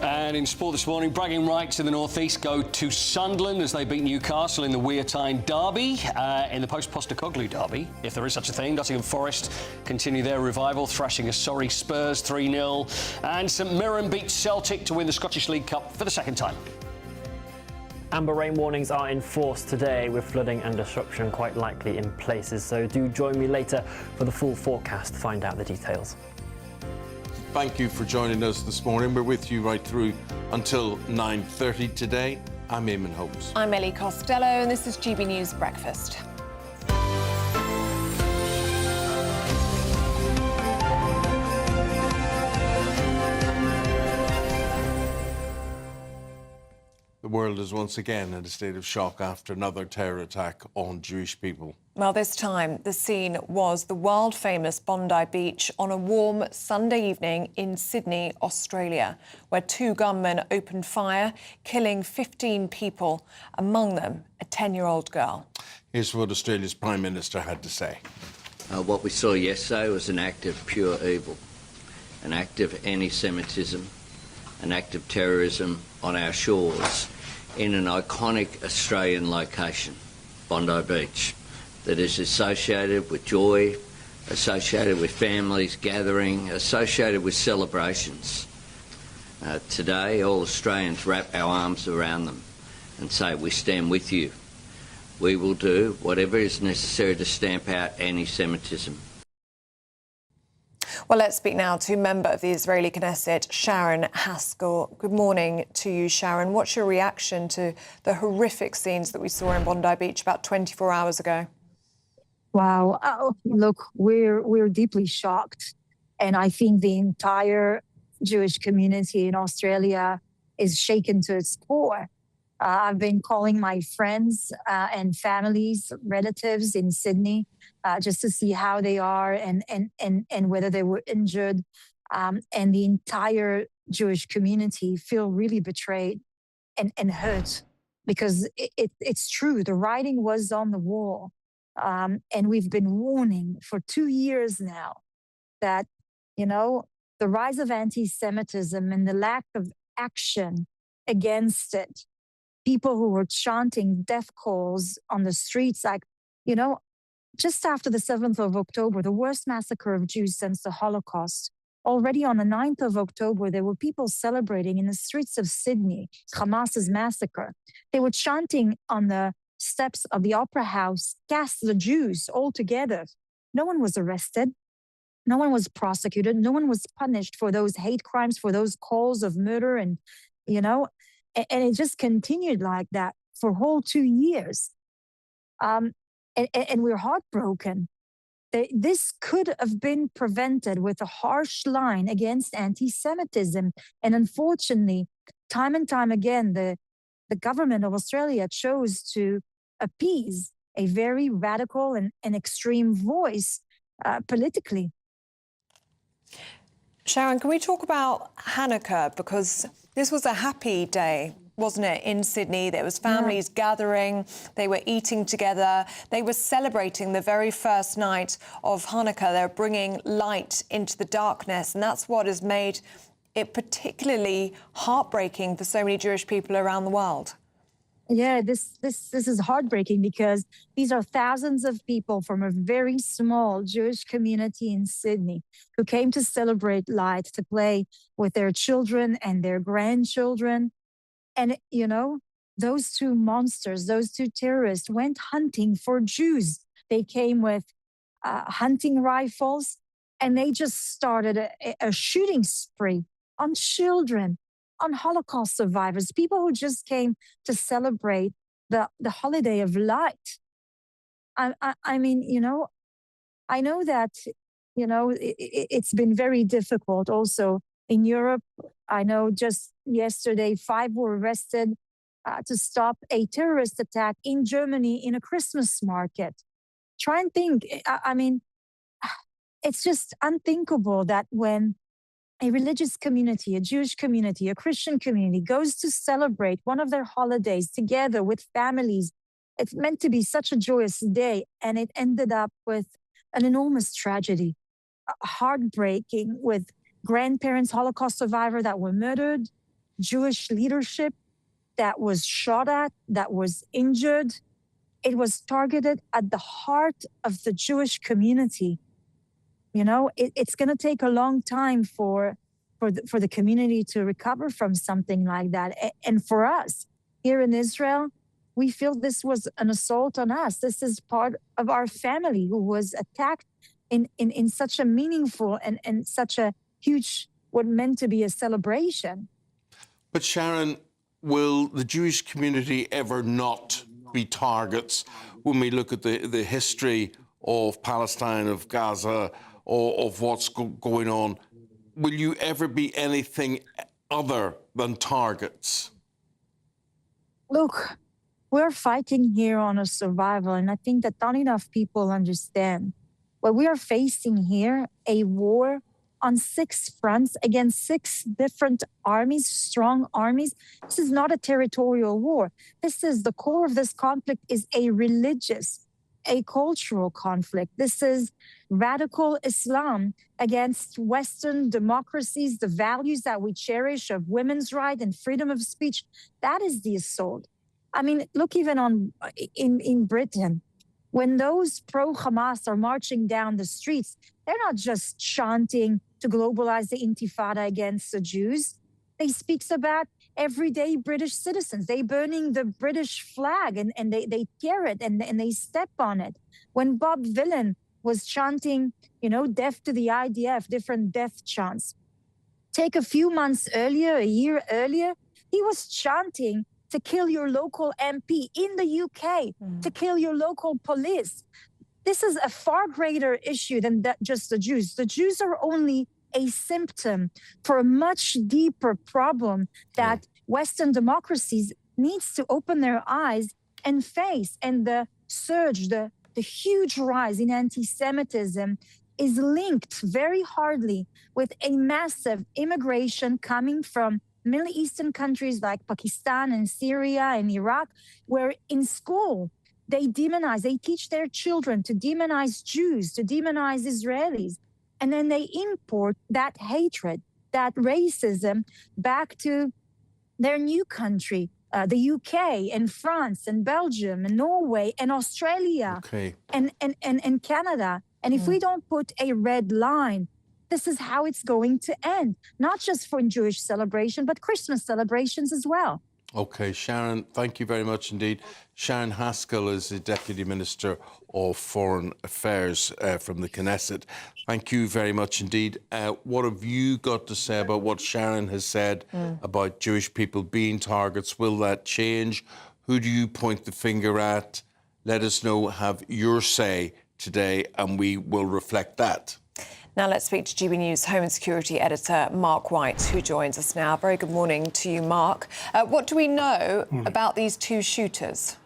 Speaker 29: And in sport this morning, bragging rights in the North East go to Sunderland as they beat Newcastle in the Weartime derby. In the post-Postecoglou derby, if there is such a thing, Nottingham Forest continue their revival, thrashing a sorry Spurs 3-0. And St Mirren beat Celtic to win the Scottish League Cup for the 2nd time.
Speaker 9: Amber rain warnings are in force today, with flooding and disruption quite likely in places. So do join me later for the full forecast to find out the details.
Speaker 1: Thank you for joining us this morning. We're with you right through until 9:30 today. I'm Eamonn Holmes.
Speaker 2: I'm Ellie Costello, and this is GB News Breakfast.
Speaker 1: The world is once again in a state of shock after another terror attack on Jewish people.
Speaker 2: Well, this time the scene was the world-famous Bondi Beach on a warm Sunday evening in Sydney, Australia, where two gunmen opened fire, killing 15 people, among them a 10-year-old girl.
Speaker 1: Here's what Australia's Prime Minister had to say.
Speaker 27: What we saw yesterday was an act of pure evil, an act of anti-Semitism, an act of terrorism on our shores in an iconic Australian location, Bondi Beach, that is associated with joy, associated with families gathering, associated with celebrations. Today, all Australians wrap our arms around them and say, we stand with you. We will do whatever is necessary to stamp out anti-Semitism.
Speaker 2: Well, let's speak now to member of the Israeli Knesset, Sharon Haskell. Good morning to you, Sharon. What's your reaction to the horrific scenes that we saw in Bondi Beach about 24 hours ago?
Speaker 5: Wow. Oh, look, we're deeply shocked. And I think the entire Jewish community in Australia is shaken to its core. I've been calling my friends and families, relatives in Sydney, just to see how they are and whether they were injured. And the entire Jewish community feel really betrayed and hurt because it's true. The writing was on the wall. And we've been warning for 2 years now that, you know, the rise of anti-Semitism and the lack of action against it, people who were chanting death calls on the streets, like, you know, just after the 7th of October, the worst massacre of Jews since the Holocaust. Already on the 9th of October, there were people celebrating in the streets of Sydney, Hamas's massacre. They were chanting on the steps of the Opera House, cast the Jews all together. No one was arrested. No one was prosecuted. No one was punished for those hate crimes, for those calls of murder. And, you know, and it just continued like that for a whole 2 years. And we're heartbroken. This could have been prevented with a harsh line against anti-Semitism. And unfortunately, time and time again, the government of Australia chose to appease a very radical and extreme voice politically.
Speaker 2: Sharon, can we talk about Hanukkah? Because this was a happy day, wasn't it, in Sydney? There was families gathering, they were eating together, they were celebrating the very first night of Hanukkah. They're bringing light into the darkness, and that's what has made it particularly heartbreaking for so many Jewish people around the world.
Speaker 5: Yeah, this is heartbreaking because these are thousands of people from a very small Jewish community in Sydney who came to celebrate light, to play with their children and their grandchildren. And, you know, those two monsters, those two terrorists went hunting for Jews. They came with hunting rifles and they just started a shooting spree on children, on Holocaust survivors, people who just came to celebrate the holiday of light. I mean, you know, I know that, you know, it's been very difficult also in Europe. I know just yesterday, 5 were arrested to stop a terrorist attack in Germany in a Christmas market. Try and think, I mean, it's just unthinkable that when a religious community, a Jewish community, a Christian community goes to celebrate one of their holidays together with families. It's meant to be such a joyous day, and it ended up with an enormous tragedy, heartbreaking, with grandparents, Holocaust survivor that were murdered, Jewish leadership that was shot at, that was injured. It was targeted at the heart of the Jewish community. You know, it's going to take a long time for the community to recover from something like that. And for us here in Israel, we feel this was an assault on us. This is part of our family who was attacked in such a meaningful and such a huge, what meant to be a celebration.
Speaker 1: But Sharon, will the Jewish community ever not be targets when we look at the history of Palestine, of Gaza, or of what's going on? Will you ever be anything other than targets?
Speaker 5: Look, we're fighting here on a survival, and I think that not enough people understand. What we are facing here, a war on 6 fronts against 6 different armies, strong armies. This is not a territorial war. This is the core of this conflict is a religious, a cultural conflict. This is radical Islam against Western democracies, the values that we cherish of women's rights and freedom of speech. That is the assault. I mean, look even in Britain. When those pro-Hamas are marching down the streets, they're not just chanting to globalize the intifada against the Jews. They speak about everyday British citizens. They burning the British flag and they tear it and they step on it. When Bob Dylan was chanting, death to the IDF, different death chants. Take a few months earlier, a year earlier, he was chanting to kill your local MP in the UK, to kill your local police. This is a far greater issue than just the Jews. The Jews are only a symptom for a much deeper problem that Western democracies needs to open their eyes and face. And the surge, the huge rise in anti-Semitism is linked very hardly with a massive immigration coming from Middle Eastern countries like Pakistan and Syria and Iraq, where in school they teach their children to demonize Jews, to demonize Israelis. And then they import that hatred, that racism back to their new country, the UK and France and Belgium and Norway and Australia and Canada. And if we don't put a red line, this is how it's going to end, not just for Jewish celebration, but Christmas celebrations as well.
Speaker 1: OK, Sharon, thank you very much indeed. Sharon Haskell is the Deputy Minister of Foreign Affairs from the Knesset. Thank you very much indeed. What have you got to say about what Sharon has said about Jewish people being targets? Will that change? Who do you point the finger at? Let us know, have your say today, and we will reflect that.
Speaker 2: Now let's speak to GB News Home and Security Editor Mark White, who joins us now. Very good morning to you, Mark. What do we know about these 2 shooters?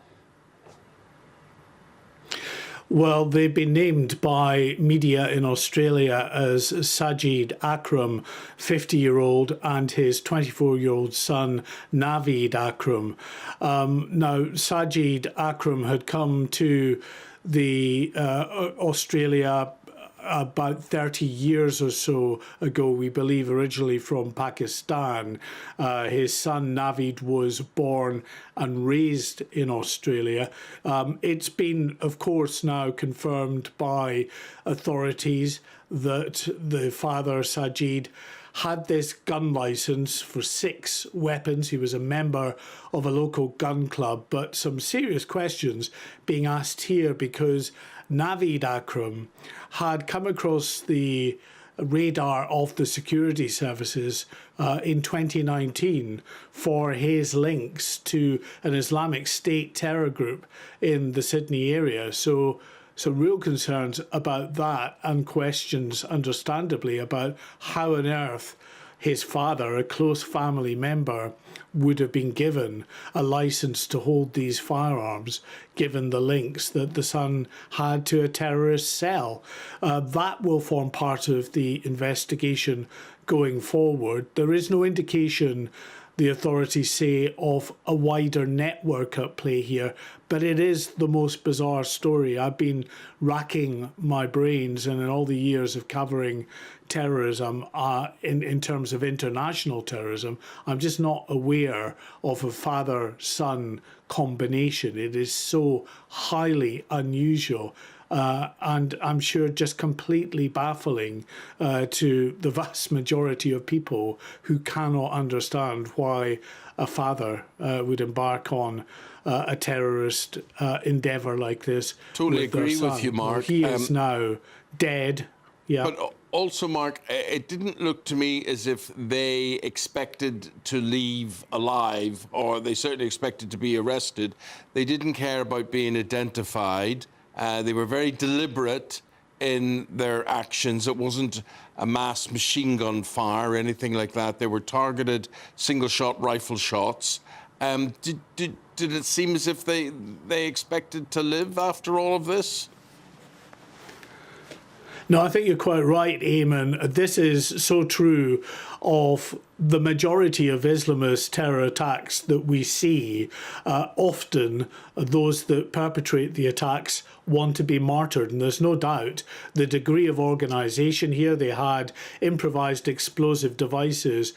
Speaker 28: Well, they've been named by media in Australia as Sajid Akram, 50-year-old, and his 24-year-old son, Naveed Akram. Now, Sajid Akram had come to the Australia about 30 years or so ago, we believe, originally from Pakistan. His son Naveed was born and raised in Australia. It's been, of course, now confirmed by authorities that the father, Sajid, had this gun license for 6 weapons. He was a member of a local gun club, but some serious questions being asked here because Naveed Akram had come across the radar of the security services in 2019 for his links to an Islamic State terror group in the Sydney area. So real concerns about that, and questions, understandably, about how on earth his father, a close family member, would have been given a license to hold these firearms, given the links that the son had to a terrorist cell. That will form part of the investigation going forward. There is no indication, the authorities say, of a wider network at play here, but it is the most bizarre story. I've been racking my brains, and in all the years of covering terrorism, in terms of international terrorism, I'm just not aware of a father-son combination. It is so highly unusual. And I'm sure just completely baffling to the vast majority of people who cannot understand why a father would embark on a terrorist endeavour like this.
Speaker 1: Totally agree with you, Mark.
Speaker 28: He is now dead. Yeah.
Speaker 1: But also, Mark, it didn't look to me as if they expected to leave alive, or they certainly expected to be arrested. They didn't care about being identified. They were very deliberate in their actions. It wasn't a mass machine gun fire or anything like that. They were targeted single-shot rifle shots. Did it seem as if they expected to live after all of this?
Speaker 28: No, I think you're quite right, Eamonn. This is so true of the majority of Islamist terror attacks that we see. Often those that perpetrate the attacks want to be martyred, and there's no doubt the degree of organisation here. They had improvised explosive devices,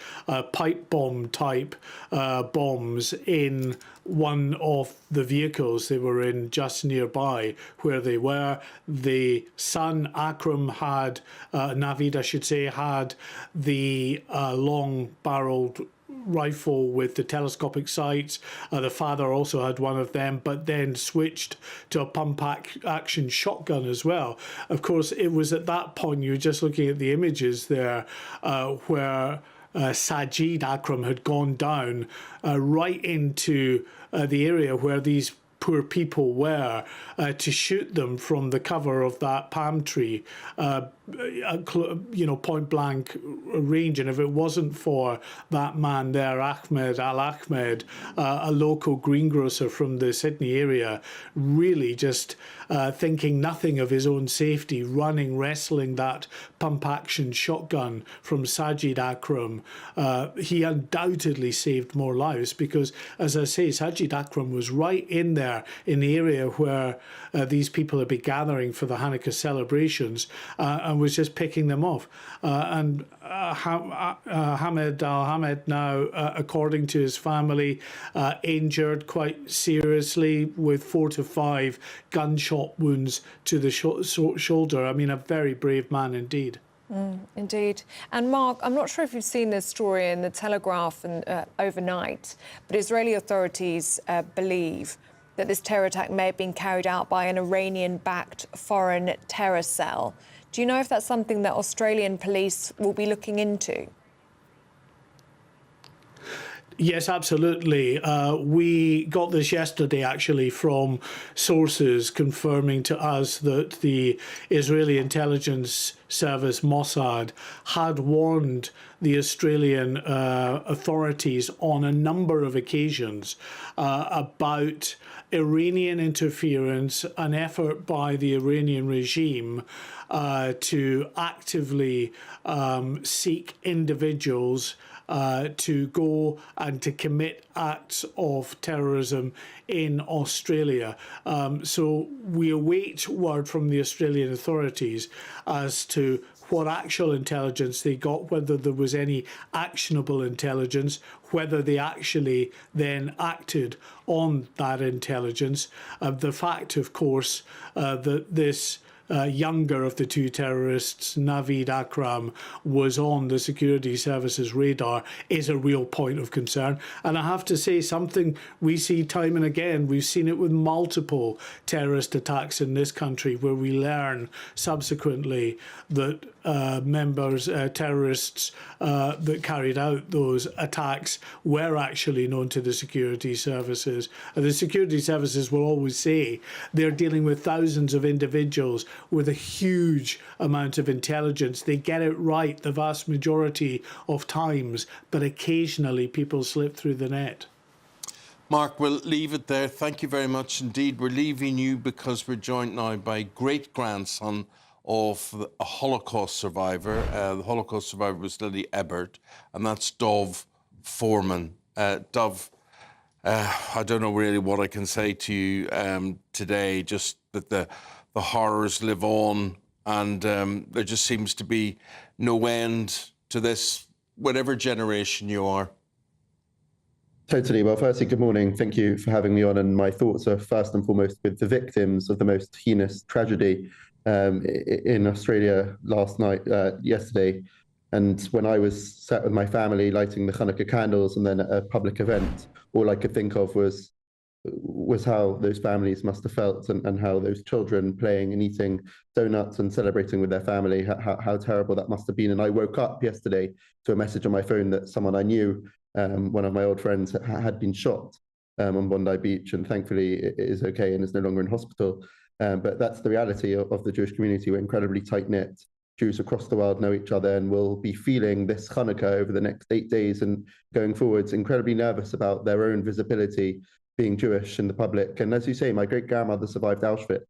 Speaker 28: pipe bomb type bombs in one of the vehicles they were in just nearby where they were. The son, Akram, had, Navid I should say, had the long-barreled rifle with the telescopic sights. The father also had one of them, but then switched to a pump-action shotgun as well. Of course, it was at that point, you were just looking at the images there, where Sajid Akram had gone down right into the area where these poor people were, to shoot them from the cover of that palm tree, point blank range. And if it wasn't for that man there, Ahmed Al-Ahmed, a local greengrocer from the Sydney area, really just thinking nothing of his own safety, running, wrestling that pump-action shotgun from Sajid Akram, he undoubtedly saved more lives because, as I say, Sajid Akram was right in there in the area where these people had been gathering for the Hanukkah celebrations, and was just picking them off. And Hamed Al-Hamed now, according to his family, injured quite seriously with 4 to 5 gunshot wounds to the shoulder. I mean, a very brave man indeed.
Speaker 2: Indeed. And Mark, I'm not sure if you've seen this story in the Telegraph and overnight, but Israeli authorities believe that this terror attack may have been carried out by an Iranian-backed foreign terror cell. Do you know if that's something that Australian police will be looking into?
Speaker 28: Yes, absolutely. We got this yesterday, actually, from sources confirming to us that the Israeli intelligence service, Mossad, had warned the Australian authorities on a number of occasions about Iranian interference, an effort by the Iranian regime to actively seek individuals to go and to commit acts of terrorism in Australia. So we await word from the Australian authorities as to what actual intelligence they got, whether there was any actionable intelligence, whether they actually then acted on that intelligence. The fact, of course, that this younger of the two terrorists, Navid Akram, was on the security services radar is a real point of concern. And I have to say, something we see time and again, we've seen it with multiple terrorist attacks in this country, where we learn subsequently that terrorists that carried out those attacks were actually known to the security services. The security services will always say they're dealing with thousands of individuals with a huge amount of intelligence. They get it right the vast majority of times, but occasionally people slip through the net.
Speaker 1: Mark, we'll leave it there. Thank you very much indeed. We're leaving you because we're joined now by great-grandson of a Holocaust survivor. The Holocaust survivor was Lily Ebert, and that's Dov Foreman. Dov, I don't know really what I can say to you today, just that the horrors live on, and there just seems to be no end to this, whatever generation you are.
Speaker 6: Totally. Well, firstly, good morning. Thank you for having me on. And my thoughts are first and foremost with the victims of the most heinous tragedy in Australia yesterday. And when I was sat with my family lighting the Hanukkah candles and then at a public event, all I could think of was how those families must have felt, and how those children playing and eating donuts and celebrating with their family, how terrible that must have been. And I woke up yesterday to a message on my phone that someone I knew, one of my old friends, had been shot on Bondi Beach, and thankfully it is okay and is no longer in hospital. But that's the reality of the Jewish community. We're incredibly tight-knit. Jews across the world know each other and will be feeling this Hanukkah over the next 8 days and going forwards, incredibly nervous about their own visibility being Jewish in the public. And as you say, my great-grandmother survived Auschwitz.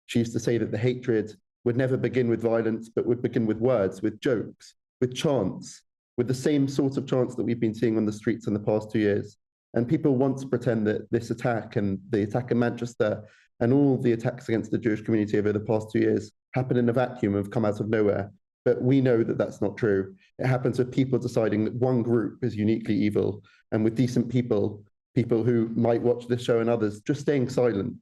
Speaker 6: She used to say that the hatred would never begin with violence, but would begin with words, with jokes, with chants, with the same sort of chants that we've been seeing on the streets in the past 2 years. And people want to pretend that this attack and the attack in Manchester and all the attacks against the Jewish community over the past 2 years happen in a vacuum, have come out of nowhere. But we know that that's not true. It happens with people deciding that one group is uniquely evil, and with decent people, people who might watch this show and others, just staying silent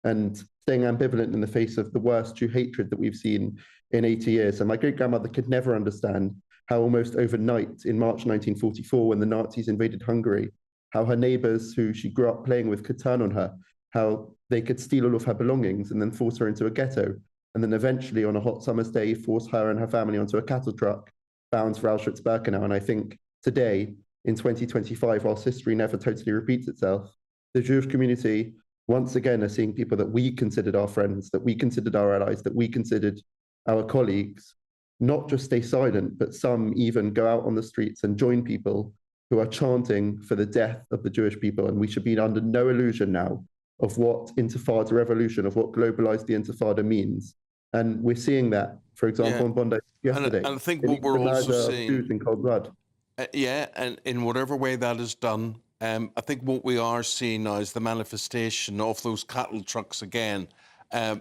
Speaker 6: and staying ambivalent in the face of the worst Jew hatred that we've seen in 80 years. And my great-grandmother could never understand how almost overnight in March 1944, when the Nazis invaded Hungary, how her neighbors who she grew up playing with could turn on her, how they could steal all of her belongings and then force her into a ghetto, and then eventually on a hot summer's day, force her and her family onto a cattle truck bound for Auschwitz-Birkenau. And I think today, in 2025, whilst history never totally repeats itself, the Jewish community once again are seeing people that we considered our friends, that we considered our allies, that we considered our colleagues, not just stay silent, but some even go out on the streets and join people who are chanting for the death of the Jewish people. And we should be under no illusion now of what Intifada revolution, of what globalized the Intifada means. And we're seeing that, for example, in Bondi yesterday.
Speaker 1: And I think what we're also seeing
Speaker 6: in cold blood.
Speaker 1: And in whatever way that is done, I think what we are seeing now is the manifestation of those cattle trucks again.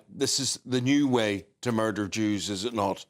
Speaker 1: This is the new way to murder Jews, is it not?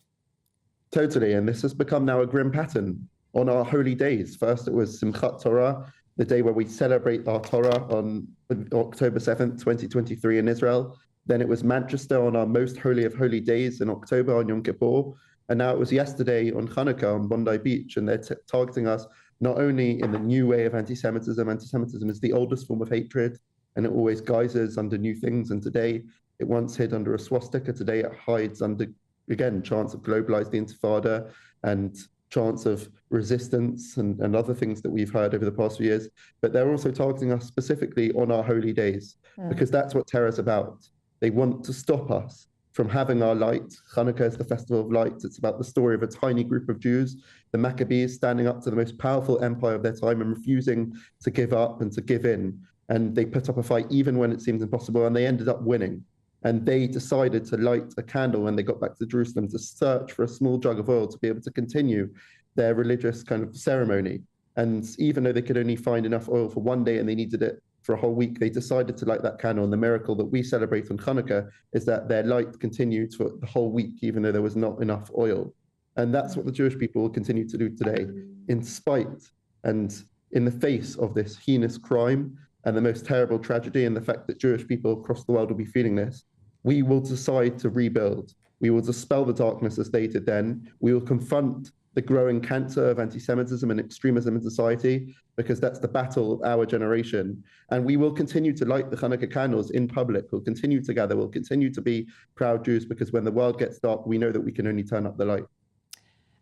Speaker 6: Totally, and this has become now a grim pattern on our holy days. First, it was Simchat Torah, the day where we celebrate our Torah on October 7th, 2023 in Israel. Then it was Manchester on our most holy of holy days in October on Yom Kippur. And now it was yesterday on Hanukkah on Bondi Beach. And they're targeting us not only in the new way of anti-Semitism. Anti-Semitism is the oldest form of hatred, and it always guises under new things. And today, it once hid under a swastika. Today, it hides under, again, chants of globalized the Intifada and chants of resistance and other things that we've heard over the past few years. But they're also targeting us specifically on our holy days, because that's what terror is about. They want to stop us from having our light. Hanukkah is the festival of lights. It's about the story of a tiny group of Jews, the Maccabees, standing up to the most powerful empire of their time and refusing to give up and to give in. And they put up a fight even when it seemed impossible, and they ended up winning. And they decided to light a candle when they got back to Jerusalem to search for a small jug of oil to be able to continue their religious kind of ceremony. And even though they could only find enough oil for one day and they needed it for a whole week, they decided to light that candle. And the miracle that we celebrate on Hanukkah is that their light continued for the whole week, even though there was not enough oil. And that's what the Jewish people will continue to do today, in spite and in the face of this heinous crime and the most terrible tragedy, and the fact that Jewish people across the world will be feeling this. We will decide to rebuild. We will dispel the darkness as they did then. We will confront the growing cancer of anti-Semitism and extremism in society, because that's the battle of our generation. And we will continue to light the Hanukkah candles in public. We'll continue to gather. We'll continue to be proud Jews, because when the world gets dark, we know that we can only turn up the light.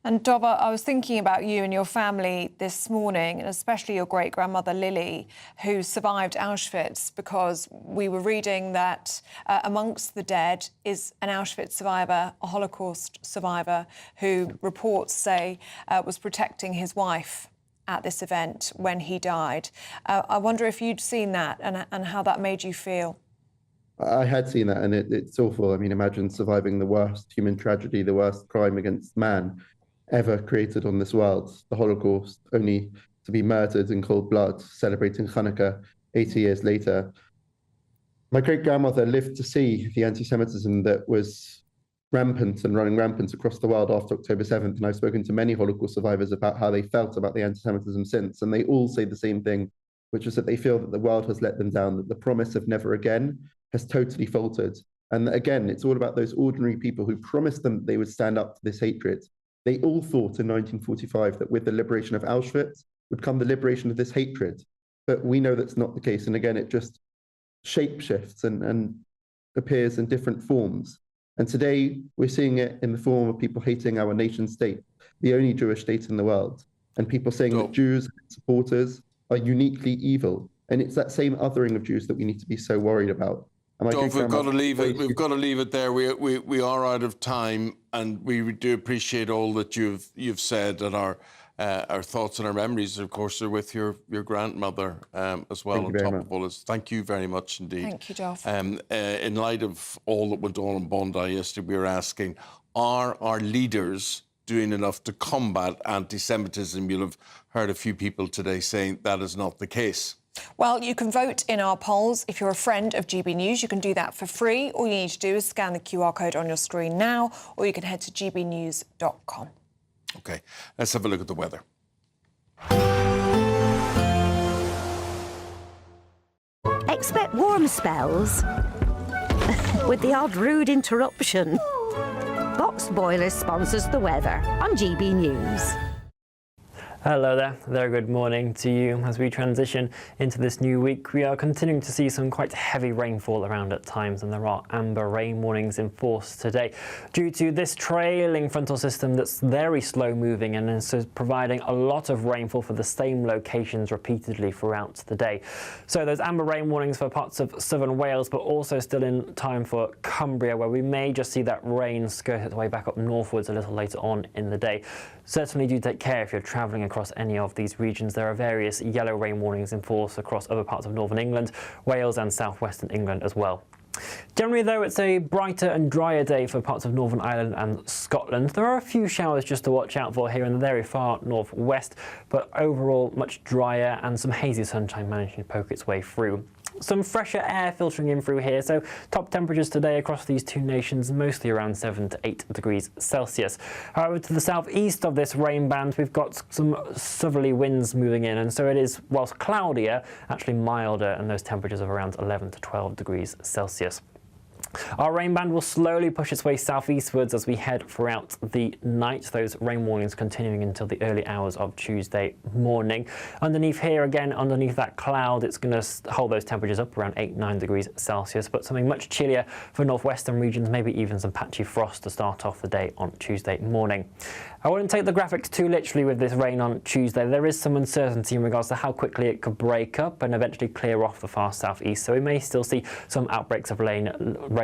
Speaker 2: And Dova, I was thinking about you and your family this morning, and especially your great-grandmother Lily, who survived Auschwitz, because we were reading that amongst the dead is an Auschwitz survivor, a Holocaust survivor, who reports say was protecting his wife at this event when he died. I wonder if you'd seen that and how that made you feel.
Speaker 6: I had seen that, and it's awful. I mean, imagine surviving the worst human tragedy, the worst crime against man ever created on this world, the Holocaust, only to be murdered in cold blood, celebrating Hanukkah 80 years later. My great-grandmother lived to see the anti-Semitism that was rampant and running rampant across the world after October 7th, and I've spoken to many Holocaust survivors about how they felt about the anti-Semitism since, and they all say the same thing, which is that they feel that the world has let them down, that the promise of never again has totally faltered. And again, it's all about those ordinary people who promised them they would stand up to this hatred. They all thought in 1945 that with the liberation of Auschwitz would come the liberation of this hatred. But we know that's not the case. And again, it just shapeshifts and appears in different forms. And today we're seeing it in the form of people hating our nation state, the only Jewish state in the world, and people saying that Jews and supporters are uniquely evil. And it's that same othering of Jews that we need to be so worried about.
Speaker 1: Dov, we've got to leave it. We've got to leave it there. We are out of time, and we do appreciate all that you've said, and our thoughts and our memories, of course, are with your grandmother as well. On top of all this, thank you very much indeed.
Speaker 2: Thank you, Dov.
Speaker 1: In light of all that went on in Bondi yesterday, we were asking: are our leaders doing enough to combat anti-Semitism? You'll have heard a few people today saying that is not the case.
Speaker 2: Well, you can vote in our polls. If you're a friend of GB News, you can do that for free. All you need to do is scan the QR code on your screen now, or you can head to gbnews.com.
Speaker 1: OK, let's have a look at the weather.
Speaker 18: Expect warm spells with the odd rude interruption. Boxed Boilers sponsors the weather on GB News.
Speaker 9: Hello there, very good morning to you. As we transition into this new week, we are continuing to see some quite heavy rainfall around at times, and there are amber rain warnings in force today due to this trailing frontal system that's very slow moving and is providing a lot of rainfall for the same locations repeatedly throughout the day. So those amber rain warnings for parts of southern Wales, but also still in time for Cumbria, where we may just see that rain skirt its way back up northwards a little later on in the day. Certainly do take care if you're travelling across any of these regions. There are various yellow rain warnings in force across other parts of northern England, Wales and southwestern England as well. Generally, though, it's a brighter and drier day for parts of Northern Ireland and Scotland. There are a few showers just to watch out for here in the very far northwest, but overall much drier and some hazy sunshine managing to poke its way through. Some fresher air filtering in through here, so top temperatures today across these two nations mostly around 7 to 8 degrees Celsius. However, to the southeast of this rain band, we've got some southerly winds moving in, and so it is, whilst cloudier, actually milder, and those temperatures of around 11 to 12 degrees Celsius. Our rain band will slowly push its way southeastwards as we head throughout the night, those rain warnings continuing until the early hours of Tuesday morning. Underneath here, again, underneath that cloud, it's going to hold those temperatures up around 8-9 degrees Celsius, but something much chillier for northwestern regions, maybe even some patchy frost to start off the day on Tuesday morning. I wouldn't take the graphics too literally with this rain on Tuesday. There is some uncertainty in regards to how quickly it could break up and eventually clear off the far southeast, so we may still see some outbreaks of rain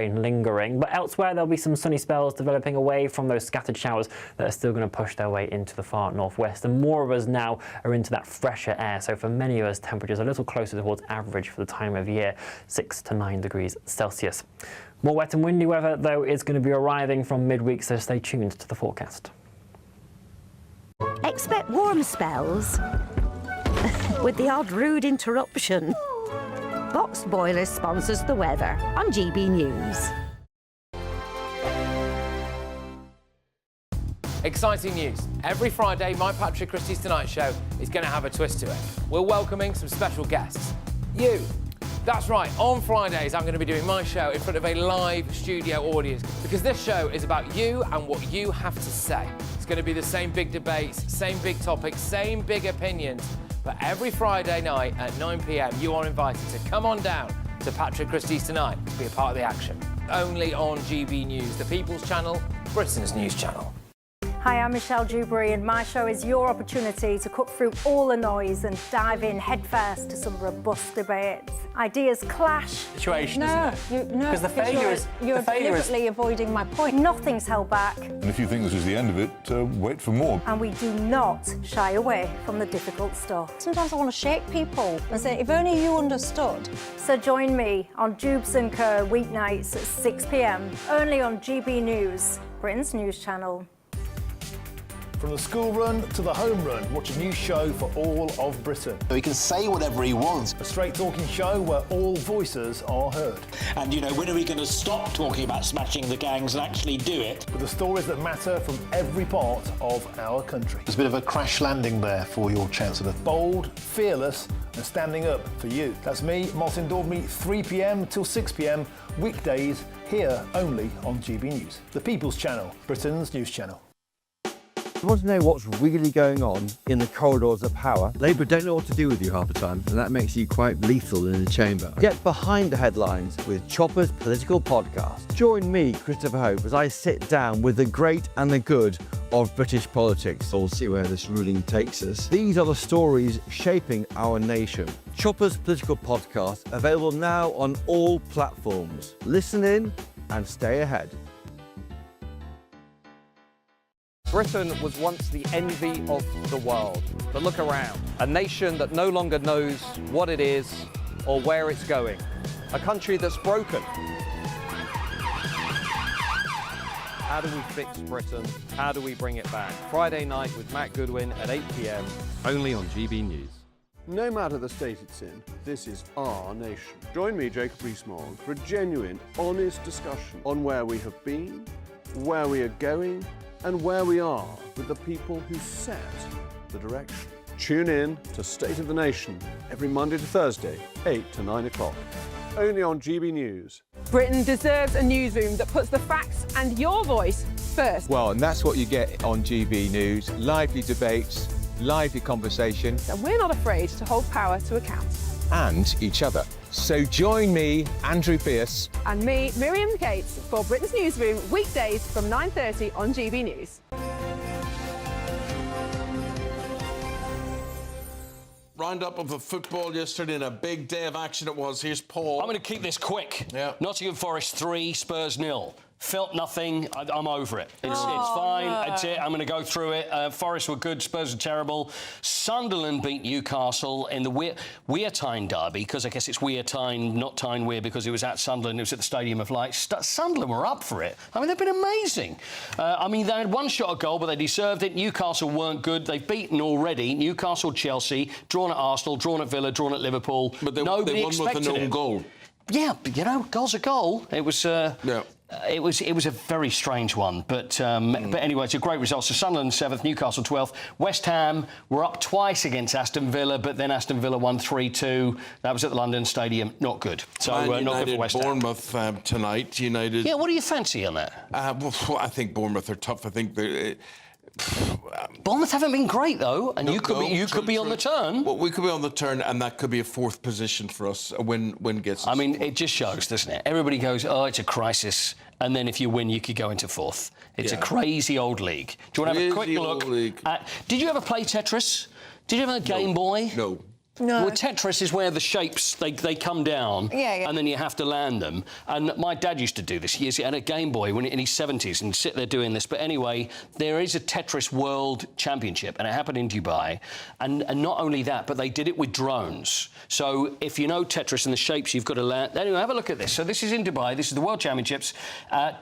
Speaker 9: lingering, but elsewhere there'll be some sunny spells developing away from those scattered showers that are still going to push their way into the far northwest, and more of us now are into that fresher air, so for many of us temperatures a little closer towards average for the time of year, 6 to 9 degrees Celsius. More wet and windy weather though is going to be arriving from midweek, so stay tuned to the forecast.
Speaker 18: Expect warm spells with the odd rude interruption. Boxed Boilers sponsors the weather on GB News.
Speaker 7: Exciting news. Every Friday, my Patrick Christie's Tonight Show is going to have a twist to it. We're welcoming some special guests. You. That's right, on Fridays I'm going to be doing my show in front of a live studio audience, because this show is about you and what you have to say. It's going to be the same big debates, same big topics, same big opinions. But every Friday night at 9 p.m, you are invited to come on down to Patrick Christie's Tonight to be a part of the action. Only on GB News, the People's Channel, Britain's news channel.
Speaker 8: Hi, I'm Michelle Dewberry, and my show is your opportunity to cut through all the noise and dive in headfirst to some robust debates. Ideas clash.
Speaker 29: Situation, isn't it?
Speaker 8: Because
Speaker 29: the failure is...
Speaker 8: You're deliberately avoiding my point. Nothing's held back.
Speaker 10: And if you think this is the end of it, wait for more.
Speaker 8: And we do not shy away from the difficult stuff. Sometimes I want to shake people and say, if only you understood. So join me on Jubes & Co weeknights at 6 p.m, only on GB News, Britain's news channel.
Speaker 11: From the school run to the home run, watch a new show for all of Britain.
Speaker 12: So he can say whatever he wants.
Speaker 11: A straight talking show where all voices are heard.
Speaker 15: And, you know, when are we going to stop talking about smashing the gangs and actually do it?
Speaker 11: With the stories that matter from every part of our country.
Speaker 12: There's a bit of a crash landing there for your Chancellor.
Speaker 11: Bold, fearless and standing up for you. That's me, Martin Daubney, 3 p.m. till 6 p.m, weekdays, here only on GB News. The People's Channel, Britain's news channel.
Speaker 16: You want to know what's really going on in the corridors of power? Labour don't know what to do with you half the time, and that makes you quite lethal in the chamber. Get behind the headlines with Chopper's Political Podcast. Join me, Christopher Hope, as I sit down with the great and the good of British politics. We'll see where this ruling takes us. These are the stories shaping our nation. Chopper's Political Podcast, available now on all platforms. Listen in and stay ahead.
Speaker 3: Britain was once the envy of the world. But look around. A nation that no longer knows what it is or where it's going. A country that's broken. How do we fix Britain? How do we bring it back? Friday night with Matt Goodwin at 8 p.m. only on GB News.
Speaker 4: No matter the state it's in, this is our nation. Join me, Jacob Rees-Mogg, for a genuine, honest discussion on where we have been, where we are going, and where we are with the people who set the direction. Tune in to State of the Nation every Monday to Thursday, 8 to 9 o'clock. Only on GB News.
Speaker 22: Britain deserves a newsroom that puts the facts and your voice first.
Speaker 23: Well, and that's what you get on GB News. Lively debates, lively conversation.
Speaker 22: And we're not afraid to hold power to account.
Speaker 23: And each other. So join me, Andrew Pierce.
Speaker 22: And me, Miriam Cates, for Britain's Newsroom, weekdays from 9:30 on GB News.
Speaker 1: Roundup of the football yesterday and a big day of action it was. Here's Paul.
Speaker 29: I'm going to keep this quick.
Speaker 1: Yeah.
Speaker 29: Nottingham Forest 3, Spurs 0. Felt nothing. I'm over it. It's fine.
Speaker 2: no.
Speaker 29: That's it. I'm going to go through it. Forest were good. Spurs were terrible. Sunderland beat Newcastle in the Weir Tyne derby, because I guess it's Weir Tyne, not Tyne Weir, because it was at Sunderland. It was at the Stadium of Light. Sunderland were up for it. I mean, they've been amazing. I mean, they had one shot at goal, but they deserved it. Newcastle weren't good. They've beaten already. Newcastle, Chelsea, drawn at Arsenal, drawn at Villa, drawn at Liverpool.
Speaker 1: But they
Speaker 29: Nobody
Speaker 1: won with
Speaker 29: expected
Speaker 1: an own
Speaker 29: it.
Speaker 1: goal.
Speaker 29: Yeah, but, you know, goal's a goal. It was...
Speaker 1: yeah.
Speaker 29: It was a very strange one, but anyway, it's a great result. So Sunderland 7th, Newcastle 12th. West Ham were up twice against Aston Villa, but then Aston Villa won 3-2. That was at the London Stadium. Not good. So not good for West Ham.
Speaker 1: Bournemouth tonight. United.
Speaker 29: Yeah, what do you fancy on that?
Speaker 1: Well, I think Bournemouth are tough. I think they.
Speaker 29: Bournemouth haven't been great though, and you could be on the turn.
Speaker 1: Well, we could be on the turn, and that could be a fourth position for us. A win gets us.
Speaker 29: I mean, it just shows, doesn't it? Everybody goes, "Oh, it's a crisis," and then if you win, you could go into fourth. It's a crazy old league. Do you want to have a quick look at? Did you ever play Tetris? Did you ever have a Game Boy?
Speaker 1: No.
Speaker 2: No.
Speaker 29: Well, Tetris is where the shapes, they come down, and then you have to land them. And my dad used to do this. He had a Game Boy in his 70s and sit there doing this. But anyway, there is a Tetris World Championship, and it happened in Dubai. And not only that, but they did it with drones. So if you know Tetris and the shapes, you've got to land. Anyway, have a look at this. So this is in Dubai. This is the World Championships.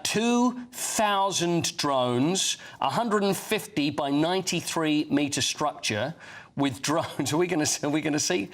Speaker 29: 2,000 drones, 150 by 93 metre structure. With drones, are we going to see?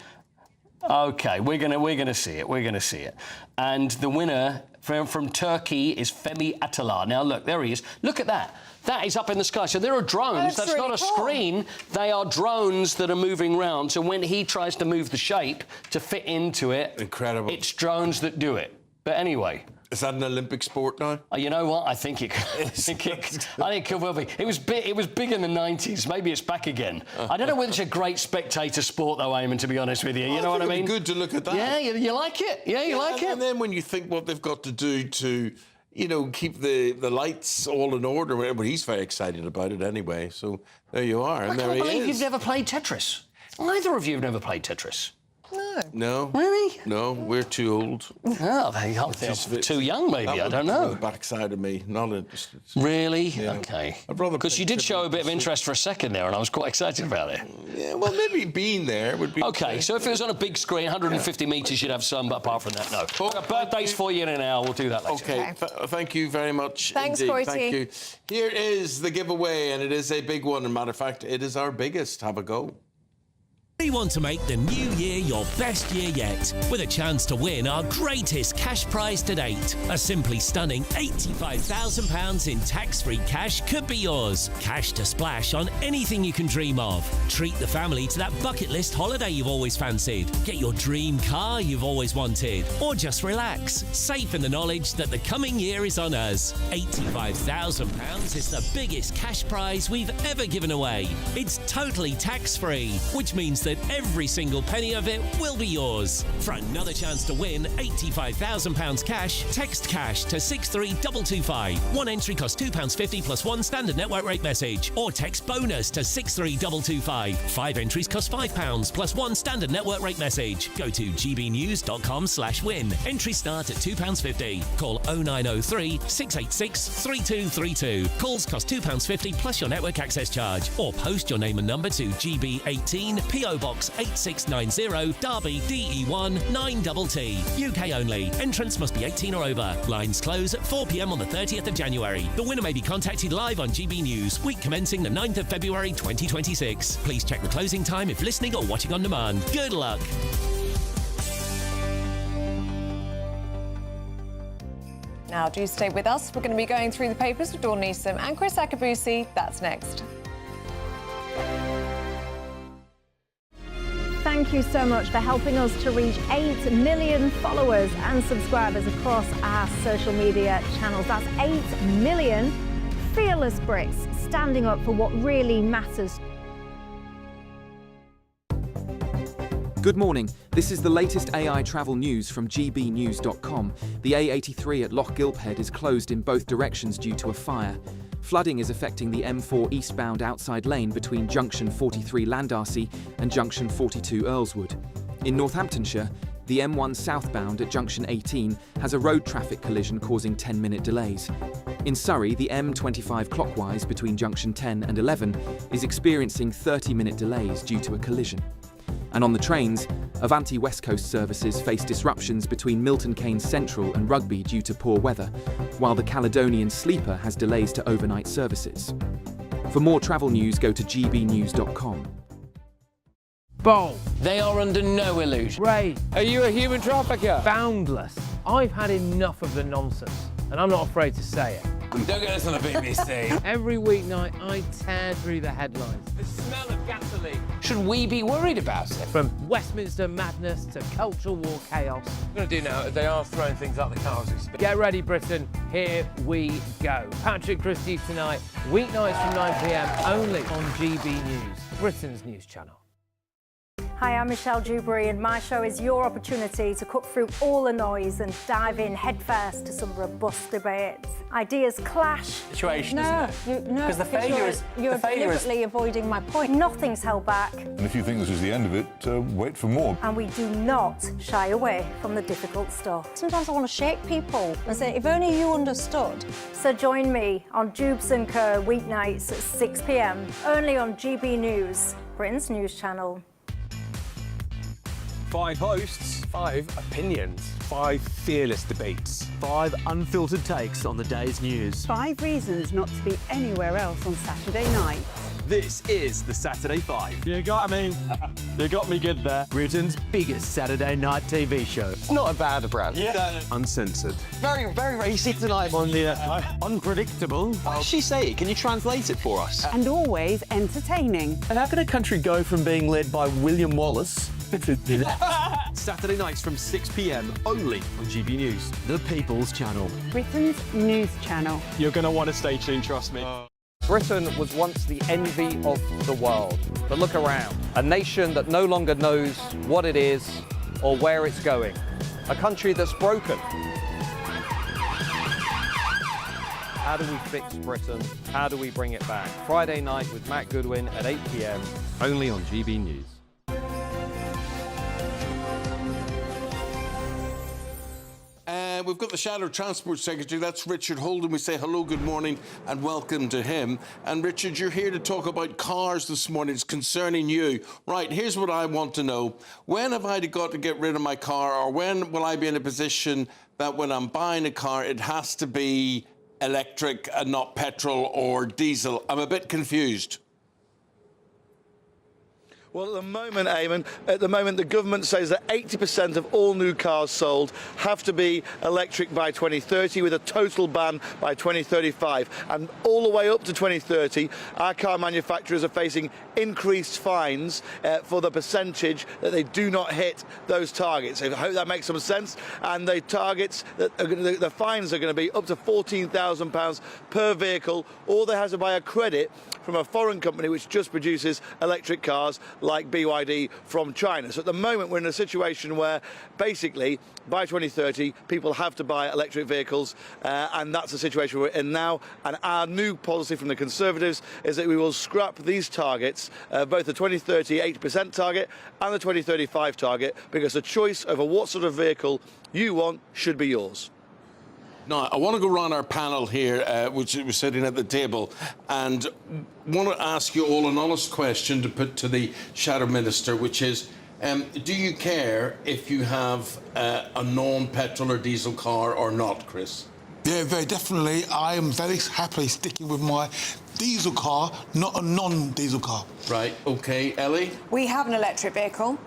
Speaker 29: Okay, we're going to see it. We're going to see it. And the winner from Turkey is Femi Atala. Now look, there he is. Look at that. That is up in the sky. So there are drones. That's really not a screen. They are drones that are moving around. So when he tries to move the shape to fit into it,
Speaker 1: incredible.
Speaker 29: It's drones that do it. But anyway.
Speaker 1: Is that an Olympic sport now?
Speaker 29: You know what? I think it could well be. It was big in the 90s. Maybe it's back again. I don't know whether it's a great spectator sport, though, Eamonn, to be honest with you. You know what I mean?
Speaker 1: Good to look at that.
Speaker 29: Yeah, you like it? Yeah, you like it?
Speaker 1: And then when you think what they've got to do to, keep the lights all in order, well, he's very excited about it anyway. So there you are. And there he is.
Speaker 29: I can't believe you've never played Tetris. Neither of you have never played Tetris.
Speaker 1: No.
Speaker 29: Really?
Speaker 1: No, we're too old.
Speaker 29: Oh, they're too young, maybe. I don't know.
Speaker 1: The backside of me, not interested.
Speaker 29: Really?
Speaker 1: Yeah.
Speaker 29: Okay.
Speaker 1: I'd rather.
Speaker 29: Because you did show a bit of interest for a second there, and I was quite excited about it.
Speaker 1: Yeah, well, maybe being there would be.
Speaker 29: Okay, so if it was on a big screen, 150 metres, you'd have some, but apart from that, no. I've got birthdays for you in an hour. We'll do that later.
Speaker 1: Okay. Thank you very much.
Speaker 2: Thanks,
Speaker 1: indeed.
Speaker 2: Coity.
Speaker 1: Thank you. Here is the giveaway, and it is a big one. As a matter of fact, it is our biggest. Have a go.
Speaker 13: We want to make the new year your best year yet, with a chance to win our greatest cash prize to date. A simply stunning £85,000 in tax-free cash could be yours. Cash to splash on anything you can dream of. Treat the family to that bucket list holiday you've always fancied. Get your dream car you've always wanted. Or just relax, safe in the knowledge that the coming year is on us. £85,000 is the biggest cash prize we've ever given away. It's totally tax-free, which means that every single penny of it will be yours. For another chance to win £85,000 cash, text cash to 63225. One entry costs £2.50 plus one standard network rate message, or text bonus to 63225. 5 entries cost £5 plus one standard network rate message. Go to gbnews.com/win. Entries start at £2.50. Call 0903 686 3232. Calls cost £2.50 plus your network access charge, or post your name and number to GB18 PO Box 8690 Derby DE1 9TT. UK only. Entrants must be 18 or over. Lines close at 4 p.m. on the 30th of January. The winner may be contacted live on GB News, week commencing the 9th of February 2026. Please check the closing time if listening or watching on demand. Good luck.
Speaker 2: Now, do stay with us. We're going to be going through the papers with Dawn Neeson and Chris Akabusi. That's next.
Speaker 8: Thank you so much for helping us to reach 8 million followers and subscribers across our social media channels. That's 8 million fearless Brits standing up for what really matters.
Speaker 14: Good morning. This is the latest AI travel news from gbnews.com. The A83 at Loch Gilphead is closed in both directions due to a fire. Flooding is affecting the M4 eastbound outside lane between junction 43 Landarcy and junction 42 Earlswood. In Northamptonshire, the M1 southbound at junction 18 has a road traffic collision causing 10-minute delays. In Surrey, the M25 clockwise between junction 10 and 11 is experiencing 30-minute delays due to a collision. And on the trains, Avanti West Coast services face disruptions between Milton Keynes Central and Rugby due to poor weather, while the Caledonian Sleeper has delays to overnight services. For more travel news, go to gbnews.com.
Speaker 7: Bold. They are under no illusion.
Speaker 3: Ray,
Speaker 7: Are you a human trafficker?
Speaker 3: boundless. I've had enough of the nonsense, and I'm not afraid to say it.
Speaker 7: Don't get this on the BBC.
Speaker 3: Every weeknight, I tear through the headlines.
Speaker 7: The smell of gasoline. Should we be worried about it?
Speaker 3: From Westminster madness to cultural war chaos.
Speaker 7: I'm going to do now, they are throwing things out the car as we speak.
Speaker 3: Get ready, Britain. Here we go. Patrick Christie's tonight, weeknights from 9 p.m, only on GB News, Britain's news channel.
Speaker 8: Hi, I'm Michelle Dewberry, and my show is your opportunity to cut through all the noise and dive in headfirst to some robust debates. Ideas clash.
Speaker 7: Situation,
Speaker 8: No,
Speaker 7: isn't it?
Speaker 8: no,
Speaker 7: Because the
Speaker 8: because
Speaker 7: failure is...
Speaker 8: you're
Speaker 7: the failure is...
Speaker 8: deliberately avoiding my point. Nothing's held back,
Speaker 10: And if you think this is the end of it, wait for more.
Speaker 8: and we do not shy away from the difficult stuff. Sometimes I want to shake people and say, if only you understood. So join me on Jubes and Kerr weeknights at 6 p.m, only on GB News, Britain's news channel.
Speaker 17: 5 hosts, 5 opinions, 5 fearless debates, 5 unfiltered takes on the day's news.
Speaker 22: 5 reasons not to be anywhere else on Saturday night.
Speaker 17: This is the Saturday 5. You got me. You got me good there. Britain's biggest Saturday night TV show.
Speaker 19: It's not a bad brand.
Speaker 17: Yeah. Uncensored.
Speaker 19: Very, very racy tonight.
Speaker 17: On the unpredictable.
Speaker 19: What does she say? Can you translate it for us?
Speaker 22: And always entertaining.
Speaker 17: And how can a country go from being led by William Wallace Saturday nights from 6 p.m. only on GB News, the People's Channel.
Speaker 22: Britain's news channel.
Speaker 17: You're going to want to stay tuned, trust me.
Speaker 3: Britain was once the envy of the world. But look around. A nation that no longer knows what it is or where it's going. A country that's broken. How do we fix Britain? How do we bring it back? Friday night with Matt Goodwin at 8 p.m. only on GB News.
Speaker 1: We've got the Shadow Transport Secretary, that's Richard Holden. We say hello, good morning, and welcome to him. And Richard, you're here to talk about cars this morning. It's concerning you. Right, here's what I want to know. When have I got to get rid of my car, or when will I be in a position that when I'm buying a car, it has to be electric and not petrol or diesel? I'm a bit confused.
Speaker 20: Well, at the moment, the government says that 80% of all new cars sold have to be electric by 2030, with a total ban by 2035. And all the way up to 2030, our car manufacturers are facing increased fines for the percentage that they do not hit those targets. I hope that makes some sense. And the targets, the fines are going to be up to £14,000 per vehicle, or they have to buy a credit from a foreign company which just produces electric cars like BYD from China. So at the moment, we're in a situation where basically by 2030, people have to buy electric vehicles, and that's the situation we're in now. And our new policy from the Conservatives is that we will scrap these targets, both the 2030 80% target and the 2035 target, because the choice over what sort of vehicle you want should be yours.
Speaker 1: Now, I want to go around our panel here, which is sitting at the table, and want to ask you all an honest question to put to the Shadow Minister, which is, do you care if you have a non-petrol or diesel car or not, Chris?
Speaker 5: Yeah, very definitely. I am very happily sticking with my diesel car, not a non-diesel car.
Speaker 1: Right, OK. Ellie?
Speaker 2: We have an electric vehicle.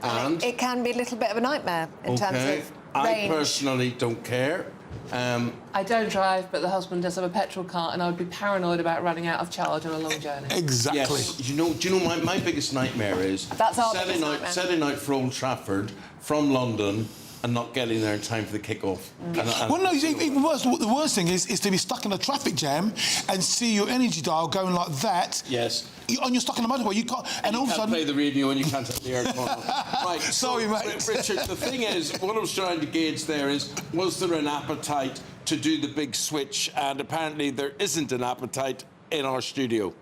Speaker 1: And?
Speaker 2: It can be a little bit of a nightmare in terms of range.
Speaker 1: I personally don't care.
Speaker 6: I don't drive, but the husband does have a petrol car, and I would be paranoid about running out of charge on a long journey.
Speaker 5: Exactly.
Speaker 1: Yes. Do you know my biggest nightmare is
Speaker 2: That's our biggest nightmare.
Speaker 1: setting out for Old Trafford from London and not getting there in time for the kick-off.
Speaker 5: Well, no, even worse. The worst thing is to be stuck in a traffic jam and see your energy dial going like that.
Speaker 1: Yes.
Speaker 5: And you're stuck in the motorway. You can't. And all of a sudden,
Speaker 1: play the radio and you can't have the aircon on. Right.
Speaker 5: Sorry, mate.
Speaker 1: Richard, the thing is, what I was trying to gauge there is, was there an appetite to do the big switch? And apparently there isn't an appetite in our studio.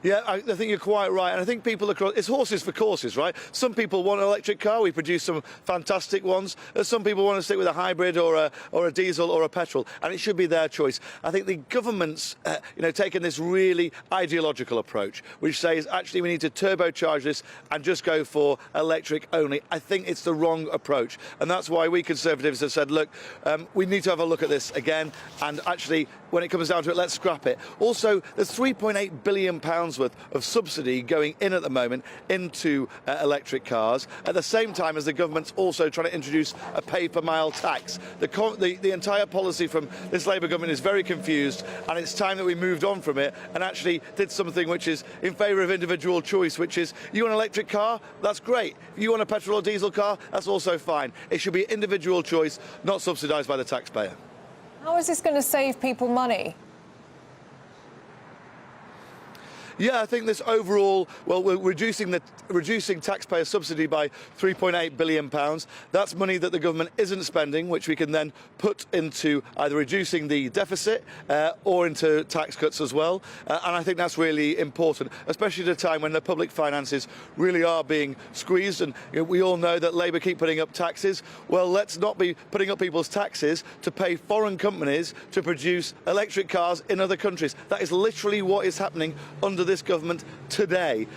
Speaker 20: Yeah, I think you're quite right. And I think people across... It's horses for courses, right? Some people want an electric car. We produce some fantastic ones. Some people want to stick with a hybrid or a diesel or a petrol. And it should be their choice. I think the government's, taken this really ideological approach, which says, actually, we need to turbocharge this and just go for electric only. I think it's the wrong approach. And that's why we Conservatives have said, look, we need to have a look at this again. And actually, when it comes down to it, let's scrap it. Also, there's £3.8 billion worth of subsidy going in at the moment into electric cars, at the same time as the government's also trying to introduce a pay-per-mile tax. The entire policy from this Labour government is very confused, and it's time that we moved on from it and actually did something which is in favour of individual choice, which is, you want an electric car? That's great. If you want a petrol or diesel car? That's also fine. It should be individual choice, not subsidised by the taxpayer.
Speaker 2: How is this going to save people money?
Speaker 20: Yeah, I think this overall, well, we're reducing taxpayer subsidy by £3.8 billion. That's money that the government isn't spending, which we can then put into either reducing the deficit or into tax cuts as well. And I think that's really important, especially at a time when the public finances really are being squeezed. And we all know that Labour keep putting up taxes. Well, let's not be putting up people's taxes to pay foreign companies to produce electric cars in other countries. That is literally what is happening under this government today.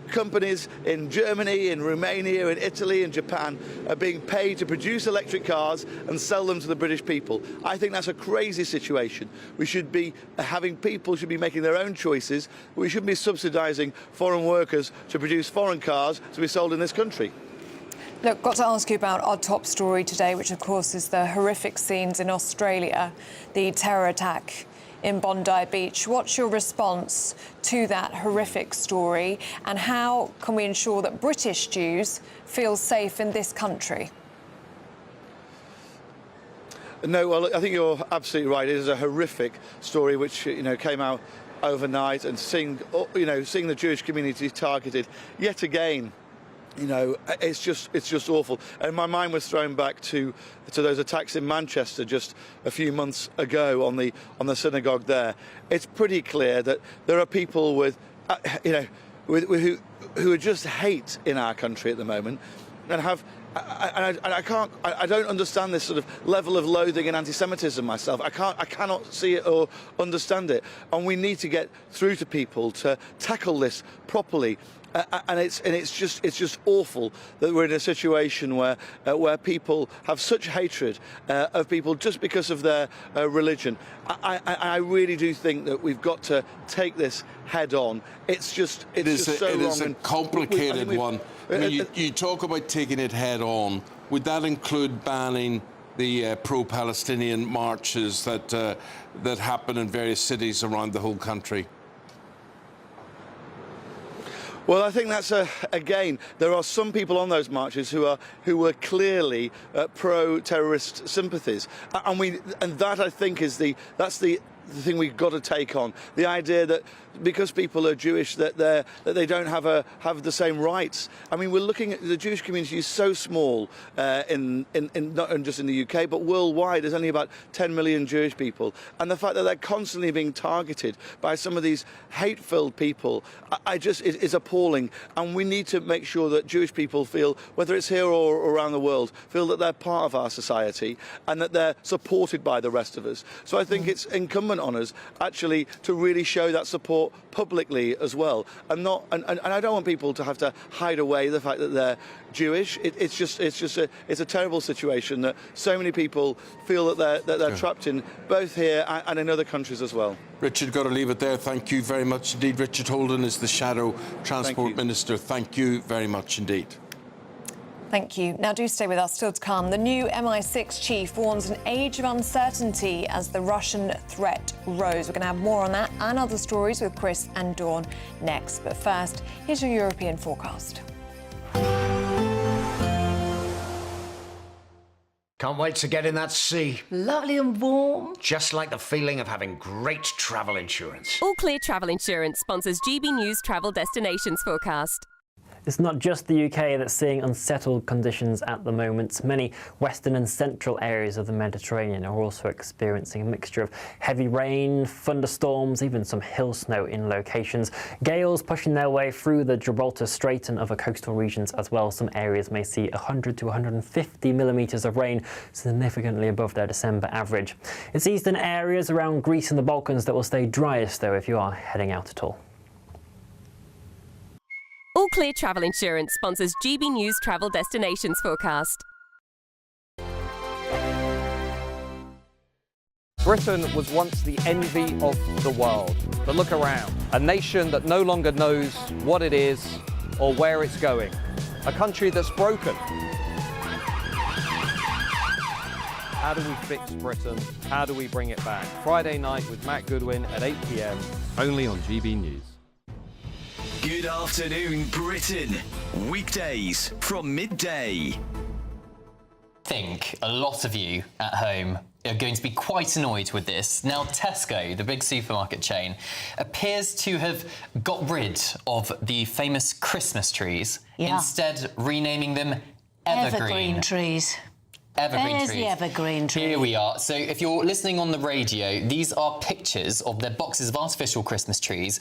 Speaker 20: Companies in Germany, in Romania, in Italy, in Japan are being paid to produce electric cars and sell them to the British people. I think that's a crazy situation. We should be having people should be making their own choices. We shouldn't be subsidising foreign workers to produce foreign cars to be sold in this country.
Speaker 2: Look, got to ask you about our top story today, which of course is the horrific scenes in Australia, the terror attack in Bondi Beach. What's your response to that horrific story, and how can we ensure that British Jews feel safe in this country?
Speaker 20: No, well, I think you're absolutely right. It is a horrific story which came out overnight, and seeing the Jewish community targeted yet again. It's just awful. And my mind was thrown back to those attacks in Manchester just a few months ago on the synagogue there. It's pretty clear that there are people with who are just hate in our country at the moment, and have. I don't understand this sort of level of loathing and anti-Semitism myself. I cannot see it or understand it. And we need to get through to people to tackle this properly. And it's just awful that we're in a situation where people have such hatred of people just because of their religion. I really do think that we've got to take this head on. It is
Speaker 1: a complicated one. I mean, you talk about taking it head on. Would that include banning the pro-Palestinian marches that happen in various cities around the whole country?
Speaker 20: Well, I think that's again. There are some people on those marches who were clearly pro-terrorist sympathies, and that I think is the the thing we've got to take on. The idea that because people are Jewish, that they don't have the same rights. I mean, we're looking at the Jewish community is so small in not just in the UK, but worldwide. There's only about 10 million Jewish people, and the fact that they're constantly being targeted by some of these hate-filled people, is appalling. And we need to make sure that Jewish people feel, whether it's here or around the world, feel that they're part of our society and that they're supported by the rest of us. So I think it's incumbent on us actually to really show that support publicly as well, and I don't want people to have to hide away the fact that they're Jewish. It's a terrible situation that so many people feel that they're trapped in, both here and in other countries as well.
Speaker 1: Richard, got to leave it there. Thank you very much indeed. Richard Holden is the Shadow Transport Minister. Thank you very much indeed.
Speaker 2: Thank you. Now do stay with us. Still to come, the new MI6 chief warns an age of uncertainty as the Russian threat rose. We're going to have more on that and other stories with Chris and Dawn next. But first, here's your European forecast.
Speaker 9: Can't wait to get in that sea.
Speaker 15: Lovely and warm.
Speaker 9: Just like the feeling of having great travel insurance.
Speaker 18: All Clear Travel Insurance sponsors GB News Travel Destinations Forecast.
Speaker 21: It's not just the UK that's seeing unsettled conditions at the moment. Many western and central areas of the Mediterranean are also experiencing a mixture of heavy rain, thunderstorms, even some hill snow in locations. Gales pushing their way through the Gibraltar Strait and other coastal regions as well. Some areas may see 100 to 150 millimetres of rain, significantly above their December average. It's eastern areas around Greece and the Balkans that will stay driest, though, if you are heading out at all.
Speaker 18: All Clear Travel Insurance sponsors GB News Travel Destinations Forecast.
Speaker 3: Britain was once the envy of the world. But look around. A nation that no longer knows what it is or where it's going. A country that's broken. How do we fix Britain? How do we bring it back? Friday night with Matt Goodwin at 8 p.m, only on GB News.
Speaker 24: Good afternoon, Britain. Weekdays from midday.
Speaker 25: I think a lot of you at home are going to be quite annoyed with this. Now, Tesco, the big supermarket chain, appears to have got rid of the famous Christmas trees, instead renaming them
Speaker 15: Evergreen trees.
Speaker 25: Evergreen
Speaker 15: There's
Speaker 25: trees.
Speaker 15: the evergreen tree.
Speaker 25: Here we are. So if you're listening on the radio, these are pictures of their boxes of artificial Christmas trees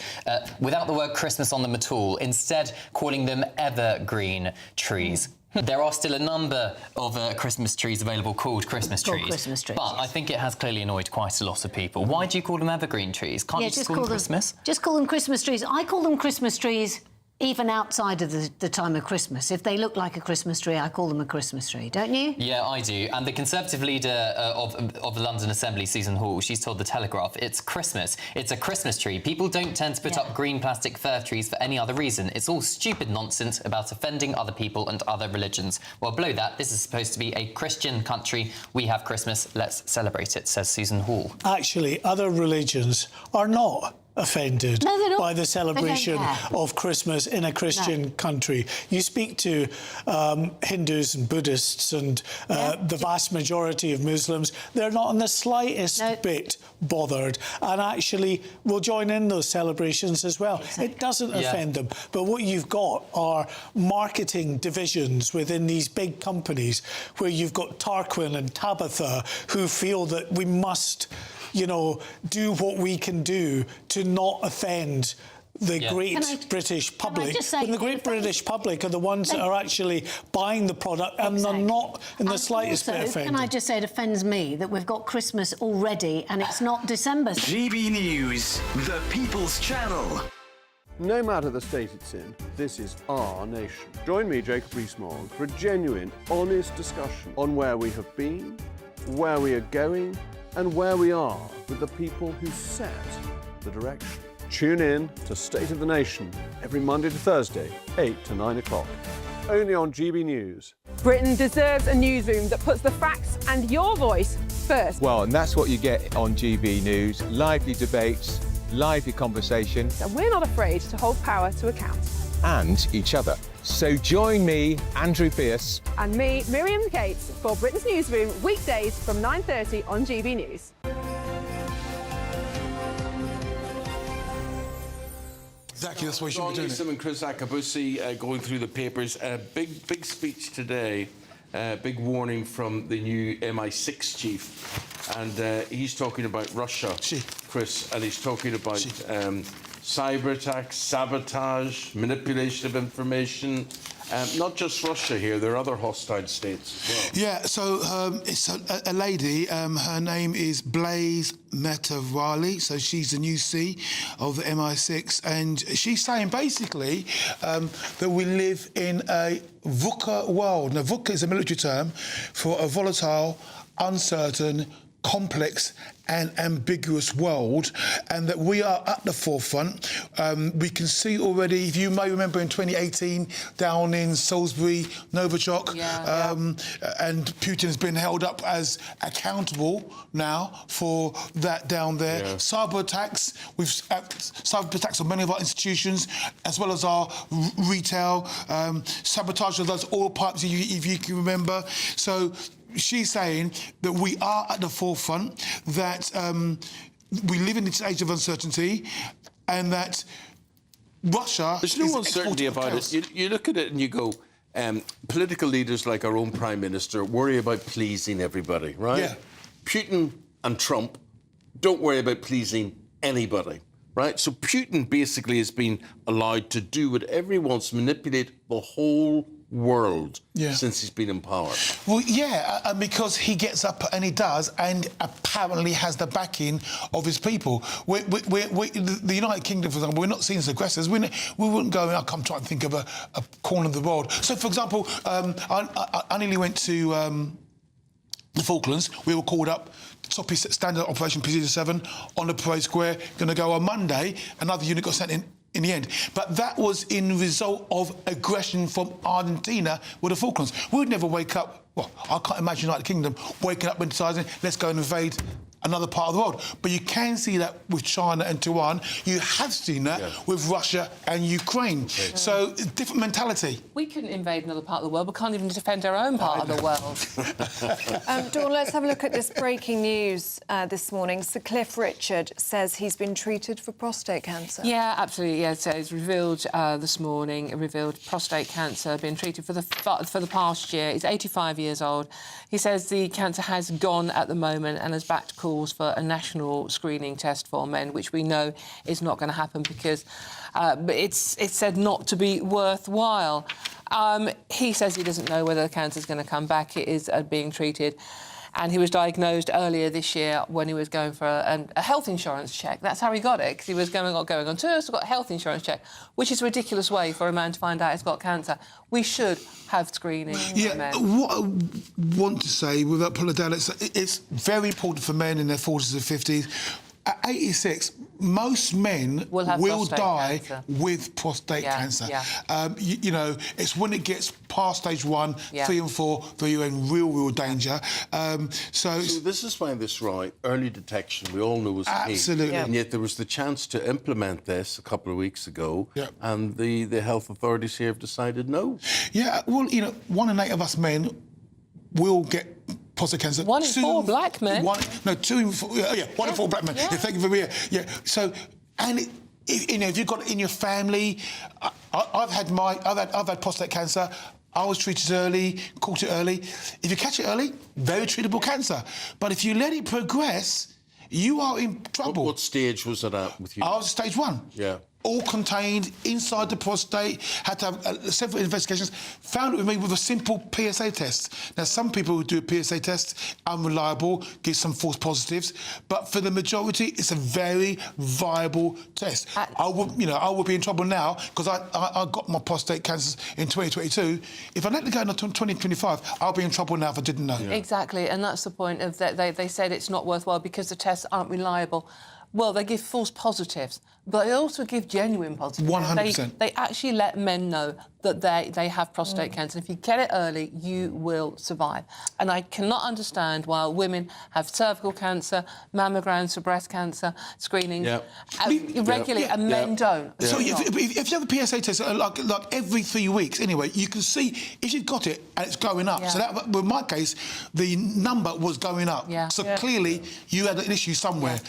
Speaker 25: without the word Christmas on them at all, instead calling them evergreen trees. There are still a number of Christmas trees available called Christmas trees.
Speaker 15: Christmas trees,
Speaker 25: but I think it has clearly annoyed quite a lot of people. Why do you call them evergreen trees? Can't you just call them Christmas?
Speaker 15: Just call them Christmas trees. I call them Christmas trees even outside of the time of Christmas. If they look like a Christmas tree, I call them a Christmas tree, don't you?
Speaker 25: Yeah, I do. And the Conservative leader of the London Assembly, Susan Hall, she's told The Telegraph, it's Christmas. It's a Christmas tree. People don't tend to put up green plastic fir trees for any other reason. It's all stupid nonsense about offending other people and other religions. Well, below that, this is supposed to be a Christian country. We have Christmas. Let's celebrate it, says Susan Hall.
Speaker 26: Actually, other religions are not offended by the celebration of Christmas in a Christian country. You speak to Hindus and Buddhists and the vast majority of Muslims, they're not in the slightest bit bothered and actually will join in those celebrations as well. It doesn't offend them. But what you've got are marketing divisions within these big companies where you've got Tarquin and Tabitha who feel that we must, you know, do what we can do to not offend the great British public. And the great British public are the ones that are actually buying the product and they're not in the slightest bit offended.
Speaker 15: Can I just say it offends me that we've got Christmas already and it's not December.
Speaker 24: GB News, the People's Channel.
Speaker 4: No matter the state it's in, this is our nation. Join me, Jacob Rees-Mogg, for a genuine, honest discussion on where we have been, where we are going, and where we are with the people who set the direction. Tune in to State of the Nation every Monday to Thursday, 8 to 9 o'clock. Only on GB News.
Speaker 22: Britain deserves a newsroom that puts the facts and your voice first.
Speaker 23: Well, and that's what you get on GB News. Lively debates, lively conversation.
Speaker 22: And we're not afraid to hold power to account.
Speaker 23: And each other. So join me, Andrew Pierce.
Speaker 22: And me, Miriam Cates, for Britain's Newsroom, weekdays from 9:30 on GB News.
Speaker 5: Exactly, that's why you should be doing it.
Speaker 1: And Chris Akabusi going through the papers. Big speech today. Big warning from the new MI6 chief. And he's talking about Russia, Chris, and he's talking about cyber attacks, sabotage, manipulation of information. Not just Russia here, there are other hostile states as well.
Speaker 5: Yeah, so it's a lady, her name is Blaise Metavarli, so she's the new C of the MI6, and she's saying basically that we live in a VUCA world. Now, VUCA is a military term for a volatile, uncertain, complex and ambiguous world, and that we are at the forefront. We can see already, if you may remember in 2018, down in Salisbury, Novichok, and Putin has been held up as accountable now for that down there.
Speaker 1: Yeah.
Speaker 5: Cyber attacks, cyber attacks on many of our institutions, as well as our retail, sabotage of those oil pipes, if you can remember. So she's saying that we are at the forefront, that we live in this age of uncertainty, and that Russia...
Speaker 1: There's no uncertainty about it. You look at it and you go, political leaders like our own Prime Minister worry about pleasing everybody, right?
Speaker 5: Yeah.
Speaker 1: Putin and Trump don't worry about pleasing anybody, right? So Putin basically has been allowed to do whatever he wants, manipulate the whole world since he's been in power.
Speaker 5: Well, yeah, and because he gets up and he does, and apparently has the backing of his people. The United Kingdom, for example, we're not seen as aggressors. We wouldn't go, I'm trying to think of a corner of the world. So, for example, I nearly went to the Falklands. We were called up, Standard Operation Procedure 7, on the parade square, going to go on Monday. Another unit got sent in the end. But that was in result of aggression from Argentina with the Falklands. We would never wake up, well, I can't imagine the United Kingdom waking up and deciding, let's go and invade another part of the world. But you can see that with China and Taiwan. You have seen that with Russia and Ukraine. So, different mentality.
Speaker 6: We couldn't invade another part of the world. We can't even defend our own part of the world.
Speaker 2: Dawn, let's have a look at this breaking news this morning. Sir Cliff Richard says he's been treated for prostate cancer.
Speaker 6: Yeah, absolutely. Yeah, so it's revealed this morning. It revealed prostate cancer, being treated for the past year. He's 85 years old. He says the cancer has gone at the moment and has backed calls for a national screening test for men, which we know is not going to happen because it's said not to be worthwhile. He says he doesn't know whether the cancer is going to come back. It is being treated. And he was diagnosed earlier this year when he was going for a health insurance check. That's how he got it, because he was going on tour, so got a health insurance check, which is a ridiculous way for a man to find out he's got cancer. We should have screening for men.
Speaker 5: What I want to say, without pulling it down, it's very important for men in their 40s and 50s. At 86, most men will die with prostate cancer. Yeah. You know, it's when it gets past stage 1, 3 and 4 that you're in real danger. So
Speaker 1: this is why this early detection, we all know was key.
Speaker 5: Absolutely.
Speaker 1: And yet there was the chance to implement this a couple of weeks ago, and the health authorities here have decided no. Yeah,
Speaker 5: well, you know, 1 in 8 of us men will get prostate cancer.
Speaker 6: 1 in 4 black men.
Speaker 5: 2 in 4. 1 in 4 black men. Yeah. Thank you for being here. Yeah. So, and if you've got it in your family, I've had prostate cancer. I was treated early, caught it early. If you catch it early, very treatable cancer. But if you let it progress, you are in trouble.
Speaker 1: What stage was it at with you?
Speaker 5: I was stage 1.
Speaker 1: Yeah.
Speaker 5: All contained inside the prostate, had to have several investigations, found it with me with a simple PSA test. Now, some people who do a PSA test, unreliable, give some false positives, but for the majority, it's a very viable test. I would be in trouble now, because I got my prostate cancers in 2022. If I let it go into 2025, I'll be in trouble now if I didn't know.
Speaker 6: Yeah. Exactly, and that's the point of that. They said it's not worthwhile because the tests aren't reliable. Well, they give false positives, but they also give genuine positives.
Speaker 5: 100%.
Speaker 6: They actually let men know that they have prostate cancer. If you get it early, you will survive. And I cannot understand why women have cervical cancer, mammograms for breast cancer, screenings regularly, and men don't.
Speaker 5: So if you have a PSA test, like every 3 weeks, anyway, you can see if you've got it and it's going up. So that, in my case, the number was going up. So clearly, you had an issue somewhere.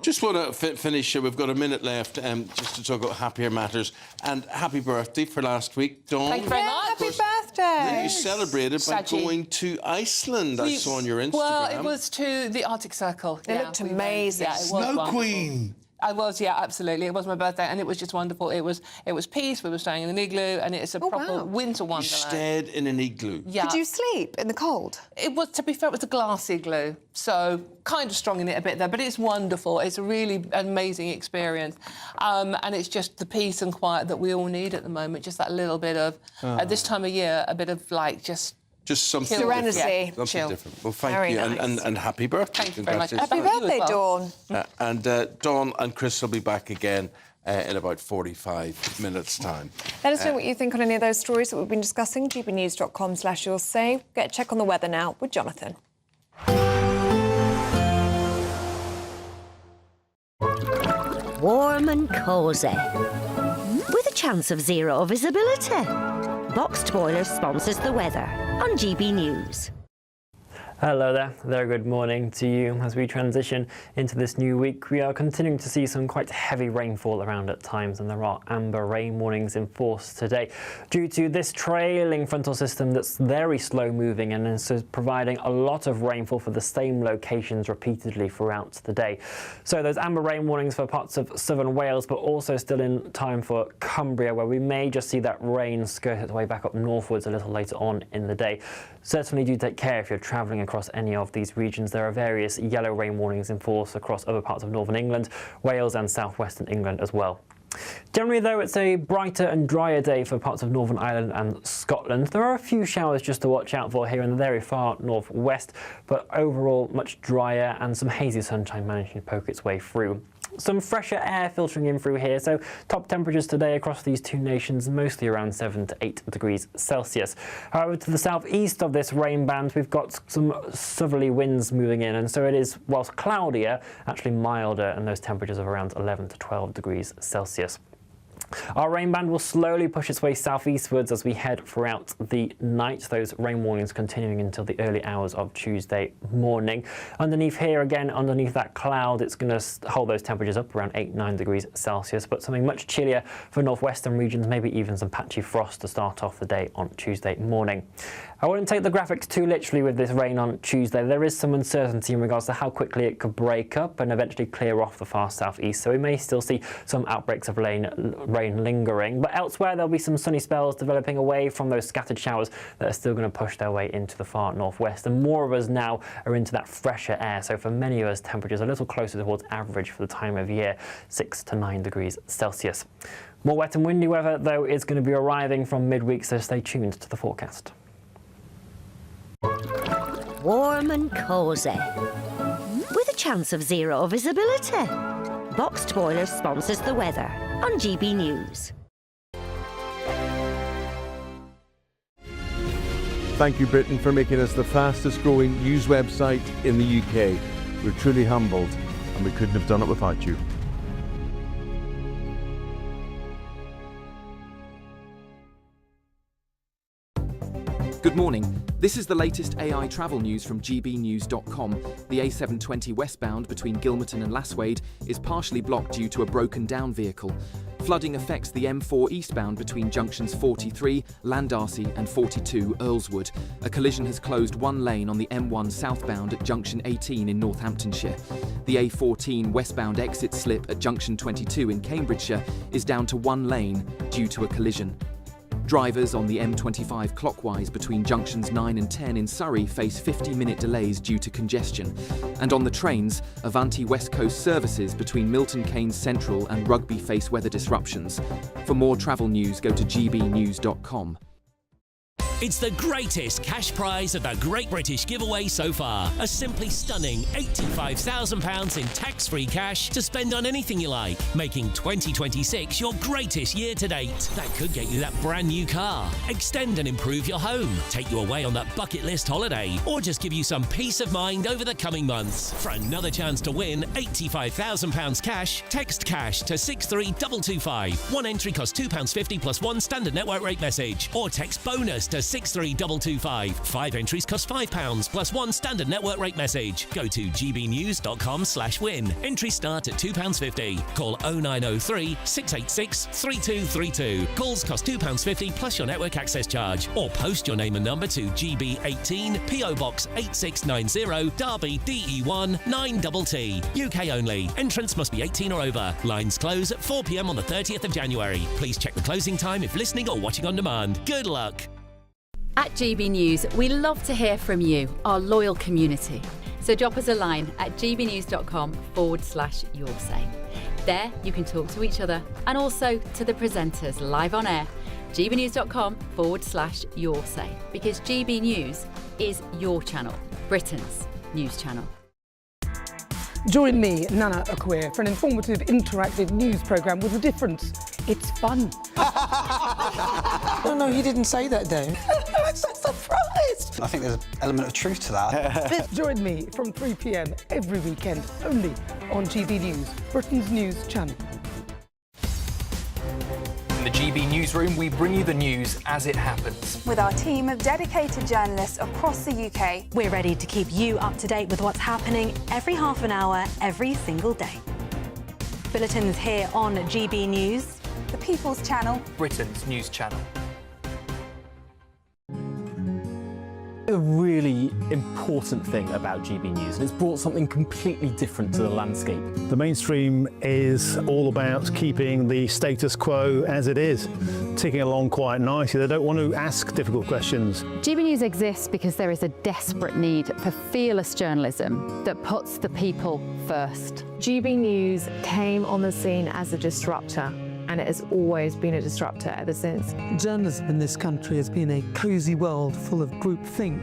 Speaker 1: Just want to finish. We've got a minute left just to talk about happier matters. And happy birthday for last week, Dawn.
Speaker 6: Thank you very much.
Speaker 2: Happy birthday.
Speaker 1: You celebrated by
Speaker 6: Saji.
Speaker 1: going to Iceland. I saw on your Instagram.
Speaker 6: Well, it was to the Arctic Circle.
Speaker 2: It looked amazing.
Speaker 6: Yeah, it was
Speaker 5: Snow
Speaker 6: wonderful.
Speaker 5: Queen.
Speaker 6: I was, yeah, absolutely. It was my birthday, and it was just wonderful. It was peace. We were staying in an igloo, and it's a proper winter
Speaker 1: You
Speaker 6: wonderland.
Speaker 1: stayed in an igloo.
Speaker 6: Yeah.
Speaker 2: Did you sleep in the cold?
Speaker 6: It was, to be fair, it was a glass igloo, so kind of strong in it a bit there, but it's wonderful. It's a really amazing experience, and it's just the peace and quiet that we all need at the moment. Just that little bit of, at this time of year, a bit of like just
Speaker 1: something
Speaker 2: Serenity.
Speaker 1: different. Something
Speaker 2: Chill.
Speaker 1: different. Well, thank
Speaker 2: Very
Speaker 1: you,
Speaker 2: nice.
Speaker 1: and happy birthday.
Speaker 6: Thank you very much.
Speaker 2: Happy birthday, Dawn.
Speaker 1: And Dawn and Chris will be back again in about 45 minutes' time.
Speaker 2: Let us know what you think on any of those stories that we've been discussing. gbnews.com/you'll say. Get a check on the weather now with Jonathan.
Speaker 7: Warm and cosy, with a chance of zero visibility. Boxed Boiler sponsors the weather on GB News.
Speaker 21: Hello there, very good morning to you. As we transition into this new week, we are continuing to see some quite heavy rainfall around at times, and there are amber rain warnings in force today due to this trailing frontal system that's very slow moving and is providing a lot of rainfall for the same locations repeatedly throughout the day. So those amber rain warnings for parts of southern Wales, but also still in time for Cumbria, where we may just see that rain skirt its way back up northwards a little later on in the day. Certainly do take care if you're travelling across any of these regions. There are various yellow rain warnings in force across other parts of northern England, Wales and southwestern England as well. Generally, though, it's a brighter and drier day for parts of Northern Ireland and Scotland. There are a few showers just to watch out for here in the very far northwest, but overall much drier and some hazy sunshine managing to poke its way through. Some fresher air filtering in through here, so top temperatures today across these two nations mostly around 7 to 8 degrees Celsius. However, to the southeast of this rain band, we've got some southerly winds moving in, and so it is, whilst cloudier, actually milder, and those temperatures of around 11 to 12 degrees Celsius. Our rain band will slowly push its way southeastwards as we head throughout the night, those rain warnings continuing until the early hours of Tuesday morning. Underneath here, again, underneath that cloud, it's going to hold those temperatures up around 8-9 degrees Celsius, but something much chillier for northwestern regions, maybe even some patchy frost to start off the day on Tuesday morning. I wouldn't take the graphics too literally with this rain on Tuesday. There is some uncertainty in regards to how quickly it could break up and eventually clear off the far southeast, so we may still see some outbreaks of rain lingering. But elsewhere, there'll be some sunny spells developing away from those scattered showers that are still going to push their way into the far northwest. And more of us now are into that fresher air, so for many of us, temperatures a little closer towards average for the time of year, 6 to 9 degrees Celsius. More wet and windy weather, though, is going to be arriving from midweek, so stay tuned to the forecast.
Speaker 7: Warm and cosy, with a chance of zero visibility. Boxed Boiler sponsors the weather on GB News.
Speaker 4: Thank you, Britain, for making us the fastest growing news website in the UK. We're truly humbled, and we couldn't have done it without you.
Speaker 11: Good morning. This is the latest AI travel news from gbnews.com. The A720 westbound between Gilmerton and Lasswade is partially blocked due to a broken down vehicle. Flooding affects the M4 eastbound between junctions 43, Landarcy and 42, Earlswood. A collision has closed one lane on the M1 southbound at junction 18 in Northamptonshire. The A14 westbound exit slip at junction 22 in Cambridgeshire is down to one lane due to a collision. Drivers on the M25 clockwise between junctions 9 and 10 in Surrey face 50-minute delays due to congestion. And on the trains, Avanti West Coast services between Milton Keynes Central and Rugby face weather disruptions. For more travel news, go to gbnews.com.
Speaker 12: It's the greatest cash prize of the Great British Giveaway so far. A simply stunning £85,000 in tax-free cash to spend on anything you like, making 2026 your greatest year to date. That could get you that brand new car, extend and improve your home, take you away on that bucket list holiday, or just give you some peace of mind over the coming months. For another chance to win £85,000 cash, text cash to 63225. One entry costs £2.50 plus one standard network rate message, or text bonus to 63225. 5 entries cost £5 plus 1 standard network rate message. Go to gbnews.com/win. Entries start at £2.50. Call 0903 686 3232. Calls cost £2.50 plus your network access charge. Or post your name and number to GB18 PO Box 8690 Derby DE1 9TT. UK only. Entrance must be 18 or over. Lines close at 4 p.m. on the 30th of January. Please check the closing time if listening or watching on demand. Good luck.
Speaker 8: At GB News, we love to hear from you, our loyal community. So drop us a line at gbnews.com/yoursay. There you can talk to each other and also to the presenters live on air. gbnews.com/yoursay, because GB News is your channel, Britain's news channel.
Speaker 10: Join me, Nana Akwe, for an informative, interactive news programme with a difference. It's fun.
Speaker 13: No, he didn't say that, Dave.
Speaker 10: I'm so surprised.
Speaker 13: I think there's an element of truth to that.
Speaker 10: Join me from 3 p.m. every weekend, only on GB News, Britain's news channel.
Speaker 14: In the GB Newsroom, we bring you the news as it happens.
Speaker 16: With our team of dedicated journalists across the UK,
Speaker 19: we're ready to keep you up to date with what's happening every half an hour, every single day. Bulletins here on GB News,
Speaker 16: the People's Channel,
Speaker 14: Britain's news channel.
Speaker 17: A really important thing about GB News, and it's brought something completely different to the landscape.
Speaker 27: The mainstream is all about keeping the status quo as it is, ticking along quite nicely. They don't want to ask difficult questions.
Speaker 28: GB News exists because there is a desperate need for fearless journalism that puts the people first.
Speaker 2: GB News came on the scene as a disruptor, and it has always been a disruptor ever since.
Speaker 10: Journalism in this country has been a cosy world full of groupthink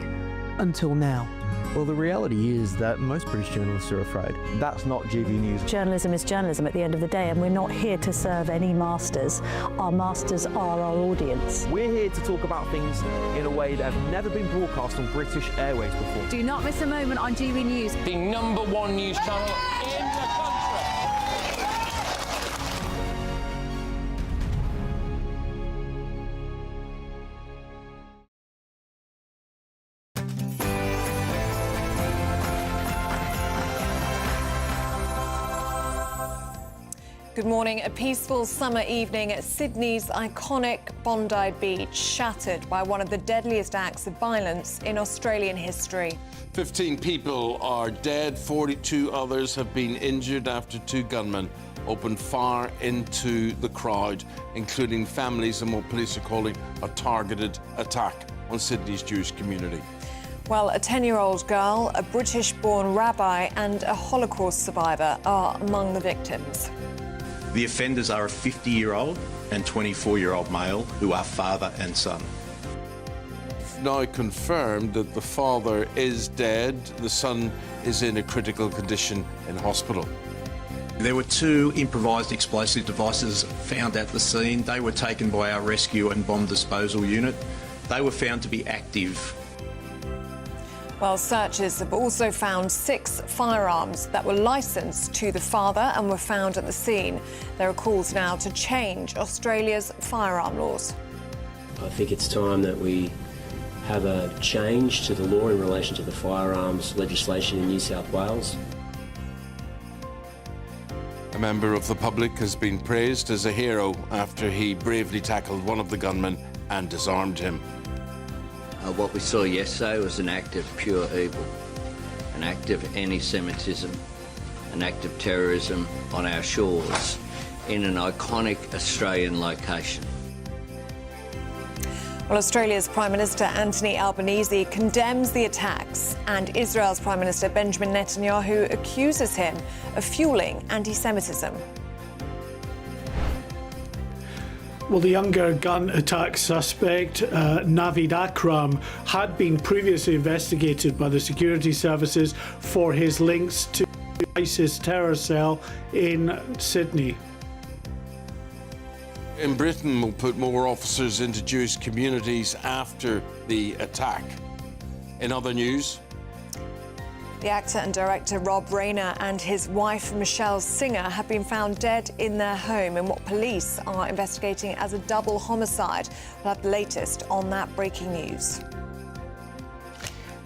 Speaker 10: until now.
Speaker 17: Well, the reality is that most British journalists are afraid. That's not GB News.
Speaker 19: Journalism is journalism at the end of the day, and we're not here to serve any masters. Our masters are our audience.
Speaker 17: We're here to talk about things in a way that have never been broadcast on British airways before.
Speaker 28: Do not miss a moment on GB News.
Speaker 12: The #1 news channel in the country.
Speaker 2: Good morning. A peaceful summer evening at Sydney's iconic Bondi Beach, shattered by one of the deadliest acts of violence in Australian history.
Speaker 1: 15 people are dead, 42 others have been injured after 2 gunmen opened fire into the crowd, including families in what police are calling a targeted attack on Sydney's Jewish community.
Speaker 2: Well, a 10-year-old girl, a British-born rabbi and a Holocaust survivor are among the victims.
Speaker 29: The offenders are a 50-year-old and 24-year-old male who are father and son.
Speaker 1: Now confirmed that the father is dead. The son is in a critical condition in hospital.
Speaker 29: There were 2 improvised explosive devices found at the scene. They were taken by our rescue and bomb disposal unit. They were found to be active.
Speaker 2: Well, searchers have also found 6 firearms that were licensed to the father and were found at the scene. There are calls now to change Australia's firearm laws.
Speaker 30: I think it's time that we have a change to the law in relation to the firearms legislation in New South Wales.
Speaker 1: A member of the public has been praised as a hero after he bravely tackled one of the gunmen and disarmed him.
Speaker 31: What we saw yesterday was an act of pure evil, an act of anti-Semitism, an act of terrorism on our shores in an iconic Australian location.
Speaker 2: Well, Australia's Prime Minister Anthony Albanese condemns the attacks, and Israel's Prime Minister Benjamin Netanyahu accuses him of fueling anti-Semitism.
Speaker 26: Well, the younger gun attack suspect, Navid Akram, had been previously investigated by the security services for his links to ISIS terror cell in Sydney.
Speaker 1: In Britain, we'll put more officers into Jewish communities after the attack. In other news,
Speaker 2: The actor and director Rob Reiner and his wife Michelle Singer have been found dead in their home in what police are investigating as a double homicide. We'll have the latest on that breaking news.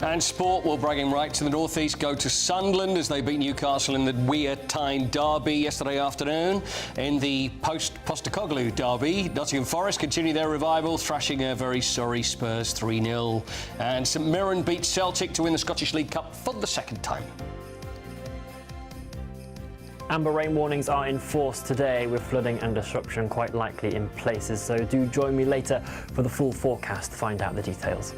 Speaker 3: And sport, will bragging right to the northeast go to Sunderland as they beat Newcastle in the Weir Tyne derby yesterday afternoon. In the post-Postecoglou derby, Nottingham Forest continue their revival, thrashing a very sorry Spurs 3-0. And St Mirren beat Celtic to win the Scottish League Cup for the second time.
Speaker 21: Amber rain warnings are in force today, with flooding and disruption quite likely in places. So do join me later for the full forecast to find out the details.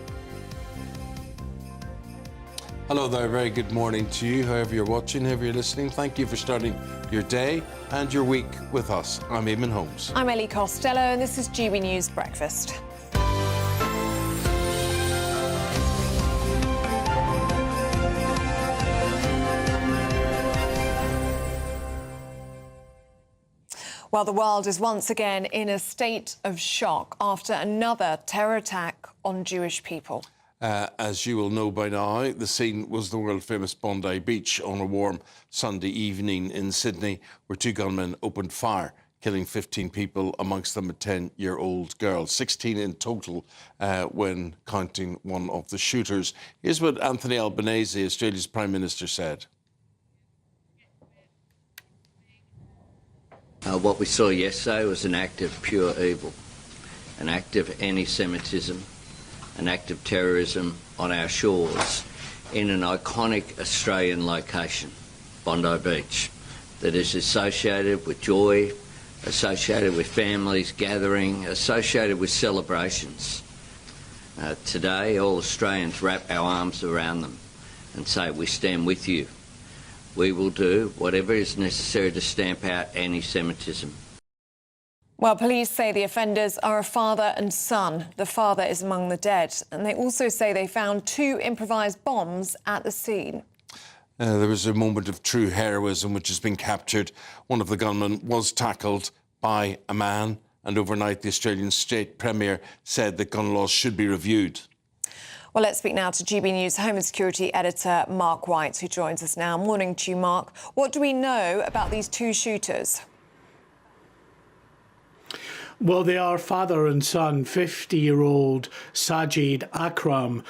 Speaker 1: Hello there, very good morning to you, however you're watching, however you're listening. Thank you for starting your day and your week with us. I'm Eamonn Holmes.
Speaker 2: I'm Ellie Costello, and this is GB News Breakfast. Well, the world is once again in a state of shock after another terror attack on Jewish people.
Speaker 1: As you will know by now, the scene was the world-famous Bondi Beach on a warm Sunday evening in Sydney, where two gunmen opened fire, killing 15 people, amongst them a 10-year-old girl. 16 in total when counting one of the shooters. Here's what Anthony Albanese, Australia's Prime Minister, said.
Speaker 31: What we saw yesterday was an act of pure evil, an act of anti-Semitism, an act of terrorism on our shores in an iconic Australian location, Bondi Beach, that is associated with joy, associated with families gathering, associated with celebrations. Today, all Australians wrap our arms around them and say, we stand with you. We will do whatever is necessary to stamp out anti-Semitism.
Speaker 2: Well, police say the offenders are a father and son. The father is among the dead. And they also say they found two improvised bombs at the scene.
Speaker 1: There was a moment of true heroism which has been captured. One of the gunmen was tackled by a man, and overnight the Australian State Premier said that gun laws should be reviewed.
Speaker 2: Well, let's speak now to GB News Home and Security Editor Mark White, who joins us now. Morning to you, Mark. What do we know about these two shooters?
Speaker 26: Well, they are father and son, 50-year-old Sajid Akram,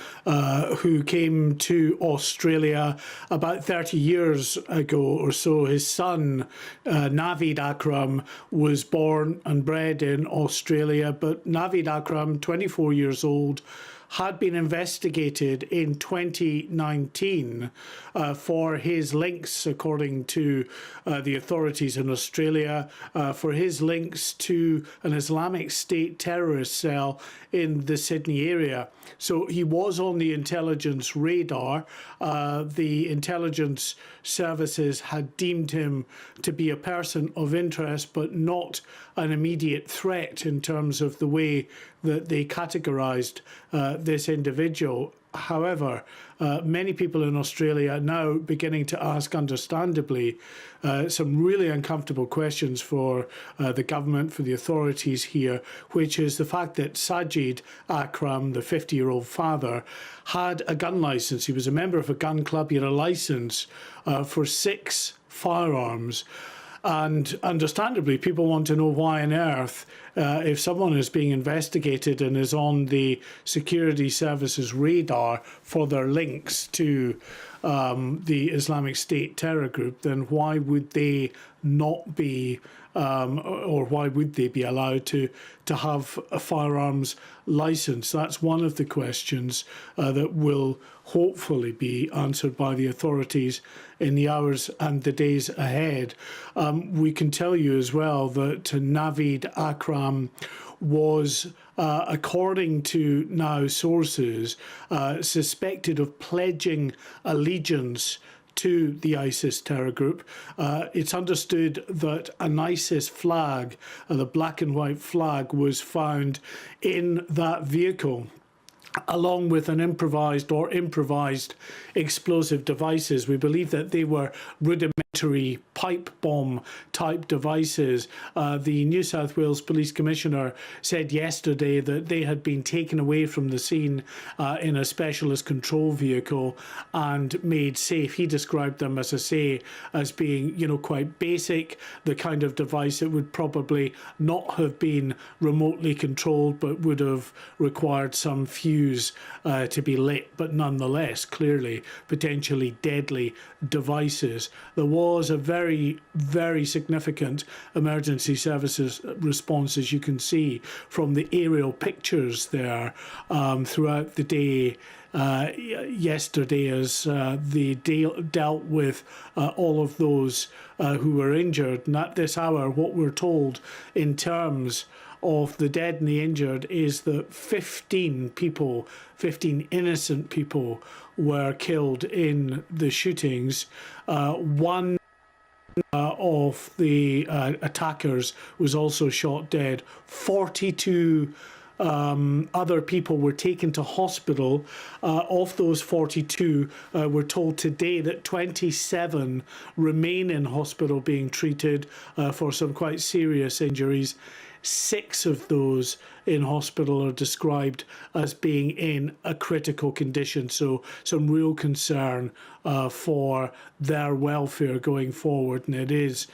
Speaker 26: who came to Australia about 30 years ago or so. His son, Navid Akram, was born and bred in Australia, but Navid Akram, 24 years old, had been investigated in 2019 for his links, according to the authorities in Australia, for his links to an Islamic State terrorist cell in the Sydney area. So he was on the intelligence radar. The intelligence services had deemed him to be a person of interest, but not an immediate threat in terms of the way that they categorised this individual. However, many people in Australia are now beginning to ask, understandably, some really uncomfortable questions for the government, for the authorities here, which is the fact that Sajid Akram, the 50-year-old father, had a gun licence. He was a member of a gun club. He had a licence for 6 firearms. And understandably, people want to know why on earth, if someone is being investigated and is on the security services radar for their links to the Islamic State terror group, then why would they not be, or why would they be allowed to have a firearms licence? That's one of the questions that will hopefully be answered by the authorities in the hours and the days ahead. We can tell you as well that Navid Akram was, according to now sources, suspected of pledging allegiance to the ISIS terror group. It's understood that an ISIS flag, the black and white flag, was found in that vehicle. along with an improvised explosive devices. We believe that they were rudimentary pipe bomb type devices. The New South Wales Police Commissioner said yesterday that they had been taken away from the scene in a specialist control vehicle and made safe. He described them, as I say, as being, you know, quite basic, the kind of device that would probably not have been remotely controlled but would have required some fuse to be lit, but nonetheless clearly potentially deadly devices. There was a very, very significant emergency services response, as you can see from the aerial pictures there throughout the day yesterday, as they dealt with all of those who were injured. And at this hour, what we're told in terms of the dead and the injured is that 15 innocent people were killed in the shootings. One of the attackers was also shot dead. 42 other people were taken to hospital. Of those 42, we're told today that 27 remain in hospital being treated for some quite serious injuries. 6 of those in hospital are described as being in a critical condition, so some real concern for their welfare going forward. And it is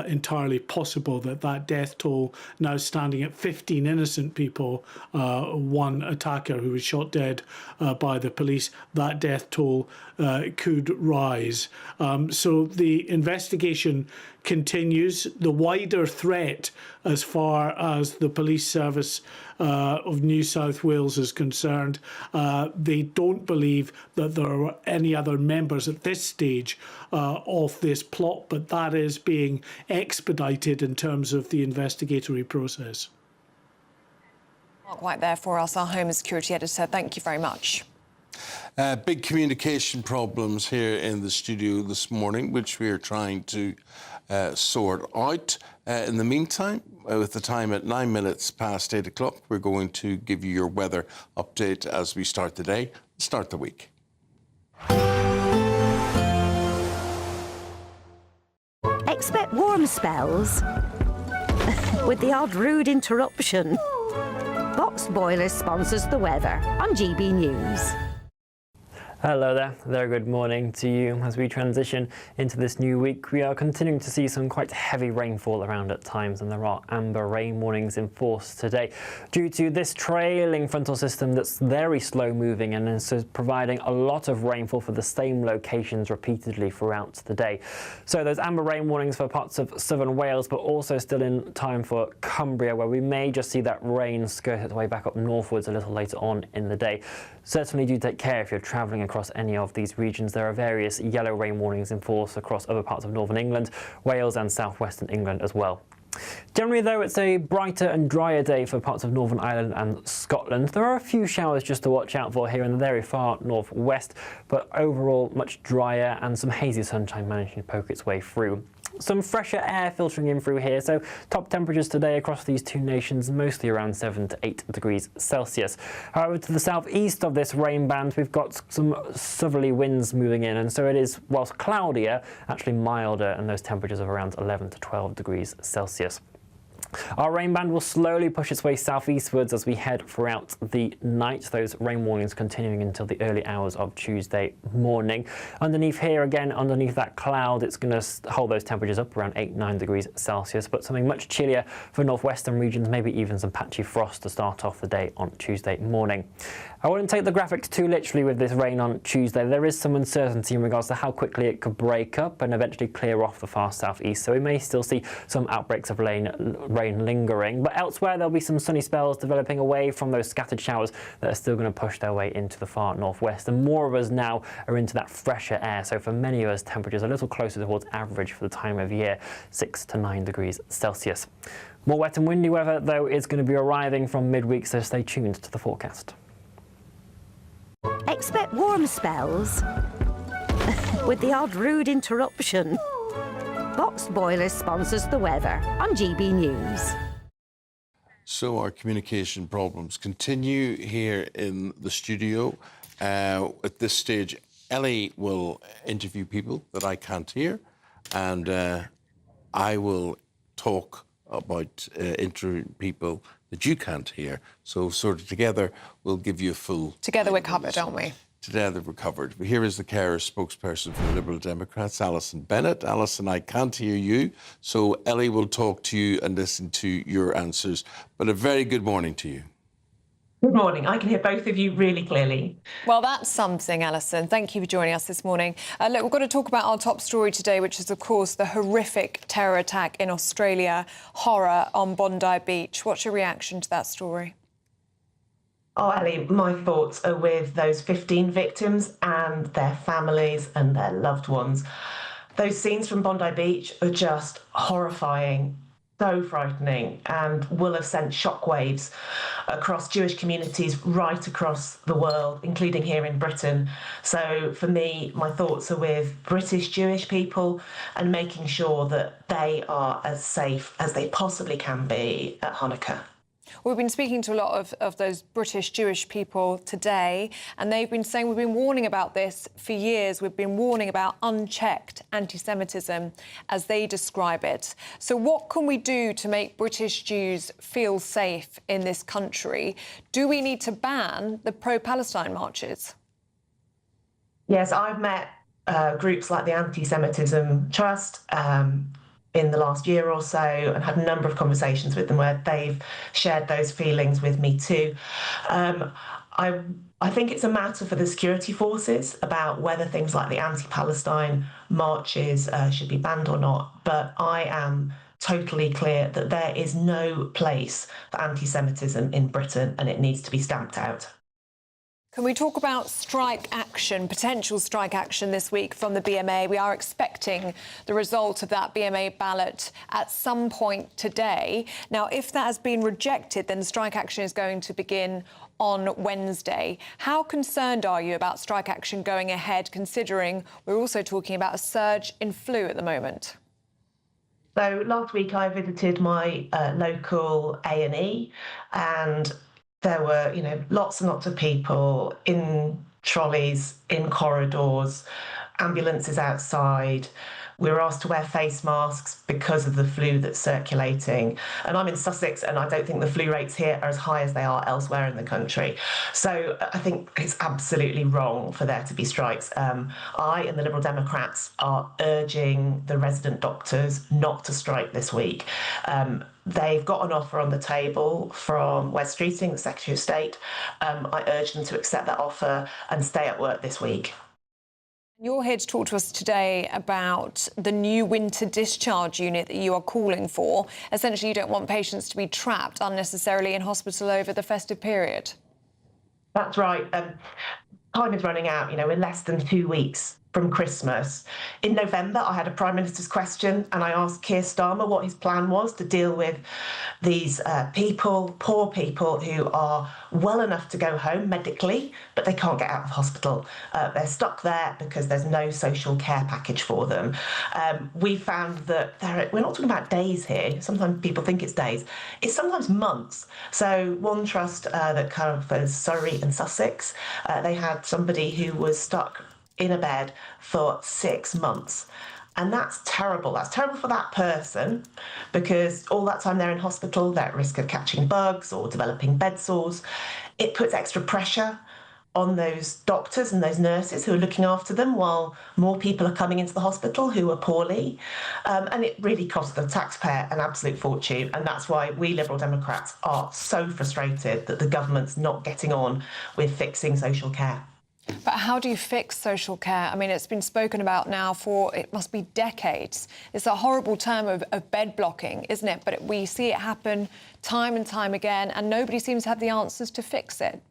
Speaker 26: entirely possible that that death toll, now standing at 15 innocent people, one attacker who was shot dead by the police, that death toll could rise. So the investigation continues. The wider threat, as far as the police service of New South Wales is concerned, they don't believe that there are any other members at this stage of this plot, but that is being expedited in terms of the investigatory process.
Speaker 2: Mark White there for us, our Home and Security Editor. Thank you very much.
Speaker 1: Big communication problems here in the studio this morning, which we are trying to sort out. In the meantime, with the time at 9 minutes past 8 o'clock, we're going to give you your weather update as we start the day, start the week.
Speaker 5: Expect warm spells with the odd rude interruption. Box Boiler sponsors the weather on GB News.
Speaker 21: Hello there, very good morning to you. As we transition into this new week, we are continuing to see some quite heavy rainfall around at times, and there are amber rain warnings in force today due to this trailing frontal system that's very slow moving and is providing a lot of rainfall for the same locations repeatedly throughout the day. So those amber rain warnings for parts of southern Wales, but also still in time for Cumbria, where we may just see that rain skirt its way back up northwards a little later on in the day. Certainly do take care if you're travelling across any of these regions. There are various yellow rain warnings in force across other parts of northern England, Wales and southwestern England as well. Generally, though, it's a brighter and drier day for parts of Northern Ireland and Scotland. There are a few showers just to watch out for here in the very far northwest, but overall much drier and some hazy sunshine managing to poke its way through. Some fresher air filtering in through here, so top temperatures today across these two nations mostly around 7 to 8 degrees Celsius. However, to the southeast of this rain band, we've got some southerly winds moving in, and so it is, whilst cloudier, actually milder, and those temperatures of around 11 to 12 degrees Celsius. Our rain band will slowly push its way southeastwards as we head throughout the night, those rain warnings continuing until the early hours of Tuesday morning. Underneath here, again, underneath that cloud, it's going to hold those temperatures up around 8-9 degrees Celsius, but something much chillier for northwestern regions, maybe even some patchy frost to start off the day on Tuesday morning. I wouldn't take the graphics too literally with this rain on Tuesday. There is some uncertainty in regards to how quickly it could break up and eventually clear off the far southeast, so we may still see some outbreaks of rain lingering, but elsewhere there'll be some sunny spells developing away from those scattered showers that are still going to push their way into the far northwest, and more of us now are into that fresher air, so for many of us temperatures a little closer towards average for the time of year, 6 to 9 degrees Celsius. More wet and windy weather though is going to be arriving from midweek, so stay tuned to the forecast.
Speaker 5: Expect warm spells with the odd rude interruption. Box Boiler sponsors the weather on GB News.
Speaker 1: So our communication problems continue here in the studio. At this stage, Ellie will interview people that I can't hear, and I will talk about interviewing people that you can't hear. So sort of together, we'll give you a full...
Speaker 2: Together we're covered, aren't we?
Speaker 1: Together we're covered. Here is the carer spokesperson for the Liberal Democrats, Alison Bennett. Alison, I can't hear you, so Ellie will talk to you and listen to your answers. But a very good morning to you.
Speaker 4: Good morning. I can hear both of you really clearly.
Speaker 2: Well, that's something, Alison. Thank you for joining us this morning. Look, we've got to talk about our top story today, which is, of course, the horrific terror attack in Australia, horror on Bondi Beach. What's your reaction to that story?
Speaker 4: Oh, Ellie, my thoughts are with those 15 victims and their families and their loved ones. Those scenes from Bondi Beach are just horrifying, so frightening, and will have sent shockwaves across Jewish communities right across the world, including here in Britain. So for me, my thoughts are with British Jewish people and making sure that they are as safe as they possibly can be at Hanukkah.
Speaker 2: We've been speaking to a lot of those British Jewish people today, and they've been saying we've been warning about this for years. We've been warning about unchecked anti-Semitism, as they describe it. So what can we do to make British Jews feel safe in this country? Do we need to ban the pro-Palestine marches?
Speaker 4: Yes, I've met groups like the Anti-Semitism Trust in the last year or so, and had a number of conversations with them where they've shared those feelings with me too. I think it's a matter for the security forces about whether things like the anti-Palestine marches should be banned or not, but I am totally clear that there is no place for anti-Semitism in Britain, and it needs to be stamped out.
Speaker 2: Can we talk about strike action, potential strike action this week from the BMA? We are expecting the result of that BMA ballot at some point today. Now, if that has been rejected, then strike action is going to begin on Wednesday. How concerned are you about strike action going ahead, considering we're also talking about a surge in flu at the moment?
Speaker 4: So last week I visited my local A&E, and there were, lots and lots of people in trolleys, in corridors, ambulances outside. We were asked to wear face masks because of the flu that's circulating. And I'm in Sussex, and I don't think the flu rates here are as high as they are elsewhere in the country. So I think it's absolutely wrong for there to be strikes. I and the Liberal Democrats are urging the resident doctors not to strike this week. They've got an offer on the table from Wes Streeting, the Secretary of State. I urge them to accept that offer and stay at work this week.
Speaker 2: You're here to talk to us today about the new winter discharge unit that you are calling for. Essentially, you don't want patients to be trapped unnecessarily in hospital over the festive period.
Speaker 4: That's right. Time is running out. We're less than 2 weeks from Christmas. In November, I had a Prime Minister's question, and I asked Keir Starmer what his plan was to deal with these poor people who are well enough to go home medically, but they can't get out of hospital. They're stuck there because there's no social care package for them. We found that we're not talking about days here. Sometimes people think it's days. It's sometimes months. So one trust that covers Surrey and Sussex, they had somebody who was stuck in a bed for 6 months. And that's terrible. That's terrible for that person, because all that time they're in hospital, they're at risk of catching bugs or developing bed sores. It puts extra pressure on those doctors and those nurses who are looking after them while more people are coming into the hospital who are poorly. And it really costs the taxpayer an absolute fortune. And that's why we Liberal Democrats are so frustrated that the government's not getting on with fixing social care.
Speaker 2: But how do you fix social care? I mean, it's been spoken about now for, it must be decades. It's a horrible term of bed blocking, isn't it? But we see it happen time and time again, and nobody seems to have the answers to fix it.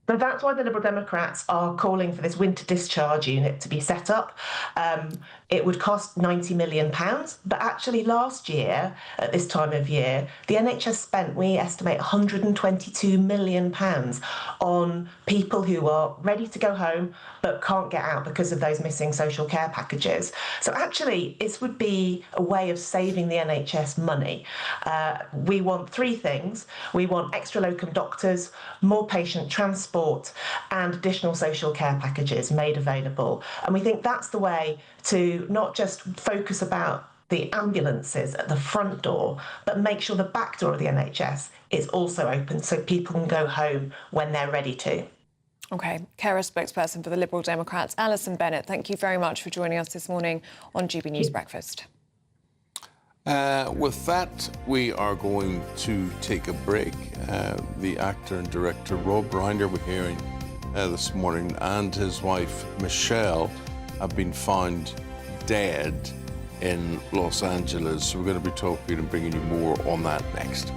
Speaker 4: So that's why the Liberal Democrats are calling for this winter discharge unit to be set up. it would cost £90 million, but actually last year, at this time of year, the NHS spent, we estimate, £122 million on people who are ready to go home but can't get out because of those missing social care packages. So actually, this would be a way of saving the NHS money. We want three things. We want extra locum doctors, more patient transport, and additional social care packages made available. And we think that's the way to not just focus about the ambulances at the front door, but make sure the back door of the NHS is also open so people can go home when they're ready to.
Speaker 2: OK, carer spokesperson for the Liberal Democrats, Alison Bennett, thank you very much for joining us this morning on GB News Breakfast.
Speaker 1: With that, we are going to take a break. The actor and director Rob Reiner, we're hearing this morning, and his wife Michelle have been found dead in Los Angeles. So we're going to be talking and bringing you more on that next.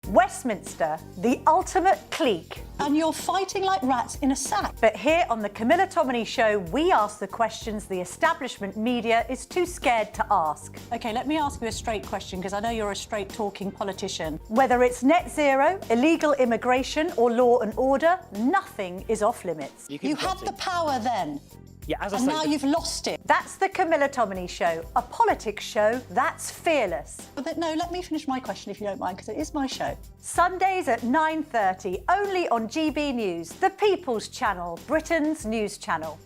Speaker 6: Westminster, the ultimate clique. And you're fighting like rats in a sack. But here on the Camilla Tominey Show, we ask the questions the establishment media is too scared to ask. OK, let me ask you a straight question, because I know you're a straight-talking politician. Whether it's net zero, illegal immigration or law and order, nothing is off-limits.
Speaker 7: You had the power then.
Speaker 6: Yeah, as I
Speaker 7: and
Speaker 6: say,
Speaker 7: now you've lost it.
Speaker 6: That's the Camilla Tominey Show, a politics show that's fearless.
Speaker 7: But no, let me finish my question if you don't mind, because it is my show.
Speaker 6: Sundays at 9:30, only on GB News, the People's Channel, Britain's news channel.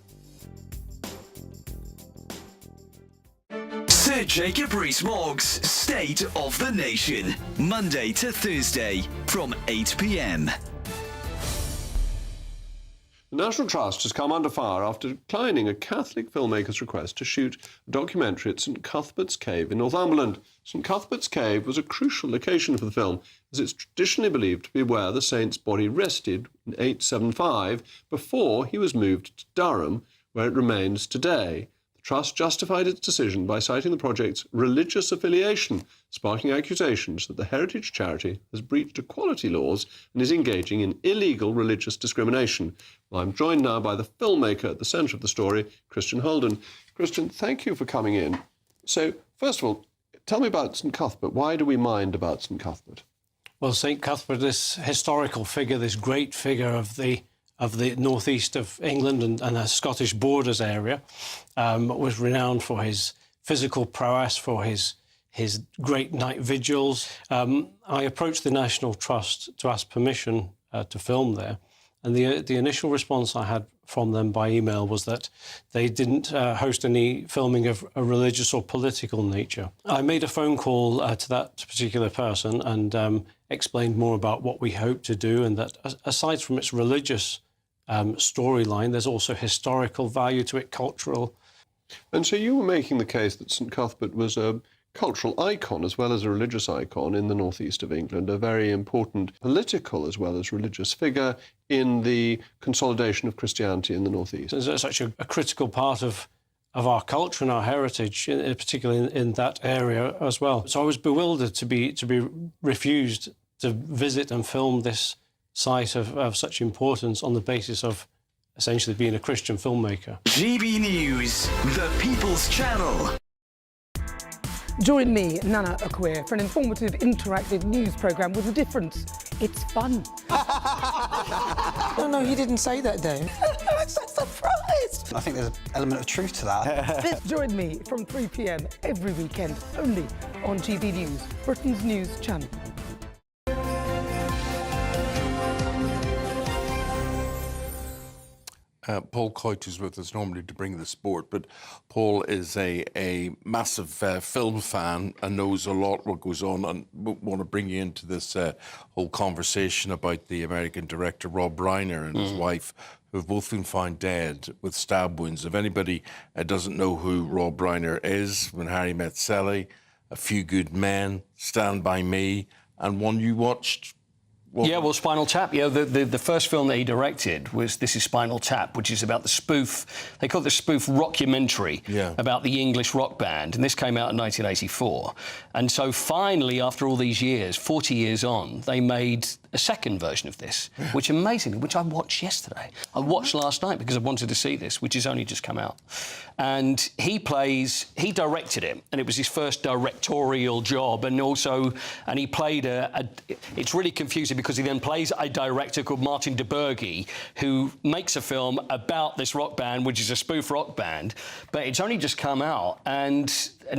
Speaker 9: Sir Jacob Rees-Mogg's State of the Nation, Monday to Thursday from 8 p.m.
Speaker 11: The National Trust has come under fire after declining a Catholic filmmaker's request to shoot a documentary at St Cuthbert's Cave in Northumberland. St Cuthbert's Cave was a crucial location for the film, as it's traditionally believed to be where the saint's body rested in 875 before he was moved to Durham, where it remains today. The Trust justified its decision by citing the project's religious affiliation, sparking accusations that the heritage charity has breached equality laws and is engaging in illegal religious discrimination. Well, I'm joined now by the filmmaker at the centre of the story, Christian Holden. Christian, thank you for coming in. So, first of all, tell me about St Cuthbert. Why do we mind about St Cuthbert?
Speaker 15: Well, St Cuthbert, this historical figure, this great figure of the northeast of England and the Scottish borders area, was renowned for his physical prowess, for his great night vigils. I approached the National Trust to ask permission to film there, and the initial response I had from them by email was that they didn't host any filming of a religious or political nature. I made a phone call to that particular person and explained more about what we hope to do, and that aside from its religious storyline, there's also historical value to it, cultural.
Speaker 11: And so you were making the case that St Cuthbert was a cultural icon as well as a religious icon in the northeast of England, a very important political as well as religious figure in the consolidation of Christianity in the northeast.
Speaker 15: It's such a critical part of our culture and our heritage, particularly in that area as well. So I was bewildered to be refused to visit and film this site of such importance on the basis of essentially being a Christian filmmaker.
Speaker 9: GB News, the People's Channel.
Speaker 10: Join me, Nana Akwe, for an informative, interactive news programme with a difference. It's fun.
Speaker 13: No, he didn't say that, Dave.
Speaker 7: I'm so surprised.
Speaker 13: I think there's an element of truth to that.
Speaker 10: Join me from 3 p.m. every weekend, only on GB News, Britain's news channel.
Speaker 1: Paul Coyte is with us normally to bring the sport, but Paul is a massive film fan and knows a lot what goes on, and want to bring you into this whole conversation about the American director Rob Reiner and his wife, who have both been found dead with stab wounds. If anybody doesn't know who Rob Reiner is, When Harry Met Sally, A Few Good Men, Stand By Me, and one you watched.
Speaker 3: Well, Spinal Tap. Yeah, the first film that he directed was This Is Spinal Tap, which is about the spoof. They call it the spoof rockumentary about the English rock band, and this came out in 1984. And so finally, after all these years, 40 years on, they made a second version of this, which amazingly, which I watched yesterday. I watched last night because I wanted to see this, which has only just come out. And he directed it, and it was his first directorial job, and he played it's really confusing because he then plays a director called Martin DeBurgi, who makes a film about this rock band, which is a spoof rock band, but it's only just come out, and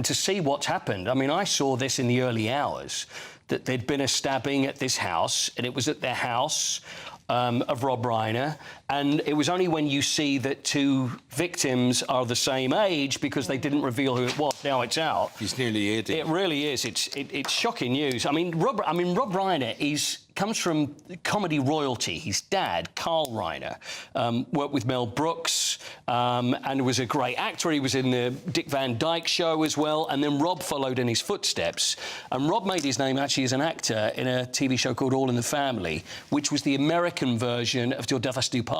Speaker 3: to see what's happened. I mean, I saw this in the early hours, that there'd been a stabbing at this house, and it was at their house of Rob Reiner, and it was only when you see that two victims are the same age, because they didn't reveal who it was. Now it's out.
Speaker 1: He's nearly 80.
Speaker 3: It really is. It's shocking news. I mean, Rob Reiner comes from comedy royalty. His dad, Carl Reiner, worked with Mel Brooks and was a great actor. He was in the Dick Van Dyke Show as well, and then Rob followed in his footsteps. And Rob made his name actually as an actor in a TV show called All in the Family, which was the American version of Till Death Us Do Part.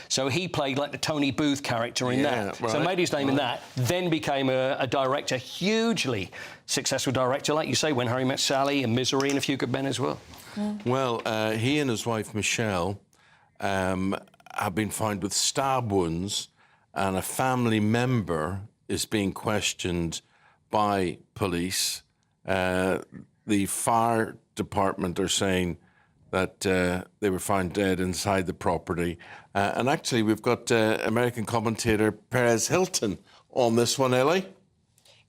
Speaker 3: So he played like the Tony Booth character in that.
Speaker 1: Right,
Speaker 3: so made his name in that, then became a director, hugely successful director, like you say, When Harry Met Sally and Misery and A Few Good Men as well.
Speaker 1: Well, he and his wife, Michelle, have been found with stab wounds, and a family member is being questioned by police. The fire department are saying that they were found dead inside the property. And actually, we've got American commentator Perez Hilton on this one, Ellie.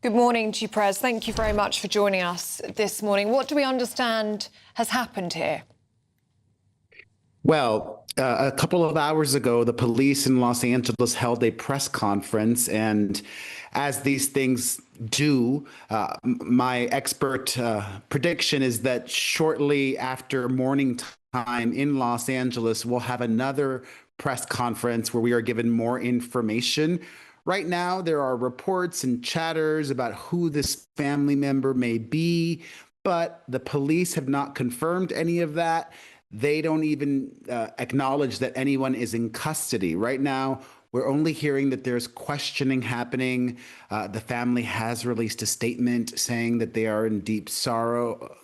Speaker 2: Good morning to you, Perez. Thank you very much for joining us this morning. What do we understand has happened here?
Speaker 8: Well, a couple of hours ago, the police in Los Angeles held a press conference, and as these things do, my expert prediction is that shortly after morning time in Los Angeles, we'll have another press conference where we are given more information. Right now, there are reports and chatters about who this family member may be, but the police have not confirmed any of that. They don't even acknowledge that anyone is in custody. Right now, we're only hearing that there's questioning happening. The family has released a statement saying that they are in deep sorrow,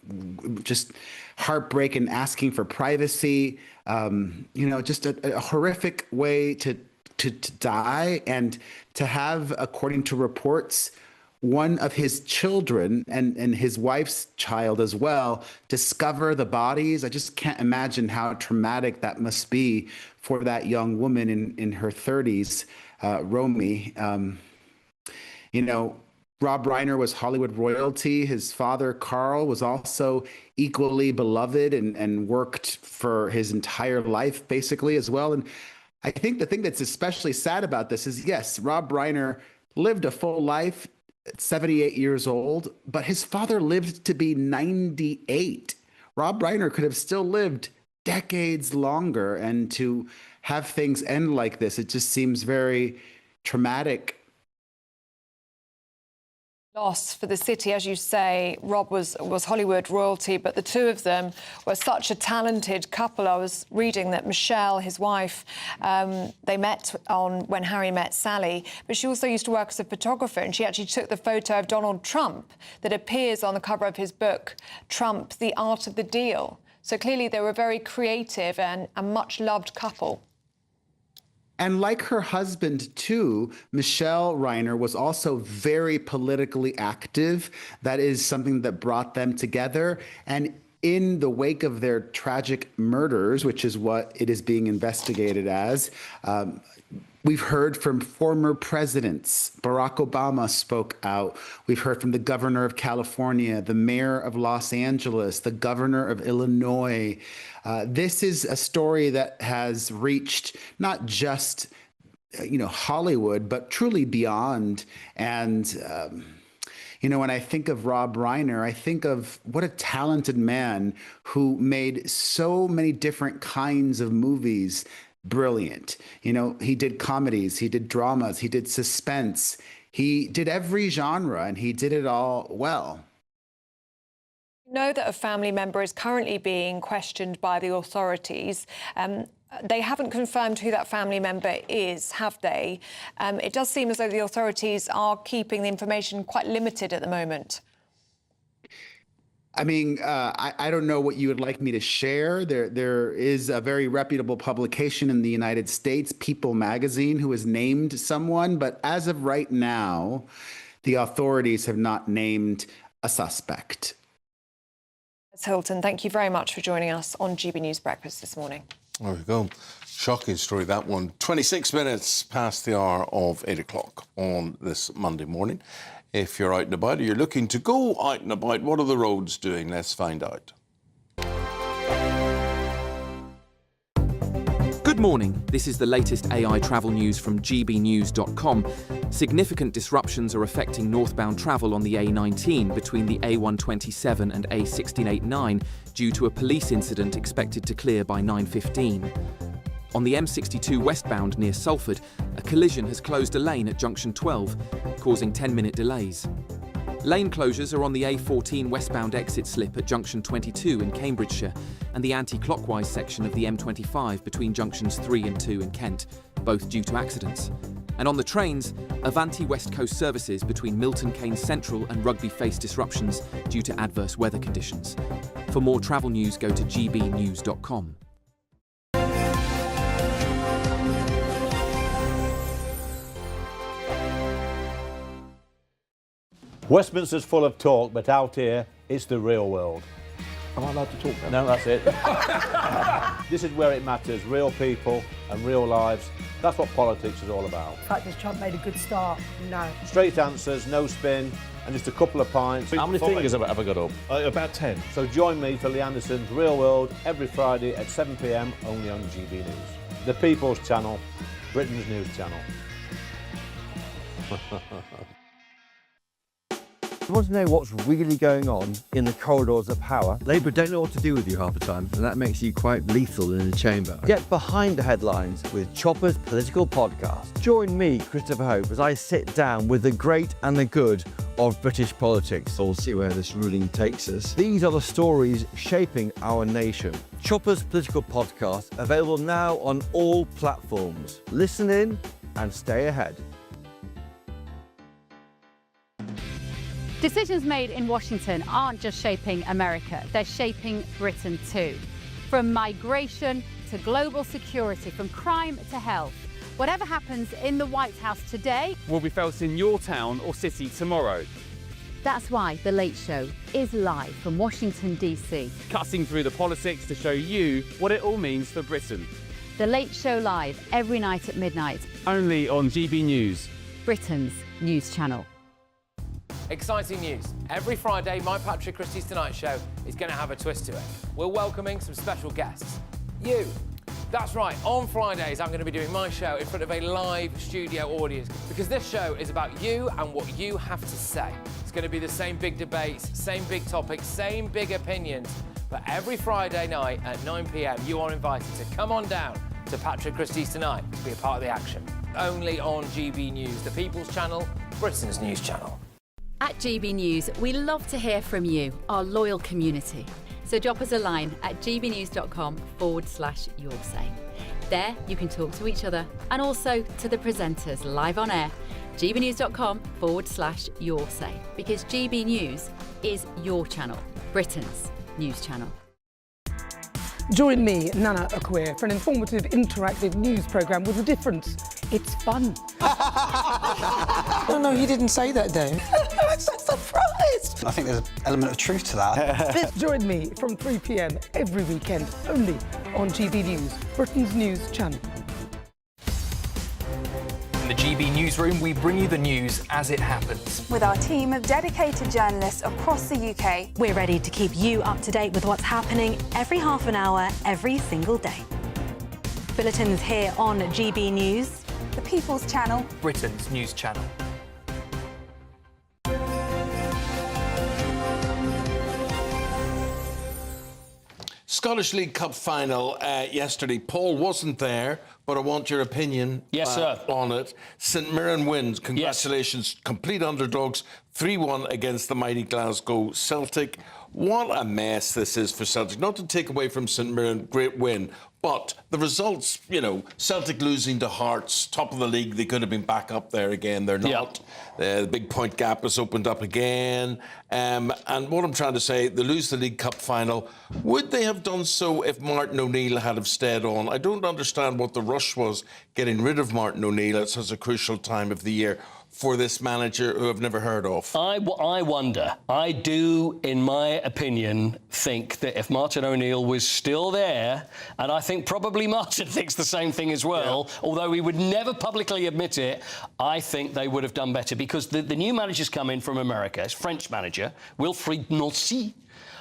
Speaker 8: just heartbreak and asking for privacy. Just a horrific way to die, and to have, according to reports, one of his children and his wife's child as well discover the bodies. I just can't imagine how traumatic that must be for that young woman in her 30s, Romy. Rob Reiner was Hollywood royalty. His father, Carl, was also equally beloved and worked for his entire life, basically, as well. And I think the thing that's especially sad about this is, yes, Rob Reiner lived a full life at 78 years old, but his father lived to be 98. Rob Reiner could have still lived decades longer, and to have things end like this, it just seems very traumatic.
Speaker 2: Loss for the city, as you say. Rob was Hollywood royalty, but the two of them were such a talented couple. I was reading that Michelle, his wife, they met on When Harry Met Sally, but she also used to work as a photographer, and she actually took the photo of Donald Trump that appears on the cover of his book, Trump, The Art of the Deal. So clearly they were a very creative and a much-loved couple.
Speaker 8: And like her husband, too, Michelle Reiner was also very politically active. That is something that brought them together. And in the wake of their tragic murders, which is what it is being investigated as, we've heard from former presidents. Barack Obama spoke out. We've heard from the governor of California, the mayor of Los Angeles, the governor of Illinois. This is a story that has reached not just, Hollywood, but truly beyond. And, when I think of Rob Reiner, I think of what a talented man who made so many different kinds of movies brilliant. He did comedies, he did dramas, he did suspense. He did every genre, and he did it all well.
Speaker 2: Know that a family member is currently being questioned by the authorities. They haven't confirmed who that family member is, have they? It does seem as though the authorities are keeping the information quite limited at the moment.
Speaker 8: I mean, I don't know what you would like me to share. There is a very reputable publication in the United States, People magazine, who has named someone. But as of right now, the authorities have not named a suspect.
Speaker 2: Hilton, thank you very much for joining us on GB News Breakfast this morning.
Speaker 1: There we go. Shocking story, that one. 26 minutes past the hour of 8 o'clock on this Monday morning. If you're out and about or you're looking to go out and about, what are the roads doing? Let's find out.
Speaker 14: Good morning. This is the latest AI travel news from gbnews.com. Significant disruptions are affecting northbound travel on the A19 between the A127 and A1689 due to a police incident expected to clear by 9:15. On the M62 westbound near Salford, a collision has closed a lane at junction 12, causing 10-minute delays. Lane closures are on the A14 westbound exit slip at junction 22 in Cambridgeshire and the anti-clockwise section of the M25 between junctions 3 and 2 in Kent, both due to accidents. And on the trains, Avanti West Coast services between Milton Keynes Central and Rugby face disruptions due to adverse weather conditions. For more travel news, go to gbnews.com.
Speaker 16: Westminster's full of talk, but out here, it's the real world.
Speaker 17: Am I allowed to talk then?
Speaker 16: No, that's it. This is where it matters, real people and real lives. That's what politics is all about.
Speaker 6: The fact that Trump made a good start, no.
Speaker 16: Straight answers, no spin, and just a couple of pints.
Speaker 17: How many fingers have I got up?
Speaker 16: About 10. So join me for Lee Anderson's Real World every Friday at 7 p.m, only on GB News. The People's Channel, Britain's news channel.
Speaker 18: You want to know what's really going on in the corridors of power? Labour don't know what to do with you half the time, and that makes you quite lethal in the chamber. Get behind the headlines with Chopper's Political Podcast. Join me, Christopher Hope, as I sit down with the great and the good of British politics. We'll see where this ruling takes us. These are the stories shaping our nation. Chopper's Political Podcast, available now on all platforms. Listen in and stay ahead.
Speaker 28: Decisions made in Washington aren't just shaping America, they're shaping Britain too. From migration to global security, from crime to health. Whatever happens in the White House today
Speaker 19: will be felt in your town or city tomorrow.
Speaker 28: That's why The Late Show is live from Washington, D.C.
Speaker 19: Cutting through the politics to show you what it all means for Britain.
Speaker 28: The Late Show live every night at midnight.
Speaker 19: Only on GB News,
Speaker 28: Britain's news channel.
Speaker 20: Exciting news. Every Friday, my Patrick Christie's Tonight Show is going to have a twist to it. We're welcoming some special guests. You. That's right, on Fridays I'm going to be doing my show in front of a live studio audience because this show is about you and what you have to say. It's going to be the same big debates, same big topics, same big opinions. But every Friday night at 9 p.m, you are invited to come on down to Patrick Christie's Tonight to be a part of the action. Only on GB News, the People's Channel, Britain's news channel.
Speaker 28: At GB News, we love to hear from you, our loyal community. So drop us a line at gbnews.com/your say. There you can talk to each other and also to the presenters live on air. gbnews.com/your say, because GB News is your channel, Britain's news channel.
Speaker 10: Join me, Nana Akwe, for an informative, interactive news programme with a difference. It's fun.
Speaker 13: No, he didn't say that, Dave.
Speaker 7: I'm so surprised.
Speaker 13: I think there's an element of truth to that.
Speaker 10: Join me from 3 p.m. every weekend, only on GB News, Britain's news channel.
Speaker 22: In the GB Newsroom, we bring you the news as it happens.
Speaker 23: With our team of dedicated journalists across the UK,
Speaker 28: we're ready to keep you up to date with what's happening every half an hour, every single day. Bulletins here on GB News,
Speaker 23: the People's Channel,
Speaker 22: Britain's news channel.
Speaker 1: Scottish League Cup final yesterday. Paul wasn't there, but I want your opinion on it. St Mirren wins. Congratulations. Yes. Complete underdogs. 3-1 against the mighty Glasgow Celtic. What a mess this is for Celtic. Not to take away from St Mirren, great win, but the results, you know, Celtic losing to Hearts, top of the league, they could have been back up there again. They're not. The big point gap has opened up again. And what I'm trying to say, they lose the League Cup final. Would they have done so if Martin O'Neill had have stayed on? I don't understand what the rush was getting rid of Martin O'Neill at such a crucial time of the year for this manager who I've never heard of.
Speaker 3: I wonder. I do, in my opinion, think that if Martin O'Neill was still there, and I think probably Martin thinks the same thing as well, although he would never publicly admit it, I think they would have done better because the new manager's come in from America. It's French manager, Wilfried Nancy.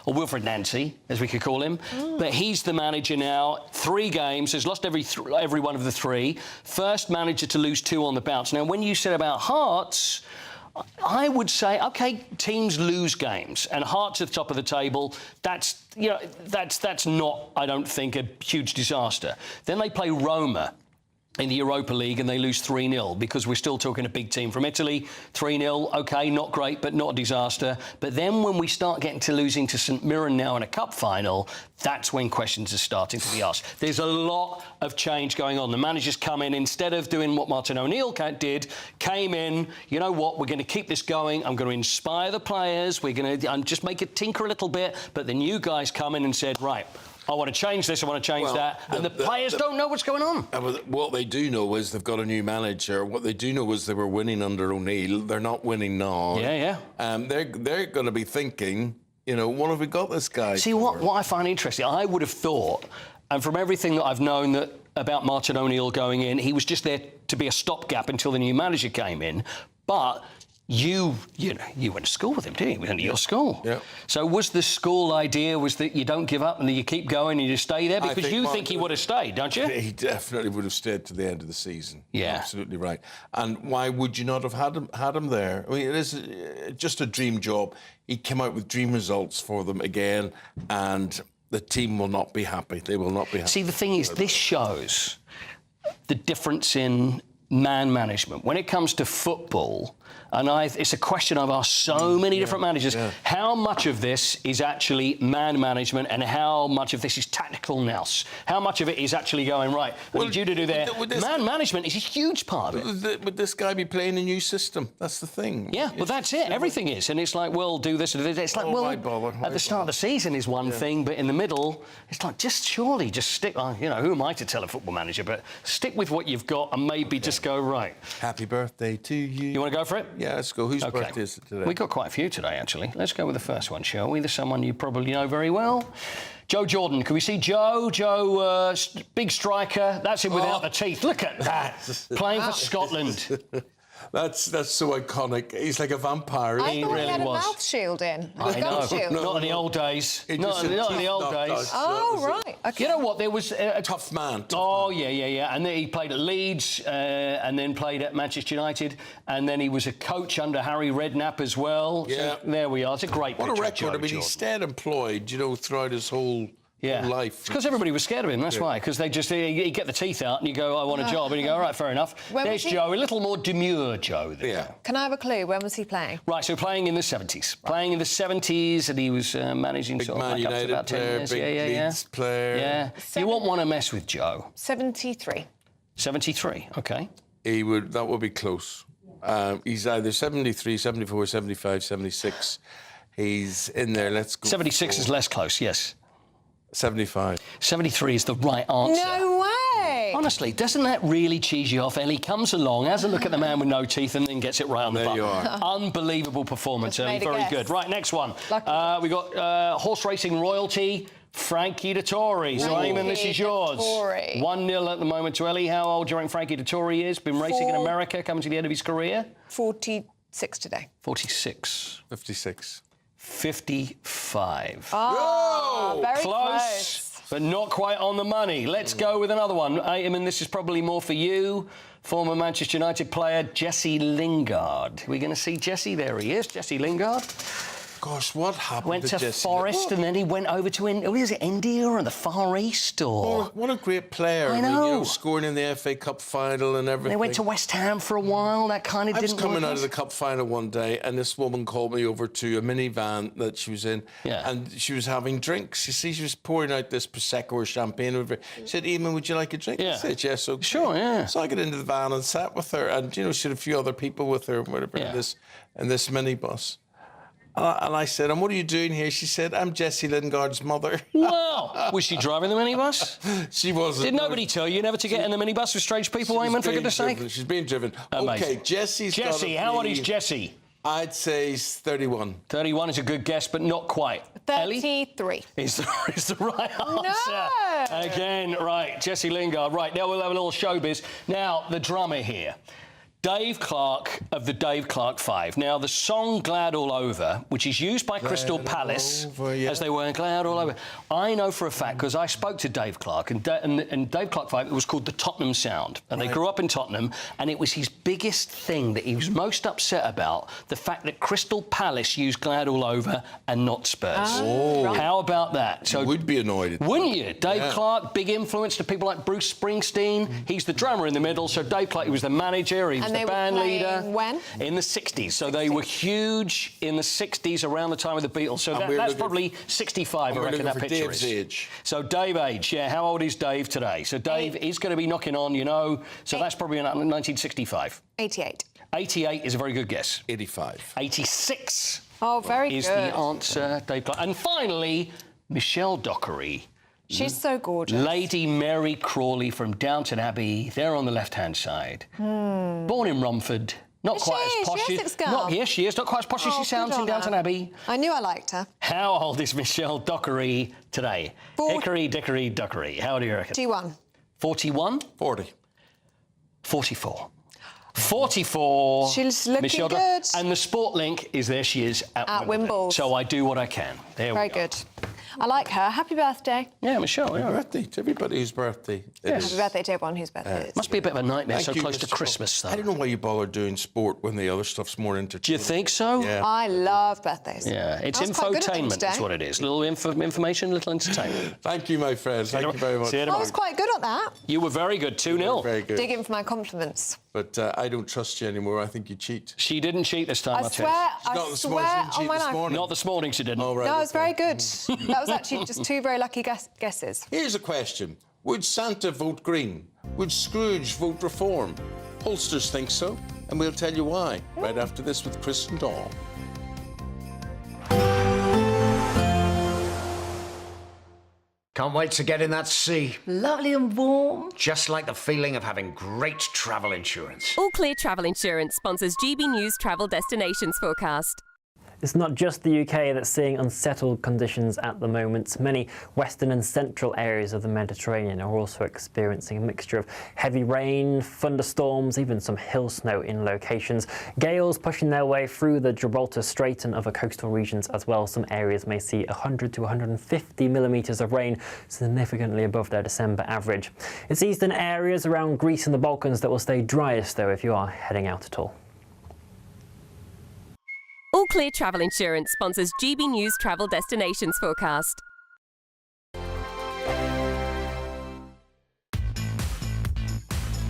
Speaker 3: Or Wilfred Nancy, as we could call him. But he's the manager now. 3 games, has lost every one of the 3. First manager to lose 2 on the bounce. Now, when you said about Hearts, I would say, OK, teams lose games, and Hearts at the top of the table, that's not, I don't think, a huge disaster. Then they play Roma in the Europa League and they lose 3-0 because we're still talking a big team from Italy. 3-0, OK, not great, but not a disaster. But then when we start getting to losing to St Mirren now in a cup final, that's when questions are starting to be asked. There's a lot of change going on. The manager's come in, instead of doing what Martin O'Neill did, came in, you know what, we're going to keep this going. I'm going to inspire the players. We're going to just make it tinker a little bit. But the new guys come in and said, right, I want to change this, I want to change that. And the players don't know what's going on.
Speaker 1: What they do know is they've got a new manager. What they do know is they were winning under O'Neill. They're not winning now.
Speaker 3: Yeah.
Speaker 1: They're going to be thinking, you know, what have we got this guy
Speaker 3: See,
Speaker 1: for?
Speaker 3: what I find interesting, I would have thought, and from everything that I've known about Martin O'Neill going in, he was just there to be a stopgap until the new manager came in. But you went to school with him, didn't you? He went to your school.
Speaker 1: Yeah.
Speaker 3: So was the school idea was that you don't give up and that you keep going and you stay there? Because you think he would have stayed, don't you?
Speaker 1: He definitely would have stayed to the end of the season.
Speaker 3: Yeah.
Speaker 1: Absolutely right. And why would you not have had him there? I mean, it is just a dream job. He came out with dream results for them again, and the team will not be happy. They will not be happy.
Speaker 3: See, the thing is, this shows the difference in man management. When it comes to football, and it's a question I've asked so many different managers, how much of this is actually man management and how much of this is tactical nous? How much of it is actually going, right, I need you to do there? Man management is a huge part of it.
Speaker 1: Would this guy be playing a new system? That's the thing.
Speaker 3: Yeah, well, that's it. Everything is. And it's like, well, do this and do this. It's like, at the start of the season is one thing, but in the middle, it's like, just stick, you know, who am I to tell a football manager, but stick with what you've got and maybe just go, right.
Speaker 1: Happy birthday to you.
Speaker 3: You want to go for it?
Speaker 1: Yeah, let's go. Whose birthday is it today?
Speaker 3: We've got quite a few today, actually. Let's go with the first one, shall we? There's someone you probably know very well. Joe Jordan. Can we see Joe? Joe, big striker. That's him without the teeth. Look at that. Playing for Scotland.
Speaker 1: That's so iconic. He's like a vampire.
Speaker 2: I thought
Speaker 3: really
Speaker 2: he had a
Speaker 3: was.
Speaker 2: mouth shield in.
Speaker 3: I know.
Speaker 2: Shield.
Speaker 3: Not in the old days. Not in the old days.
Speaker 2: Oh, right. Okay.
Speaker 3: You know what? There was a
Speaker 1: tough man.
Speaker 3: Yeah. And then he played at Leeds and then played at Manchester United. And then he was a coach under Harry Redknapp as well.
Speaker 1: Yeah.
Speaker 3: So there we are. It's a great picture.
Speaker 1: What a record. I mean, he stayed employed, you know, throughout his whole life.
Speaker 3: It's because everybody was scared of him, that's why. Because they just, you get the teeth out and you go, I want a job. And you go, all right, fair enough. There's Joe, a little more demure Joe there.
Speaker 2: Can I have a clue? When was he playing?
Speaker 3: Right, so playing in the 70s. Playing in the 70s, and he was managing sort of like up to about 10 years.
Speaker 1: Leeds player.
Speaker 3: Yeah. You won't want to mess with Joe.
Speaker 2: 73.
Speaker 3: 73, OK.
Speaker 1: That would be close. He's either 73, 74, 75, 76. He's in there. Let's go.
Speaker 3: 76 is less close, yes.
Speaker 1: 75.
Speaker 3: 73 is the right answer.
Speaker 2: No way!
Speaker 3: Honestly, doesn't that really cheese you off? Ellie comes along, has a look at the man with no teeth and then gets it right on the button.
Speaker 1: There you are.
Speaker 3: Unbelievable performance, Ellie. Very good. Right, next one. We got horse racing royalty, Frankie Dettori. So, Eamonn, this is yours. 1-0 at the moment to Ellie. How old do you reckon Frankie Dettori is? Been racing in America, coming to the end of his career?
Speaker 2: 46 today.
Speaker 3: 46.
Speaker 1: 56.
Speaker 3: 55.
Speaker 2: Oh, very close.
Speaker 3: But not quite on the money. Let's go with another one. Eamonn, this is probably more for you. Former Manchester United player Jesse Lingard. We're going to see Jesse. There he is, Jesse Lingard.
Speaker 1: Gosh, what happened
Speaker 3: Went to
Speaker 1: Jesse?
Speaker 3: Forest and then he went over to India or the Far East or...
Speaker 1: What a great player.
Speaker 3: I know.
Speaker 1: Scoring in the FA Cup final and everything.
Speaker 3: They went to West Ham for a while. That kind of didn't work.
Speaker 1: I was coming out of the cup final one day and this woman called me over to a minivan that she was in and she was having drinks. You see, she was pouring out this Prosecco or champagne over. She said, Eamonn, would you like a drink? I said, yes, okay.
Speaker 3: Sure, yeah.
Speaker 1: So I got into the van and sat with her and, she had a few other people with her and whatever in this minibus. And I said, and what are you doing here? She said, I'm Jesse Lingard's mother.
Speaker 3: Wow. Was she driving the minibus?
Speaker 1: She wasn't.
Speaker 3: Did nobody tell you never to get in the minibus with strange people, Eamonn, for goodness sake?
Speaker 1: She's being driven.
Speaker 3: Amazing.
Speaker 1: Okay, Jesse,
Speaker 3: how old is Jesse?
Speaker 1: I'd say he's 31.
Speaker 3: 31 is a good guess, but not quite.
Speaker 2: 33.
Speaker 3: Is the right answer.
Speaker 2: No.
Speaker 3: Again, right, Jesse Lingard. Right, now we'll have a little showbiz. Now, the drummer here. Dave Clark of the Dave Clark Five. Now, the song Glad All Over, which is used by Crystal Palace, as they were Glad All Over, I know for a fact, because I spoke to Dave Clark, and Dave Clark Five, it was called the Tottenham Sound. And they grew up in Tottenham, and it was his biggest thing that he was most upset about, the fact that Crystal Palace used Glad All Over and not Spurs.
Speaker 1: Oh.
Speaker 3: How about that?
Speaker 1: So, you would be annoyed.
Speaker 3: Wouldn't you? Dave Clark, big influence to people like Bruce Springsteen. He's the drummer in the middle, so Dave Clark, he was the manager, he was the band leader.
Speaker 2: When?
Speaker 3: In the 60s. So they were huge in the 60s, around the time of the Beatles. So that's probably 65, I reckon that picture
Speaker 1: Dave's
Speaker 3: is.
Speaker 1: age.
Speaker 3: So Dave age, how old is Dave today? So Dave is going to be knocking on, so that's probably in 1965.
Speaker 2: 88.
Speaker 3: 88 is a very good guess.
Speaker 1: 85.
Speaker 3: 86
Speaker 2: Oh, very
Speaker 3: is
Speaker 2: good.
Speaker 3: the answer, Dave Clark. And finally, Michelle Dockery.
Speaker 2: She's so gorgeous.
Speaker 3: Lady Mary Crawley from Downton Abbey, there on the left-hand side. Born in Romford. Not quite as posh.
Speaker 2: Yes,
Speaker 3: she is. Not quite as posh as she sounds in Downton Abbey.
Speaker 2: I knew I liked her.
Speaker 3: How old is Michelle Dockery today? Hickory, dickory, dockery. How old do you reckon?
Speaker 2: 41.
Speaker 3: 41?
Speaker 1: 40.
Speaker 3: 44. 44.
Speaker 2: She's looking
Speaker 3: Michelle
Speaker 2: good.
Speaker 3: And the sport link is there she is at Wimbledon. So I do what I can. There we go.
Speaker 2: Very good. I like her. Happy birthday.
Speaker 3: Yeah, Michelle.
Speaker 1: Happy birthday to everybody whose birthday it is.
Speaker 2: Happy birthday to everyone whose birthday it is.
Speaker 3: Must be a bit of a nightmare so close to
Speaker 1: Mr.
Speaker 3: Christmas, though.
Speaker 1: I don't know why you bother doing sport when the other stuff's more entertaining.
Speaker 3: Do you think so?
Speaker 1: Yeah.
Speaker 2: I love birthdays.
Speaker 3: Yeah, it's
Speaker 2: I was quite good at them
Speaker 3: infotainment,
Speaker 2: today.
Speaker 3: that's what it is. Little information, little entertainment.
Speaker 1: Thank you, my friend. Thank you very much.
Speaker 3: See you
Speaker 2: I
Speaker 3: tomorrow.
Speaker 2: was quite good at that.
Speaker 3: You were very good, 2-0.
Speaker 1: Very good.
Speaker 2: Dig in for my compliments.
Speaker 1: But I don't trust you anymore. I think you cheat.
Speaker 3: She didn't cheat this time,
Speaker 2: I swear on my life.
Speaker 3: Not this morning, she didn't.
Speaker 1: Oh, right,
Speaker 2: No, it was very good. That was actually just two very lucky guesses.
Speaker 1: Here's a question. Would Santa vote Green? Would Scrooge vote Reform? Pollsters think so, and we'll tell you why right after this with Chris and Dawn.
Speaker 4: Can't wait to get in that sea.
Speaker 5: Lovely and warm.
Speaker 4: Just like the feeling of having great travel insurance.
Speaker 12: All Clear Travel Insurance sponsors GB News Travel Destinations Forecast.
Speaker 21: It's not just the UK that's seeing unsettled conditions at the moment. Many western and central areas of the Mediterranean are also experiencing a mixture of heavy rain, thunderstorms, even some hill snow in locations. Gales pushing their way through the Gibraltar Strait and other coastal regions as well. Some areas may see 100 to 150 millimetres of rain, significantly above their December average. It's eastern areas around Greece and the Balkans that will stay driest, though, if you are heading out at all.
Speaker 12: All Clear Travel Insurance sponsors GB News Travel Destinations Forecast.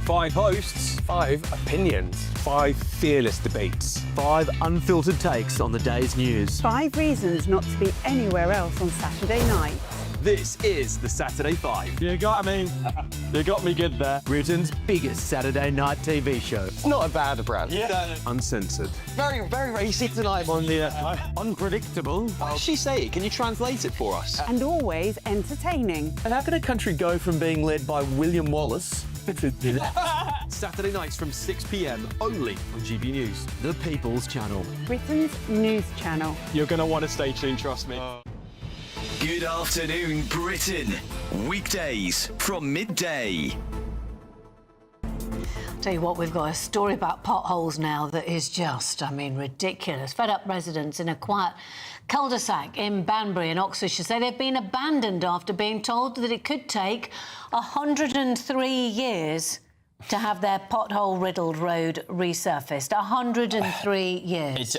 Speaker 24: 5 hosts, 5 opinions, 5 fearless debates, 5 unfiltered takes on the day's news.
Speaker 25: 5 reasons not to be anywhere else on Saturday night.
Speaker 24: This is the Saturday 5. You got me good there. Britain's biggest Saturday night TV show.
Speaker 26: It's not a bad brand.
Speaker 24: Yeah. Uncensored.
Speaker 26: Very, very racy tonight.
Speaker 24: On the unpredictable.
Speaker 26: What did she say? Can you translate it for us?
Speaker 25: And always entertaining.
Speaker 24: And how can a country go from being led by William Wallace to Saturday nights from 6 p.m. only on GB News, the People's Channel.
Speaker 25: Britain's news channel.
Speaker 24: You're going to want to stay tuned, trust me.
Speaker 9: Good afternoon, Britain. Weekdays from midday.
Speaker 5: Tell you what, we've got a story about potholes now that is just, ridiculous. Fed up residents in a quiet cul-de-sac in Banbury in Oxfordshire say they've been abandoned after being told that it could take 103 years to have their pothole-riddled road resurfaced. 103 years.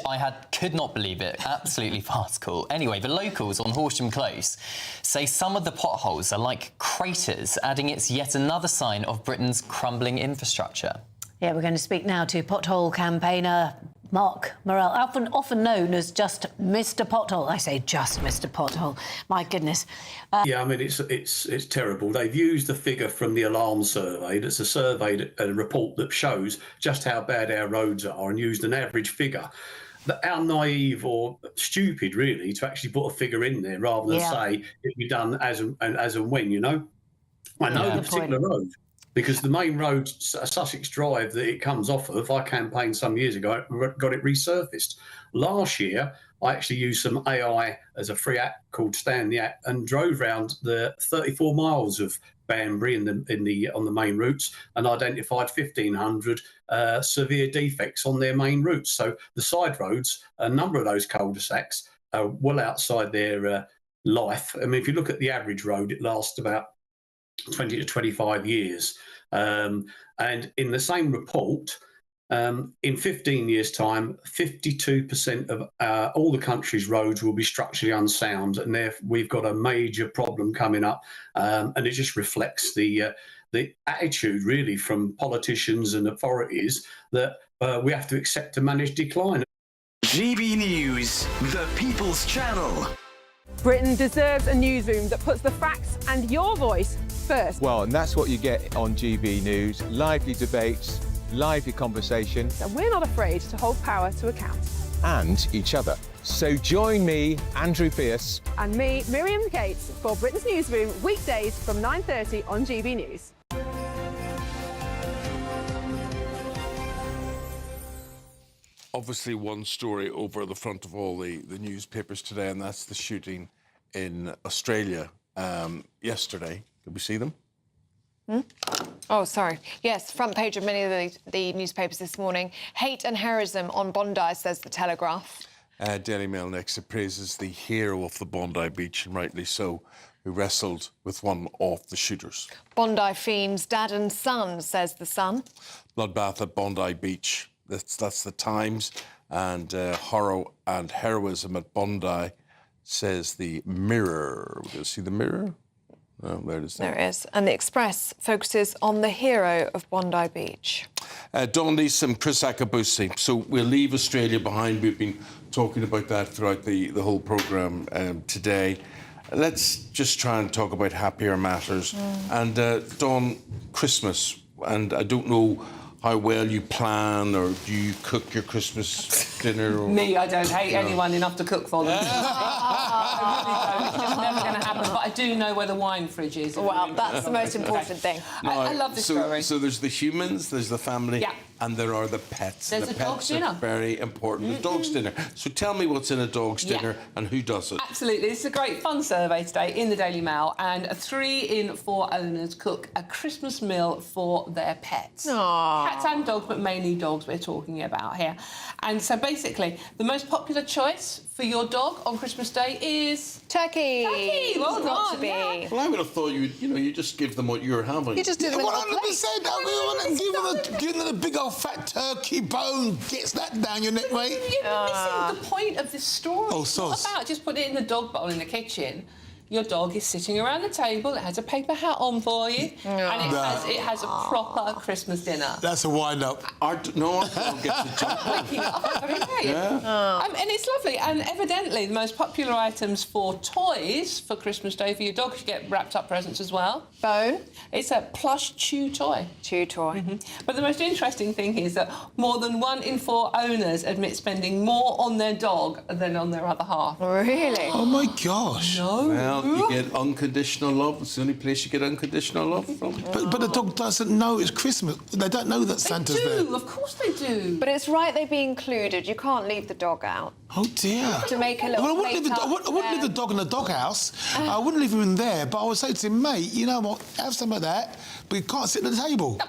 Speaker 6: Could not believe it. Absolutely farcical. Anyway, the locals on Horsham Close say some of the potholes are like craters, adding it's yet another sign of Britain's crumbling infrastructure.
Speaker 5: Yeah, we're going to speak now to pothole campaigner Mark Morrell, often known as just Mr. Pothole. I say just Mr. Pothole. My goodness.
Speaker 8: Yeah, I mean, it's terrible. They've used the figure from the alarm survey. That's a survey, a report that shows just how bad our roads are, and used an average figure. How naive or stupid, really, to actually put a figure in there rather than say it'd be done as and when, you know? I know the particular road, because the main road, Sussex Drive, that it comes off of, I campaigned some years ago, got it resurfaced. Last year, I actually used some AI as a free app called Stan the App and drove around the 34 miles of Banbury on the main routes and identified 1,500 severe defects on their main routes. So the side roads, a number of those cul-de-sacs are well outside their life. I mean, if you look at the average road, it lasts about 20 to 25 years. And in the same report, in 15 years' time, 52% of all the country's roads will be structurally unsound, and therefore we've got a major problem coming up. And it just reflects the attitude, really, from politicians and authorities that we have to accept to manage decline.
Speaker 9: GB News, the People's Channel.
Speaker 25: Britain deserves a newsroom that puts the facts and your voice first.
Speaker 11: Well, and that's what you get on GB News. Lively debates, lively conversation.
Speaker 25: And we're not afraid to hold power to account.
Speaker 11: And each other. So join me, Andrew Pierce.
Speaker 25: And me, Miriam Gates, for Britain's Newsroom, weekdays from 9:30 on GB News.
Speaker 1: Obviously, one story over the front of all the newspapers today, and that's the shooting in Australia yesterday. Did we see them?
Speaker 2: Oh, sorry. Yes, front page of many of the newspapers this morning. Hate and heroism on Bondi, says the Telegraph.
Speaker 1: Daily Mail next praises the hero of the Bondi Beach, and rightly so, who wrestled with one of the shooters.
Speaker 2: Bondi fiends, dad and son, says the Sun.
Speaker 1: Bloodbath at Bondi Beach. That's the Times. And horror and heroism at Bondi, says the Mirror. We're going to see the Mirror? Oh, there it is.
Speaker 2: There it is. And the Express focuses on the hero of Bondi Beach.
Speaker 1: Don Neeson, Chris Akabusi. So we'll leave Australia behind. We've been talking about that throughout the whole programme today. Let's just try and talk about happier matters. And Dawn, Christmas, and I don't know how well you plan, or do you cook your Christmas dinner? Or,
Speaker 7: Me, I don't hate anyone enough to cook for them. I really don't. It's just never going to happen. But I do know where the wine fridge is.
Speaker 2: Well, that's the most important thing.
Speaker 7: I love this story.
Speaker 1: So there's the humans, there's the family, and there are the pets.
Speaker 7: There's
Speaker 1: the
Speaker 7: a dog's
Speaker 1: pets are
Speaker 7: dinner.
Speaker 1: very important. The dog's dinner. So tell me what's in a dog's dinner and who does it.
Speaker 7: Absolutely. This is a great fun survey today in the Daily Mail, and 3 in 4 owners cook a Christmas meal for their pets.
Speaker 2: Aww.
Speaker 7: Cats and dogs, but mainly dogs we're talking about here. And so basically, the most popular choice for your dog on Christmas Day is...
Speaker 2: Turkey.
Speaker 7: Turkey. Well
Speaker 2: Got
Speaker 7: done.
Speaker 2: to be.
Speaker 7: Yeah.
Speaker 1: Well, I would have thought you just give them what you're having.
Speaker 2: You just do them in a little
Speaker 14: 100%. Give them a big old fat turkey bone. Gets that down your neck, mate.
Speaker 7: You're missing the point of this story.
Speaker 14: Oh,
Speaker 7: It's not
Speaker 14: sauce.
Speaker 7: about just put it in the dog bowl in the kitchen. Your dog is sitting around the table. It has a paper hat on for you, and it has a proper Christmas dinner.
Speaker 14: That's a wind-up.
Speaker 1: No, I don't get to jump on.
Speaker 7: Waking up every day. And it's lovely. And evidently, the most popular items for toys for Christmas Day for your dog, you get wrapped up presents as well.
Speaker 2: Bone.
Speaker 7: It's a plush chew toy.
Speaker 2: Chew toy.
Speaker 7: But the most interesting thing is that more than 1 in 4 owners admit spending more on their dog than on their other half.
Speaker 2: Really?
Speaker 14: Oh, my gosh.
Speaker 7: No.
Speaker 1: Well, you get unconditional love. It's the only place you get unconditional love from.
Speaker 14: But the dog doesn't know it's Christmas. They don't know that Santa's there.
Speaker 7: Of course they do.
Speaker 2: But it's right they be included. You can't leave the dog out.
Speaker 14: Oh, dear.
Speaker 2: To make a little
Speaker 14: Well, I wouldn't leave the dog in the doghouse. I wouldn't leave him in there, but I would say to him, mate, you know what, have some of that, but you can't sit at the table.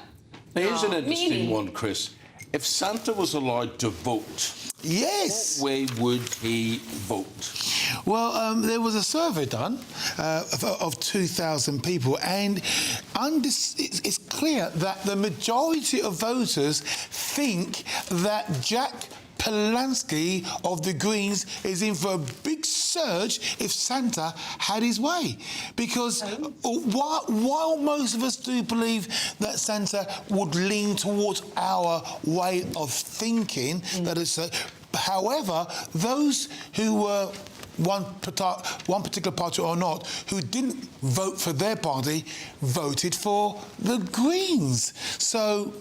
Speaker 1: Now, here's an interesting one, Chris. If Santa was allowed to vote,
Speaker 14: yes,
Speaker 1: what way would he vote?
Speaker 14: Well, there was a survey done of 2,000 people, and it's clear that the majority of voters think that Jack Polanski of the Greens is in for a big surge if Santa had his way. Because while most of us do believe that Santa would lean towards our way of thinking, that it's however, those who were one particular party or not, who didn't vote for their party, voted for the Greens. So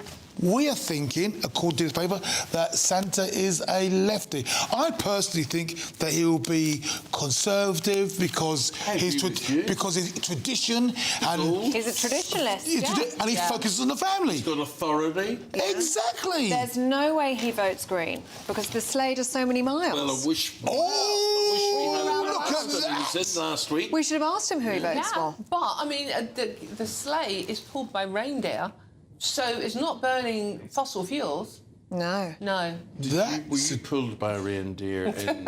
Speaker 14: we are thinking, according to this paper, that Santa is a lefty. I personally think that he will be conservative because his tradition and
Speaker 2: he's a traditionalist,
Speaker 14: and he focuses on the family.
Speaker 1: He's got authority.
Speaker 14: Exactly.
Speaker 2: There's no way he votes Green because the sleigh does so many miles.
Speaker 1: Well, I wish.
Speaker 14: Look at that!
Speaker 1: He was in last week.
Speaker 2: We should have asked him who he votes for.
Speaker 7: But I mean, the sleigh is pulled by reindeer. So it's not burning fossil fuels.
Speaker 2: No.
Speaker 7: No.
Speaker 1: Were you pulled by a reindeer in...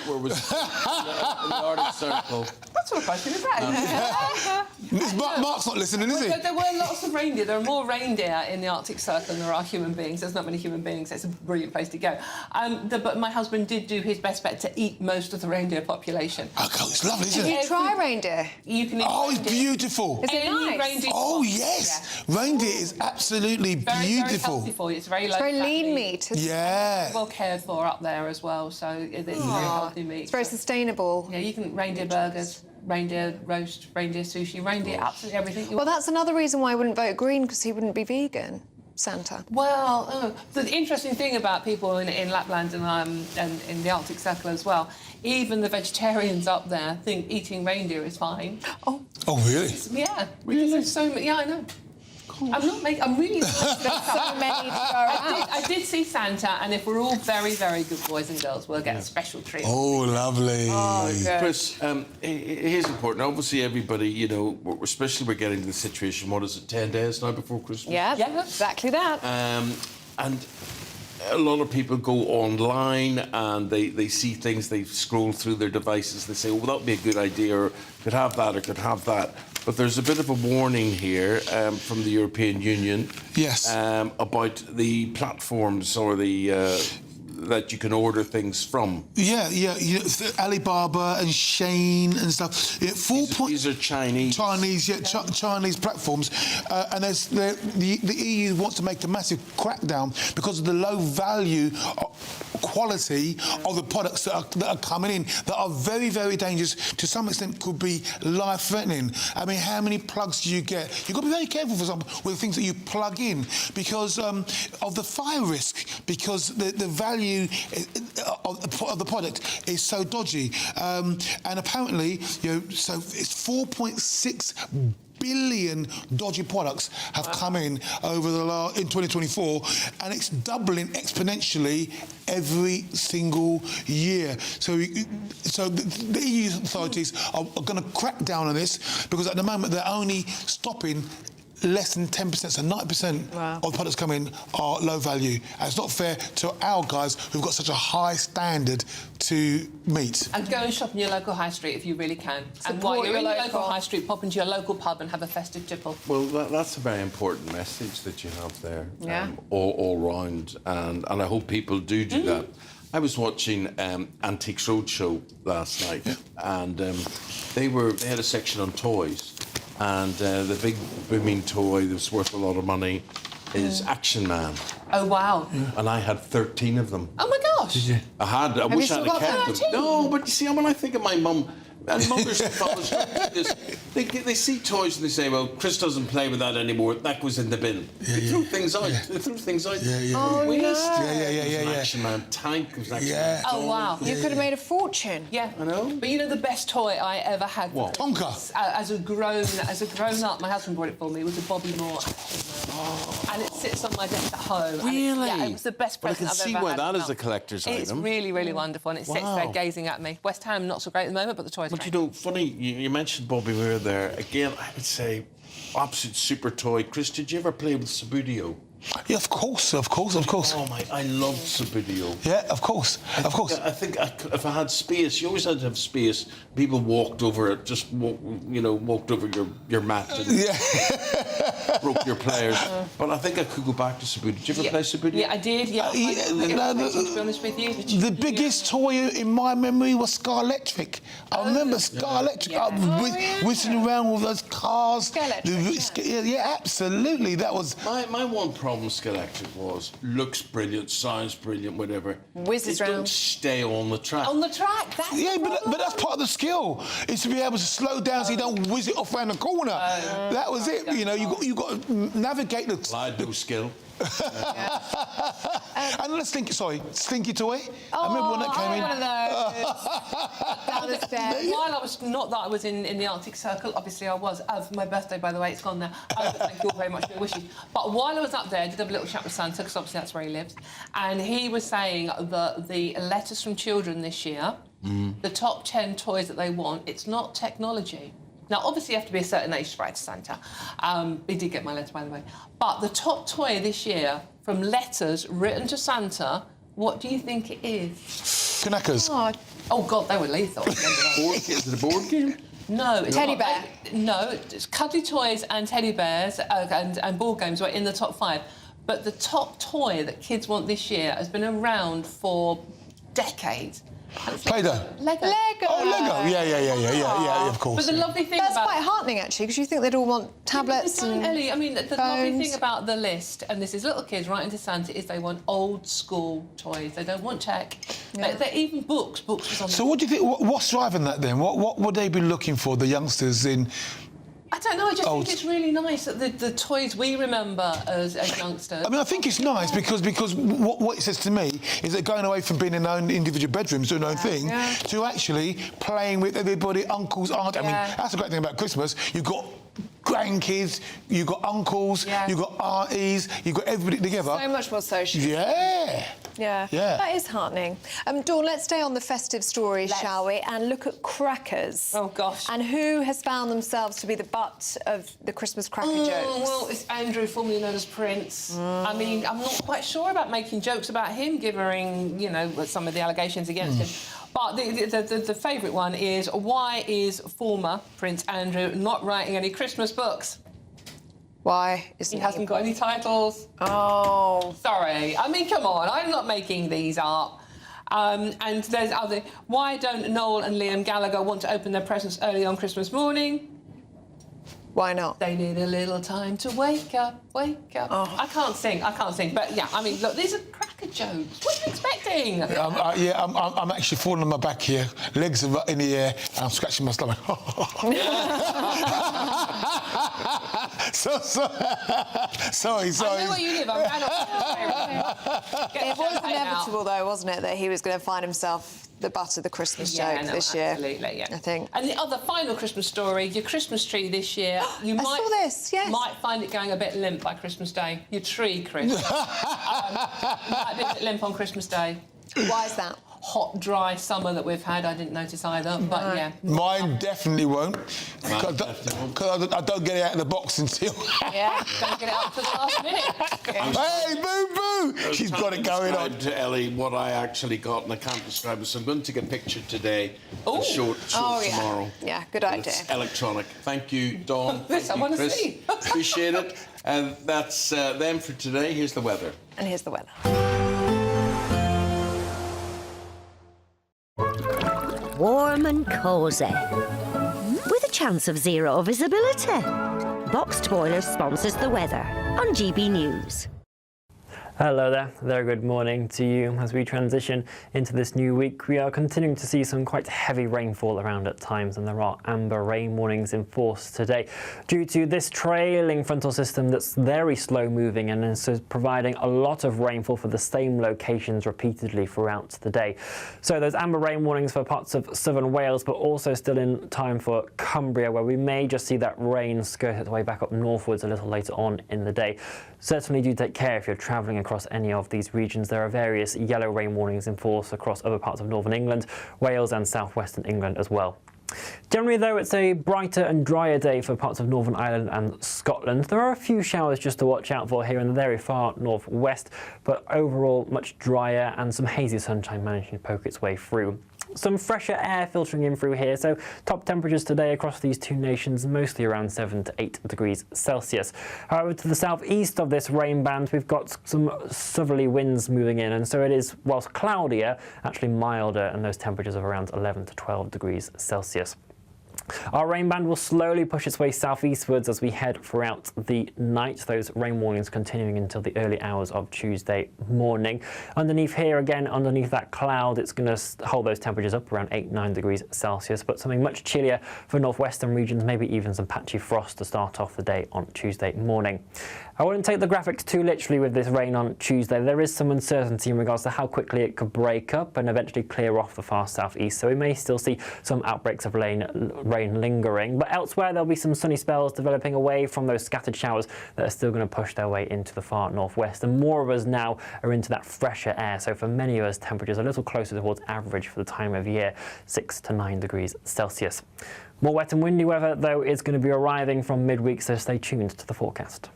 Speaker 1: where was it? In the Arctic Circle?
Speaker 7: That's what I should have
Speaker 14: Mark's not listening, is he?
Speaker 7: There were lots of reindeer. There are more reindeer in the Arctic Circle than there are human beings. There's not many human beings. It's a brilliant place to go. But my husband did do his best bet to eat most of the reindeer population.
Speaker 14: Oh, God, it's lovely, isn't
Speaker 2: Did you try reindeer?
Speaker 7: You can eat
Speaker 14: it's beautiful.
Speaker 2: Is it nice?
Speaker 7: Reindeer
Speaker 14: yes. Yeah. Reindeer is absolutely
Speaker 7: very,
Speaker 14: beautiful.
Speaker 7: very healthy for you. It's very low.
Speaker 2: It's very lean meat.
Speaker 14: Yeah.
Speaker 7: Well cared for up there as well, so it's very healthy meat.
Speaker 2: It's very sustainable.
Speaker 7: Yeah, you can reindeer burgers, reindeer roast, reindeer sushi, reindeer absolutely everything you want.
Speaker 2: Well, that's another reason why I wouldn't vote Green, because he wouldn't be vegan, Santa.
Speaker 7: Well, the interesting thing about people in Lapland and in the Arctic Circle as well, even the vegetarians up there think eating reindeer is fine.
Speaker 14: Oh, really?
Speaker 7: Yeah, because there's so many. Yeah, I know. I'm really there's so many to go around. I did see Santa, and if we're all very, very good boys and girls, we'll get a special treat.
Speaker 14: Oh, lovely.
Speaker 7: Oh, good.
Speaker 1: Chris, here's important. Obviously, everybody, you know, especially we're getting to the situation, what is it, 10 days now before Christmas?
Speaker 2: Yeah, exactly that.
Speaker 1: And a lot of people go online and they see things, they scroll through their devices, they say, oh, well, that would be a good idea, or could have that, or could have that. But there's a bit of a warning here from the European Union.
Speaker 14: Yes.
Speaker 1: About the platforms or the that you can order things from.
Speaker 14: Yeah. You know, Alibaba and Shein and stuff.
Speaker 1: These are Chinese.
Speaker 14: Chinese platforms. And the EU wants to make a massive crackdown because of the low value quality of the products that are coming in that are very, very dangerous. To some extent, could be life-threatening. I mean, how many plugs do you get? You've got to be very careful, for example, with the things that you plug in because of the fire risk, because the value of the product is so dodgy. And apparently, you know, so it's 4.6 billion dodgy products have come in over in 2024, and it's doubling exponentially every single year. So the EU authorities are going to crack down on this because at the moment they're only stopping less than 10%, so 90% of products coming are low value. And it's not fair to our guys who've got such a high standard to meet.
Speaker 7: And go and shop in your local high street if you really can. And while you're in your local high street, pop into your local pub and have a festive tipple.
Speaker 1: Well, that's a very important message that you have there, all round, and I hope people do that. I was watching Antiques Roadshow last night, and they had a section on toys. And the big booming toy that's worth a lot of money is Action Man.
Speaker 7: Oh, wow.
Speaker 1: And I had 13 of them.
Speaker 7: Oh, my gosh.
Speaker 1: Did you? I wish I had kept them. No, but you see, when I think of my mum, and mothers and fathers do this, they see toys and they say, well, Chris doesn't play with that anymore, that goes in the bin. They threw things out. They threw things out.
Speaker 2: Oh,
Speaker 1: waste.
Speaker 2: no.
Speaker 1: Action Man tank was Action Man.
Speaker 7: Oh, wow.
Speaker 2: You could have made a fortune.
Speaker 7: Yeah.
Speaker 1: I know.
Speaker 7: But you know the best toy I ever had?
Speaker 1: What?
Speaker 14: Tonka.
Speaker 7: As a grown up, my husband bought it for me, was a Bobby Moore. And it sits on my desk at home.
Speaker 1: Really?
Speaker 7: Yeah, it was the best present I've ever had.
Speaker 1: I can see why that is a collector's item.
Speaker 7: It's really, really wonderful, and it sits there gazing at me. West Ham, not so great at the moment, but the toys are
Speaker 1: But
Speaker 7: great.
Speaker 1: you know, funny, you mentioned Bobby Moore there. Again, I would say, absolute super toy. Chris, did you ever play with Subbuteo?
Speaker 14: Yeah, of course.
Speaker 1: Oh my, I loved Subbuteo.
Speaker 14: Yeah, of course.
Speaker 1: I think if I had space, you always had to have space. People walked over it, walked over your mat and broke your players. But I think I could go back to Subbuteo. Did you ever play Subbuteo?
Speaker 7: Yeah, I did. Yeah, to be honest with you.
Speaker 14: The biggest toy in my memory was Scar Electric. I remember Scar Electric. I was whistling around with those cars.
Speaker 2: Scar Electric,
Speaker 14: yeah, absolutely. That was...
Speaker 1: My one problem with Scar Electric was looks brilliant, sounds brilliant, whatever.
Speaker 2: Whizzes
Speaker 1: They
Speaker 2: round.
Speaker 1: don't stay on the track.
Speaker 7: On the track, that's
Speaker 14: but that's part of the skill, is to be able to slow down so you don't whiz it off around the corner. That was it. You know, you got to navigate the...
Speaker 1: I had no skill.
Speaker 14: And let's think. Sorry, Slinky Toy. I remember when that came in.
Speaker 7: Down the stairs. While I was in the Arctic Circle, obviously I was. My birthday, by the way, it's gone now. Thank you all very much for your wishes. But while I was up there, I did have a little chat with Santa, because obviously that's where he lives, and he was saying that the letters from children this year, the top 10 toys that they want, it's not technology. Now, obviously, you have to be a certain age to write to Santa. He did get my letter, by the way. But the top toy this year, from letters written to Santa, what do you think it is?
Speaker 14: Knackers.
Speaker 7: Oh, God, they were lethal.
Speaker 1: Is it a board game?
Speaker 7: No. It's
Speaker 2: Teddy
Speaker 7: not.
Speaker 2: bear?
Speaker 7: No. It's cuddly toys and teddy bears and board games were in the top 5. But the top toy that kids want this year has been around for decades.
Speaker 14: Play-Doh.
Speaker 7: Lego.
Speaker 14: Oh, Lego. Yeah, of course.
Speaker 7: But the lovely thing
Speaker 2: That's
Speaker 7: about...
Speaker 2: quite heartening, actually, because you think they'd all want tablets and
Speaker 7: Ellie, I mean, the lovely
Speaker 2: phones.
Speaker 7: thing about the list, and this is little kids writing to Santa, is they want old-school toys. They don't want tech. They're even books. Books was on
Speaker 14: So what do you think? What's driving that then? What would they be looking for, the youngsters in?
Speaker 7: I don't know, I just think it's really nice that the toys we remember as youngsters...
Speaker 14: I mean, I think it's nice because what it says to me is that going away from being in their own individual bedrooms doing their own thing to actually playing with everybody, uncles, aunts. I mean, that's the great thing about Christmas. You've got grandkids, you've got uncles, you've got aunties, you've got everybody together.
Speaker 2: So much more social.
Speaker 14: Yeah.
Speaker 2: That is heartening. Dawn, let's stay on the festive story, shall we, and look at crackers.
Speaker 7: Oh, gosh.
Speaker 2: And who has found themselves to be the butt of the Christmas cracker jokes?
Speaker 7: Well, it's Andrew, formerly known as Prince. I mean, I'm not quite sure about making jokes about him, given, some of the allegations against him. But the favourite one is, why is former Prince Andrew not writing any Christmas books?
Speaker 2: Why?
Speaker 7: He hasn't got any titles.
Speaker 2: Oh.
Speaker 7: Sorry. I mean, come on. I'm not making these up. And there's other... Why don't Noel and Liam Gallagher want to open their presents early on Christmas morning?
Speaker 2: Why not?
Speaker 7: They need a little time to wake up. Oh. I can't sing. But, yeah, I mean, look, these are cracker jokes. What are you expecting?
Speaker 14: I'm actually falling on my back here. Legs are in the air and I'm scratching my stomach. Sorry.
Speaker 7: I know where you live. I'm right off.
Speaker 2: It was inevitable, though, wasn't it, that he was going to find himself the butt of the Christmas joke this year.
Speaker 7: Absolutely, yeah.
Speaker 2: I think.
Speaker 7: And the other final Christmas story, your Christmas tree this year, you might find it going a bit limp by Christmas Day. Your tree, Chris. Might be a bit limp on Christmas Day.
Speaker 2: Why is that?
Speaker 7: Hot, dry summer that we've had. I didn't notice either, but yeah.
Speaker 14: Mine definitely won't. Because I don't get it out of the box until...
Speaker 7: Yeah, don't get it out till the last minute.
Speaker 14: Hey, boo-boo! She's got it going on.
Speaker 1: To Ellie what I actually got, and I can't describe it, so I'm going to take a picture today and show it tomorrow.
Speaker 2: Yeah, good idea.
Speaker 1: It's electronic. Thank you, Dawn.
Speaker 7: This I want to
Speaker 1: Chris.
Speaker 7: see.
Speaker 1: Appreciate it. And that's them for today. Here's the weather.
Speaker 2: And here's the weather.
Speaker 13: Warm and cosy, with a chance of zero visibility. Boxed Boilers sponsors the weather on GB News.
Speaker 21: Hello there, very good morning to you. As we transition into this new week, we are continuing to see some quite heavy rainfall around at times, and there are amber rain warnings in force today due to this trailing frontal system that's very slow moving and is providing a lot of rainfall for the same locations repeatedly throughout the day. So those amber rain warnings for parts of southern Wales, but also still in time for Cumbria, where we may just see that rain skirt its way back up northwards a little later on in the day. Certainly do take care if you're travelling across any of these regions. There are various yellow rain warnings in force across other parts of northern England, Wales and southwestern England as well. Generally, though, it's a brighter and drier day for parts of Northern Ireland and Scotland. There are a few showers just to watch out for here in the very far northwest, but overall much drier and some hazy sunshine managing to poke its way through. Some fresher air filtering in through here, so top temperatures today across these two nations mostly around 7 to 8 degrees Celsius. However, to the southeast of this rain band, we've got some southerly winds moving in, and so it is, whilst cloudier, actually milder, and those temperatures of around 11 to 12 degrees Celsius. Our rain band will slowly push its way southeastwards as we head throughout the night, those rain warnings continuing until the early hours of Tuesday morning. Underneath here, again, underneath that cloud, it's going to hold those temperatures up around 8-9 degrees Celsius, but something much chillier for northwestern regions, maybe even some patchy frost to start off the day on Tuesday morning. I wouldn't take the graphics too literally with this rain on Tuesday. There is some uncertainty in regards to how quickly it could break up and eventually clear off the far southeast, so we may still see some outbreaks of rain lingering. But elsewhere, there'll be some sunny spells developing away from those scattered showers that are still going to push their way into the far northwest. And more of us now are into that fresher air, so for many of us, temperatures a little closer towards average for the time of year, 6 to 9 degrees Celsius. More wet and windy weather, though, is going to be arriving from midweek, so stay tuned to the forecast.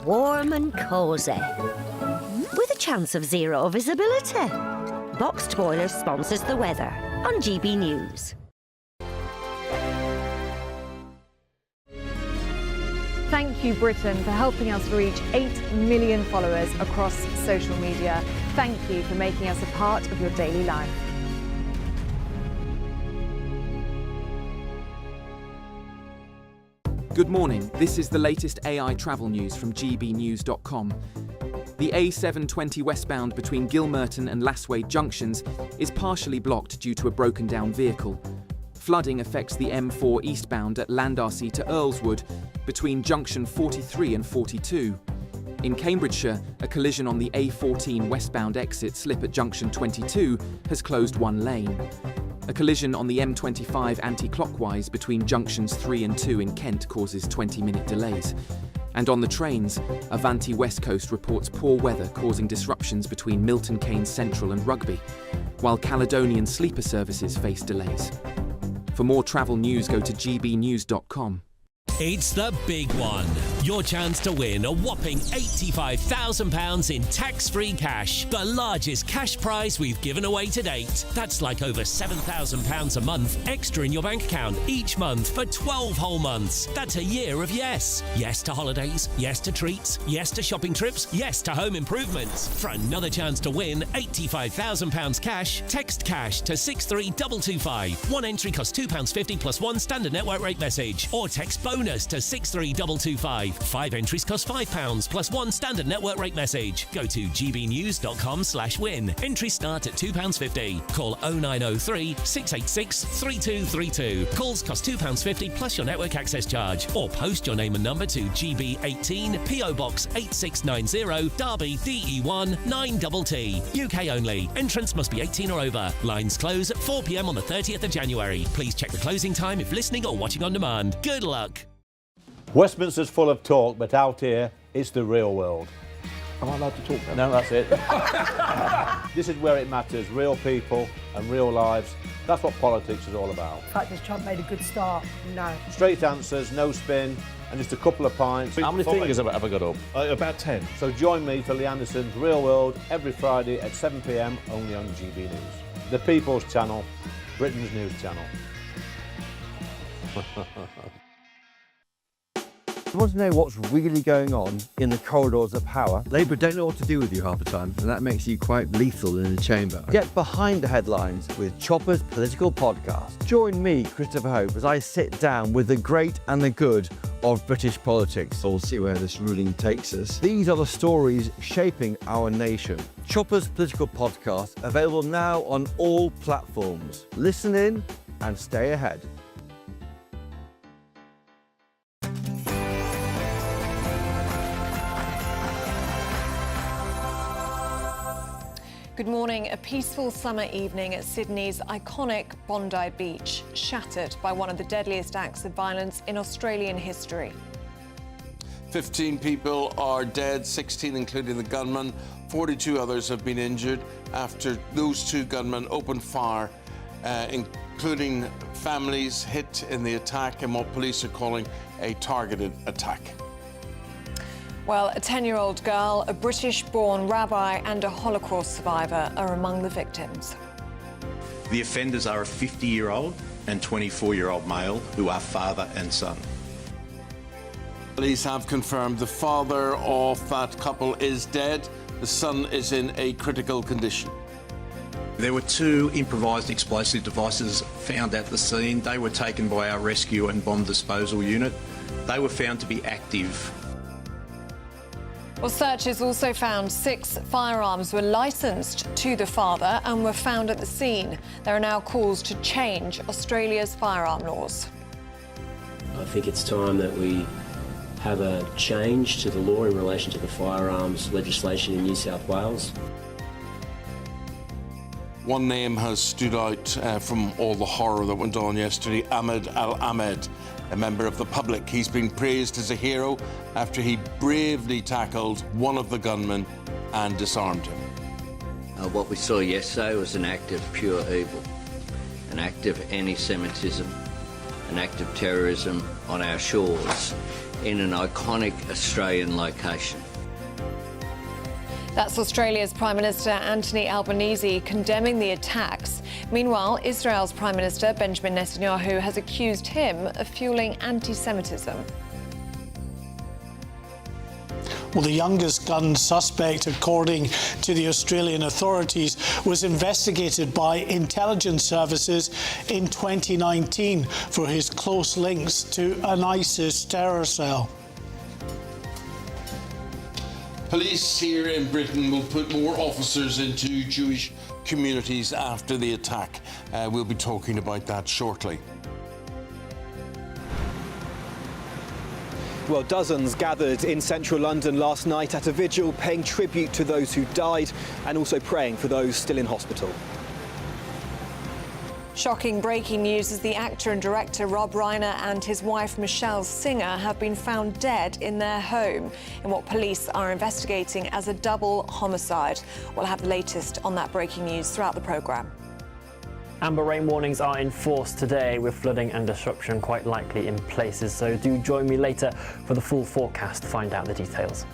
Speaker 13: Warm and cosy, with a chance of zero visibility. Boxed Boilers sponsors the weather on GB News.
Speaker 25: Thank you, Britain, for helping us reach 8 million followers across social media. Thank you for making us a part of your daily life.
Speaker 10: Good morning. This is the latest AI travel news from gbnews.com. The A720 westbound between Gilmerton and Lasswade junctions is partially blocked due to a broken-down vehicle. Flooding affects the M4 eastbound at Landarsea to Earlswood between junction 43 and 42. In Cambridgeshire, a collision on the A14 westbound exit slip at junction 22 has closed one lane. A collision on the M25 anti-clockwise between junctions 3 and 2 in Kent causes 20-minute delays. And on the trains, Avanti West Coast reports poor weather causing disruptions between Milton Keynes Central and Rugby, while Caledonian sleeper services face delays. For more travel news, go to gbnews.com.
Speaker 15: It's the big one. Your chance to win a whopping £85,000 in tax-free cash. The largest cash prize we've given away to date. That's like over £7,000 a month extra in your bank account each month for 12 whole months. That's a year of yes. Yes to holidays, yes to treats, yes to shopping trips, yes to home improvements. For another chance to win £85,000 cash, text cash to 63225. One entry costs £2.50 plus one standard network rate message, or text bonus to 63225. 5 entries cost £5 plus one standard network rate message. Go to gbnews.com/win. Entries start at £2.50. Call 0903 686 3232. Calls cost £2.50 plus your network access charge. Or post your name and number to GB18 PO Box 8690 Derby DE1 9TT. UK only. Entrance must be 18 or over. Lines close at 4 p.m. on the 30th of January. Please check the closing time if listening or watching on demand. Good luck.
Speaker 16: Westminster's full of talk, but out here, it's the real world.
Speaker 17: Am I allowed to talk now?
Speaker 16: No, that's it. This is where it matters, real people and real lives. That's what politics is all about.
Speaker 18: In fact, has Trump made a good start? No.
Speaker 16: Straight answers, no spin, and just a couple of pints.
Speaker 17: How many fingers have I got up? About 10.
Speaker 16: So join me for Lee Anderson's Real World every Friday at 7 p.m. only on GB News. The People's Channel, Britain's news channel.
Speaker 19: You want to know what's really going on in the corridors of power? Labour don't know what to do with you half the time, and that makes you quite lethal in the chamber. Get behind the headlines with Chopper's Political Podcast. Join me, Christopher Hope, as I sit down with the great and the good of British politics. We'll see where this ruling takes us. These are the stories shaping our nation. Chopper's Political Podcast, available now on all platforms. Listen in and stay ahead.
Speaker 2: Good morning. A peaceful summer evening at Sydney's iconic Bondi Beach, shattered by one of the deadliest acts of violence in Australian history.
Speaker 1: 15 people are dead, 16 including the gunman. 42 others have been injured after those two gunmen opened fire including families hit in the attack in what police are calling a targeted attack.
Speaker 2: Well, a 10-year-old girl, a British-born rabbi and a Holocaust survivor are among the victims.
Speaker 3: The offenders are a 50-year-old and 24-year-old male who are father and son.
Speaker 1: Police have confirmed the father of that couple is dead. The son is in a critical condition.
Speaker 3: There were 2 improvised explosive devices found at the scene. They were taken by our rescue and bomb disposal unit. They were found to be active.
Speaker 2: Well, searchers also found 6 firearms were licensed to the father and were found at the scene. There are now calls to change Australia's firearm laws.
Speaker 4: I think it's time that we have a change to the law in relation to the firearms legislation in New South Wales.
Speaker 1: One name has stood out from all the horror that went on yesterday, Ahmed Al-Ahmed, a member of the public. He's been praised as a hero after he bravely tackled one of the gunmen and disarmed him.
Speaker 12: What we saw yesterday was an act of pure evil, an act of anti-Semitism, an act of terrorism on our shores in an iconic Australian location.
Speaker 2: That's Australia's Prime Minister Anthony Albanese condemning the attacks. Meanwhile, Israel's Prime Minister Benjamin Netanyahu has accused him of fueling anti-Semitism.
Speaker 20: Well, the youngest gun suspect, according to the Australian authorities, was investigated by intelligence services in 2019 for his close links to an ISIS terror cell.
Speaker 1: Police here in Britain will put more officers into Jewish communities after the attack. We'll be talking about that shortly.
Speaker 24: Well, dozens gathered in central London last night at a vigil paying tribute to those who died and also praying for those still in hospital.
Speaker 2: Shocking breaking news as the actor and director Rob Reiner and his wife Michelle Singer have been found dead in their home in what police are investigating as a double homicide. We'll have the latest on that breaking news throughout the programme.
Speaker 21: Amber rain warnings are in force today, with flooding and disruption quite likely in places, so do join me later for the full forecast to find out the details.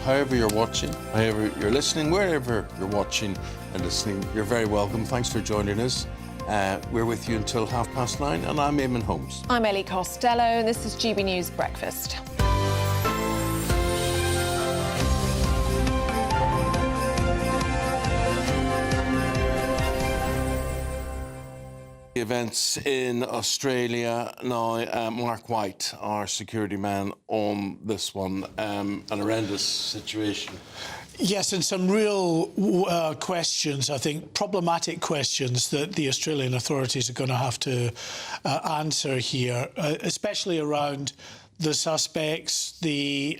Speaker 1: However you're watching, however you're listening, wherever you're watching and listening, you're very welcome. Thanks for joining us. We're with you until 9:30, and I'm Eamonn Holmes.
Speaker 2: I'm Ellie Costello, and this is GB News Breakfast.
Speaker 1: Events in Australia now. Mark White, our security man on this one, an horrendous situation.
Speaker 20: Yes, and some real questions, I think, problematic questions that the Australian authorities are going to have to answer here, especially around the suspects. The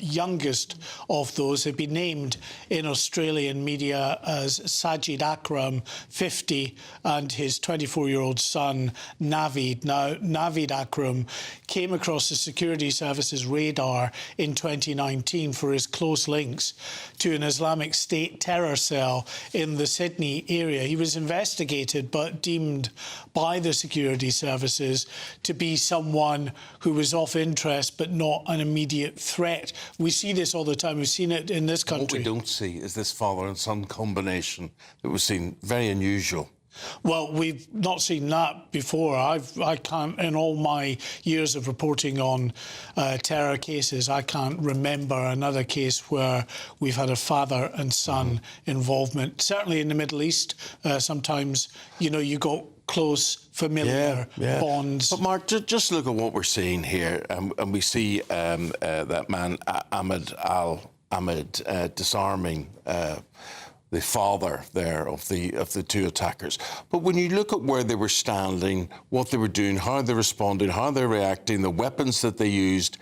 Speaker 20: youngest of those have been named in Australian media as Sajid Akram, 50, and his 24-year-old son, Navid. Now, Navid Akram came across the security services radar in 2019 for his close links to an Islamic State terror cell in the Sydney area. He was investigated but deemed by the security services to be someone who was of interest but not an immediate threat. We see this all the time. We've seen it in this country.
Speaker 1: What we don't see is this father and son combination that we've seen, very unusual.
Speaker 20: Well, we've not seen that before. I can't, in all my years of reporting on terror cases, I can't remember another case where we've had a father and son involvement. Certainly in the Middle East, sometimes, you know, you got close familiar bonds.
Speaker 1: But Mark, just look at what we're seeing here, and we see that man Ahmed Al-Ahmed disarming the father there of the two attackers. But when you look at where they were standing, what they were doing, how they responded, how they're reacting, the weapons that they used,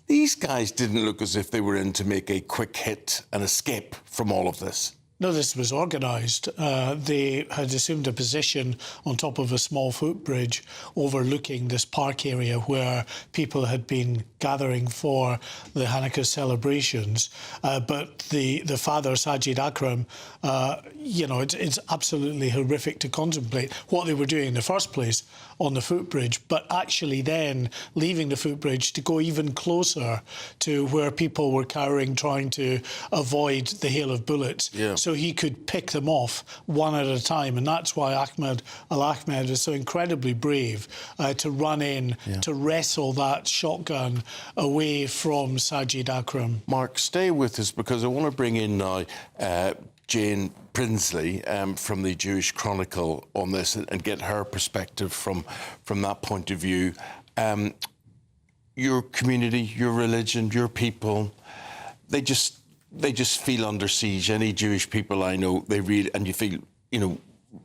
Speaker 1: these guys didn't look as if they were in to make a quick hit and escape from all of this.
Speaker 20: No, this was organised. They had assumed a position on top of a small footbridge overlooking this park area where people had been gathering for the Hanukkah celebrations. But the father, Sajid Akram, you know, it's absolutely horrific to contemplate what they were doing in the first place on the footbridge, but actually then leaving the footbridge to go even closer to where people were cowering, trying to avoid the hail of bullets.
Speaker 1: Yeah.
Speaker 20: So he could pick them off one at a time. And that's why Ahmed Al-Ahmed was so incredibly brave to run in, to wrestle that shotgun away from Sajid Akram.
Speaker 1: Mark, stay with us because I want to bring in now Jane Prinsley from the Jewish Chronicle on this and get her perspective from that point of view. Your community, your religion, your people, they just feel under siege. Any Jewish people I know, they really, and you feel, you know,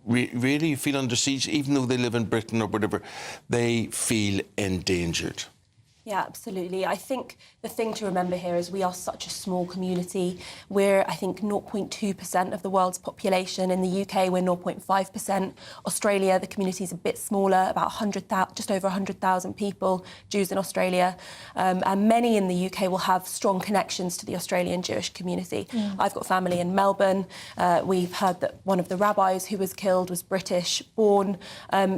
Speaker 1: really you feel under siege, even though they live in Britain or whatever, they feel endangered.
Speaker 5: Yeah, absolutely. I think the thing to remember here is we are such a small community. We're, I think, 0.2% of the world's population. In the UK, we're 0.5%. Australia, the community is a bit smaller, about 100,000, just over 100,000 people, Jews in Australia. And many in the UK will have strong connections to the Australian Jewish community. I've got family in Melbourne. We've heard that one of the rabbis who was killed was British born.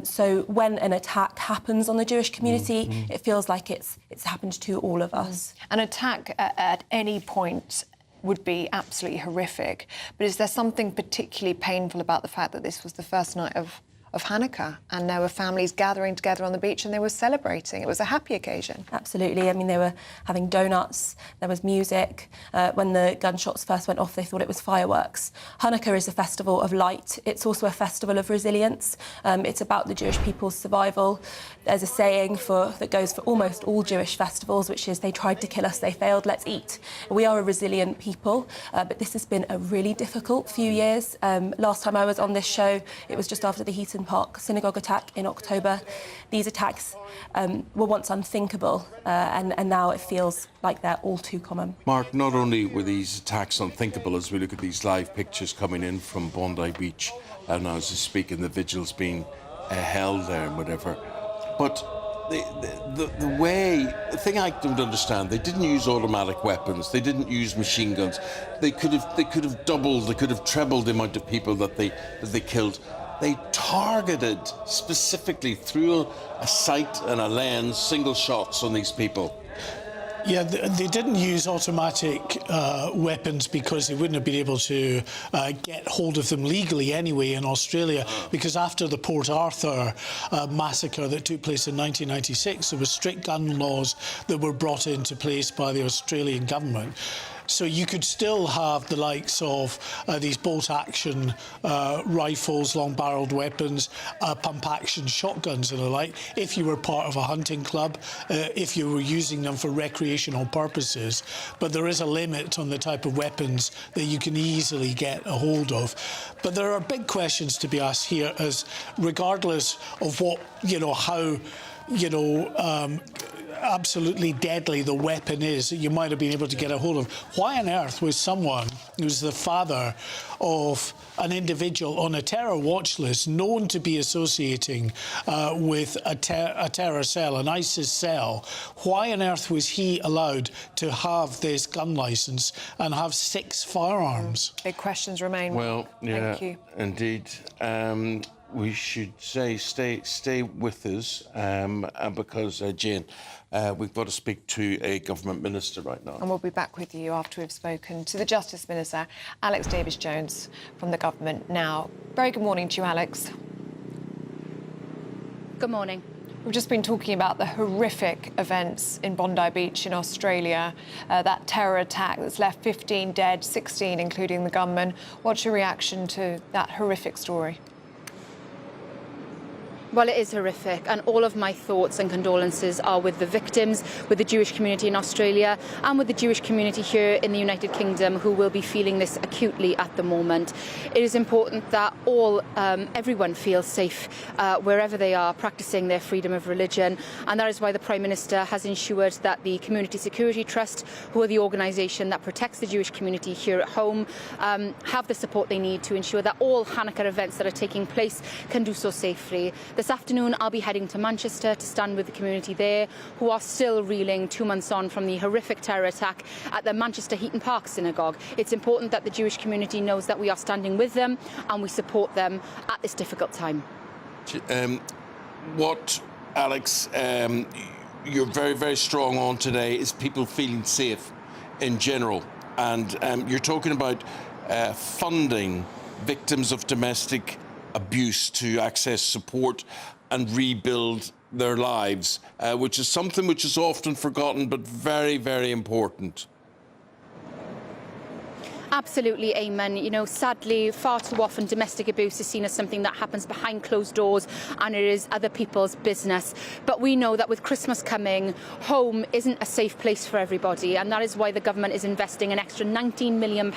Speaker 5: So when an attack happens on the Jewish community, it feels like it's happened to all of us.
Speaker 2: An attack at any point would be absolutely horrific. But is there something particularly painful about the fact that this was the first night of Hanukkah and there were families gathering together on the beach and they were celebrating? It was a happy occasion.
Speaker 5: Absolutely. I mean, they were having donuts, there was music. When the gunshots first went off, they thought it was fireworks. Hanukkah is a festival of light. It's also a festival of resilience. It's about the Jewish people's survival. There's a saying that goes for almost all Jewish festivals, which is, they tried to kill us, they failed, let's eat. We are a resilient people, but this has been a really difficult few years. Last time I was on this show, it was just after the Heaton Park synagogue attack in October. These attacks were once unthinkable, and now it feels like they're all too common.
Speaker 1: Mark, not only were these attacks unthinkable as we look at these live pictures coming in from Bondi Beach, and as we speak, and the vigils being held there and whatever, but the thing I don't understand, they didn't use automatic weapons, they didn't use machine guns. They could have doubled, they could have trebled the amount of people that they killed. They targeted specifically through a sight and a lens, single shots on these people.
Speaker 20: Yeah, they didn't use automatic weapons because they wouldn't have been able to get hold of them legally anyway in Australia, because after the Port Arthur massacre that took place in 1996, there were strict gun laws that were brought into place by the Australian government. So you could still have the likes of these bolt-action rifles, long-barreled weapons, pump-action shotguns and the like, if you were part of a hunting club, if you were using them for recreational purposes. But there is a limit on the type of weapons that you can easily get a hold of. But there are big questions to be asked here, as regardless of what, you know, how, you know, absolutely deadly the weapon is that you might have been able to get a hold of. Why on earth was someone who's the father of an individual on a terror watch list known to be associating with a terror cell, an ISIS cell, why on earth was he allowed to have this gun licence and have 6 firearms?
Speaker 2: Big questions remain.
Speaker 1: Well, yeah,
Speaker 2: Thank you.
Speaker 1: Indeed. We should say stay with us because, Jane, we've got to speak to a government minister right now.
Speaker 2: And we'll be back with you after we've spoken to the Justice Minister, Alex Davies-Jones, from the government now. Very good morning to you, Alex.
Speaker 6: Good morning.
Speaker 2: We've just been talking about the horrific events in Bondi Beach in Australia, that terror attack that's left 15 dead, 16 including the gunman. What's your reaction to that horrific story?
Speaker 6: Well, it is horrific, and all of my thoughts and condolences are with the victims, with the Jewish community in Australia, and with the Jewish community here in the United Kingdom, who will be feeling this acutely at the moment. It is important that everyone feels safe wherever they are practicing their freedom of religion, and that is why the Prime Minister has ensured that the Community Security Trust, who are the organisation that protects the Jewish community here at home, have the support they need to ensure that all Hanukkah events that are taking place can do so safely. This afternoon, I'll be heading to Manchester to stand with the community there, who are still reeling 2 months on from the horrific terror attack at the Manchester Heaton Park synagogue. It's important that the Jewish community knows that we are standing with them and we support them at this difficult time.
Speaker 1: Alex, you're very, very strong on today is people feeling safe in general. And you're talking about funding victims of domestic abuse to access support and rebuild their lives, which is something which is often forgotten but very, very important.
Speaker 6: Absolutely, Eamonn. You know, sadly, far too often domestic abuse is seen as something that happens behind closed doors and it is other people's business. But we know that with Christmas coming, home isn't a safe place for everybody, and that is why the government is investing an extra £19 million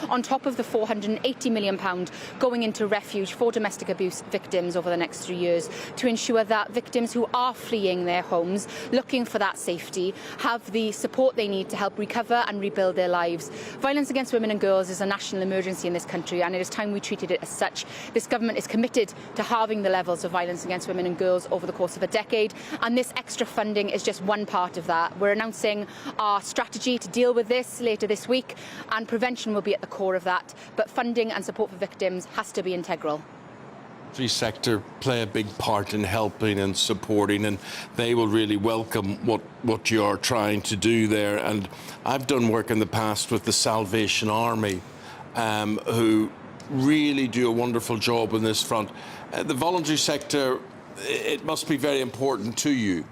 Speaker 6: on top of the £480 million going into refuge for domestic abuse victims over the next 3 years to ensure that victims who are fleeing their homes, looking for that safety, have the support they need to help recover and rebuild their lives. Violence against women and girls is a national emergency in this country, and it is time we treated it as such. This government is committed to halving the levels of violence against women and girls over the course of a decade, and this extra funding is just one part of that. We're announcing our strategy to deal with this later this week, and prevention will be at the core of that, but funding and support for victims has to be integral.
Speaker 1: Free sector play a big part in helping and supporting, and they will really welcome what you are trying to do there. And I've done work in the past with the Salvation Army, who really do a wonderful job on this front. The voluntary sector, it must be very important to you.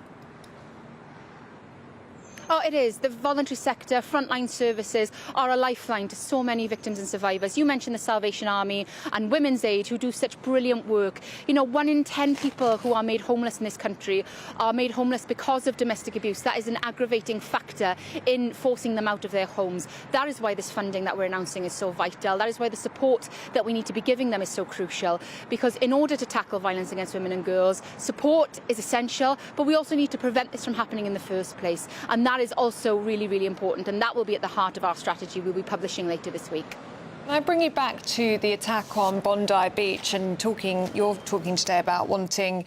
Speaker 6: Oh, it is. The voluntary sector, frontline services are a lifeline to so many victims and survivors. You mentioned the Salvation Army and Women's Aid, who do such brilliant work. You know, 1 in 10 people who are made homeless in this country are made homeless because of domestic abuse. That is an aggravating factor in forcing them out of their homes. That is why this funding that we're announcing is so vital. That is why the support that we need to be giving them is so crucial. Because in order to tackle violence against women and girls, support is essential, but we also need to prevent this from happening in the first place. And that is also really, really important, and that will be at the heart of our strategy we'll be publishing later this week.
Speaker 2: Can I bring you back to the attack on Bondi Beach and you're talking today about wanting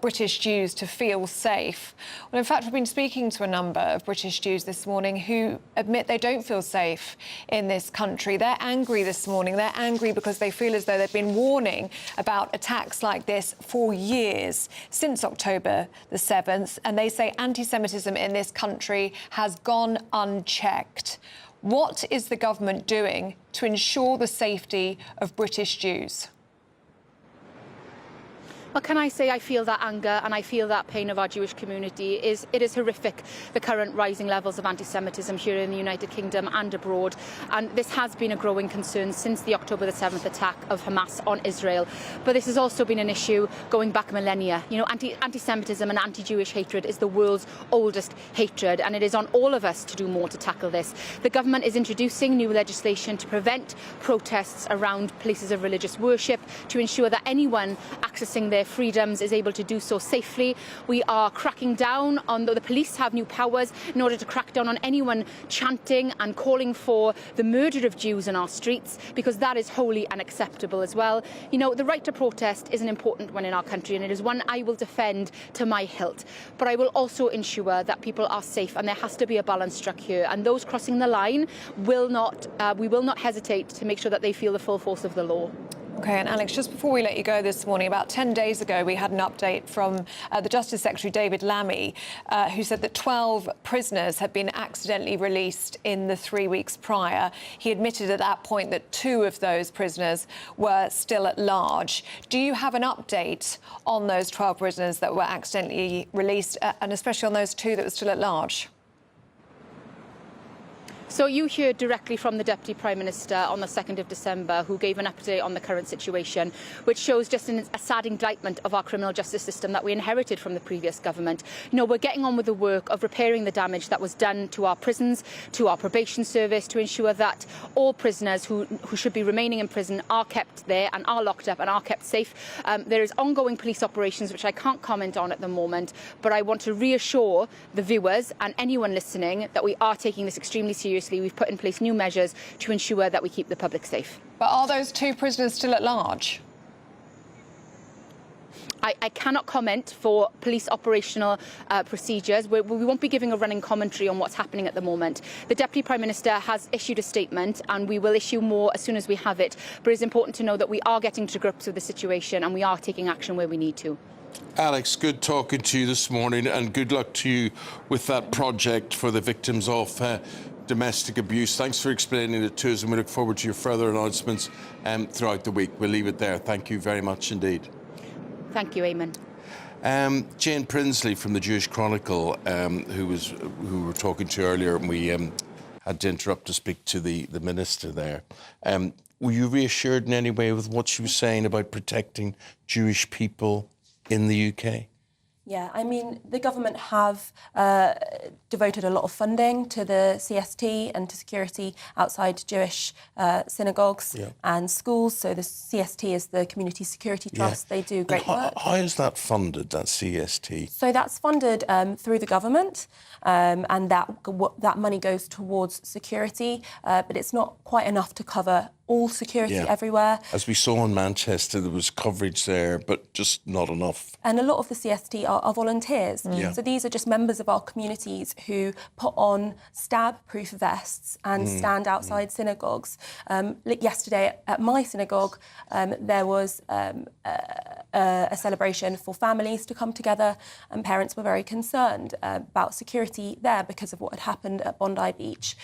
Speaker 2: British Jews to feel safe. Well, in fact, we've been speaking to a number of British Jews this morning who admit they don't feel safe in this country. They're angry this morning. They're angry because they feel as though they've been warning about attacks like this for years, since October the 7th, and they say anti-Semitism in this country has gone unchecked. What is the government doing to ensure the safety of British Jews?
Speaker 6: Well, can I say I feel that anger and I feel that pain of our Jewish community. It is horrific, the current rising levels of anti-Semitism here in the United Kingdom and abroad. And this has been a growing concern since the October the 7th attack of Hamas on Israel. But this has also been an issue going back millennia. You know, anti-Semitism and anti-Jewish hatred is the world's oldest hatred, and it is on all of us to do more to tackle this. The government is introducing new legislation to prevent protests around places of religious worship, to ensure that anyone accessing their freedoms is able to do so safely. We are cracking down on the police have new powers in order to crack down on anyone chanting and calling for the murder of Jews in our streets, because that is wholly unacceptable as well. You know, the right to protest is an important one in our country, and it is one I will defend to my hilt. But I will also ensure that people are safe, and there has to be a balance struck here. And those crossing the line we will not hesitate to make sure that they feel the full force of the law.
Speaker 2: OK, and Alex, just before we let you go this morning, about 10 days ago, we had an update from the Justice Secretary, David Lammy, who said that 12 prisoners had been accidentally released in the 3 weeks prior. He admitted at that point that 2 of those prisoners were still at large. Do you have an update on those 12 prisoners that were accidentally released, and especially on those 2 that were still at large?
Speaker 6: So you heard directly from the Deputy Prime Minister on the 2nd of December, who gave an update on the current situation, which shows just a sad indictment of our criminal justice system that we inherited from the previous government. You know, we're getting on with the work of repairing the damage that was done to our prisons, to our probation service, to ensure that all prisoners who should be remaining in prison are kept there and are locked up and are kept safe. There is ongoing police operations, which I can't comment on at the moment, but I want to reassure the viewers and anyone listening that we are taking this extremely seriously. We've put in place new measures to ensure that we keep the public safe.
Speaker 2: But are those 2 prisoners still at large?
Speaker 6: I cannot comment for police operational procedures. We won't be giving a running commentary on what's happening at the moment. The Deputy Prime Minister has issued a statement and we will issue more as soon as we have it. But it's important to know that we are getting to grips with the situation and we are taking action where we need to.
Speaker 1: Alex, good talking to you this morning and good luck to you with that project for the victims of domestic abuse. Thanks for explaining it to us and we look forward to your further announcements throughout the week. We'll leave it there. Thank you very much indeed.
Speaker 6: Thank you, Eamonn.
Speaker 1: Jane Prinsley from the Jewish Chronicle, who we were talking to earlier, and we had to interrupt to speak to the minister there. Were you reassured in any way with what she was saying about protecting Jewish people in the UK?
Speaker 5: Yeah, I mean, the government have devoted a lot of funding to the CST and to security outside Jewish synagogues and schools. So the CST is the Community Security Trust. They do great work.
Speaker 1: How is that funded, that CST?
Speaker 5: So that's funded through the government, and that money goes towards security, but it's not quite enough to cover all security everywhere.
Speaker 1: As we saw in Manchester, there was coverage there, but just not enough.
Speaker 5: And a lot of the CST are volunteers. So these are just members of our communities who put on stab-proof vests and stand outside synagogues. Yesterday at my synagogue, there was a celebration for families to come together, and parents were very concerned about security there because of what had happened at Bondi Beach.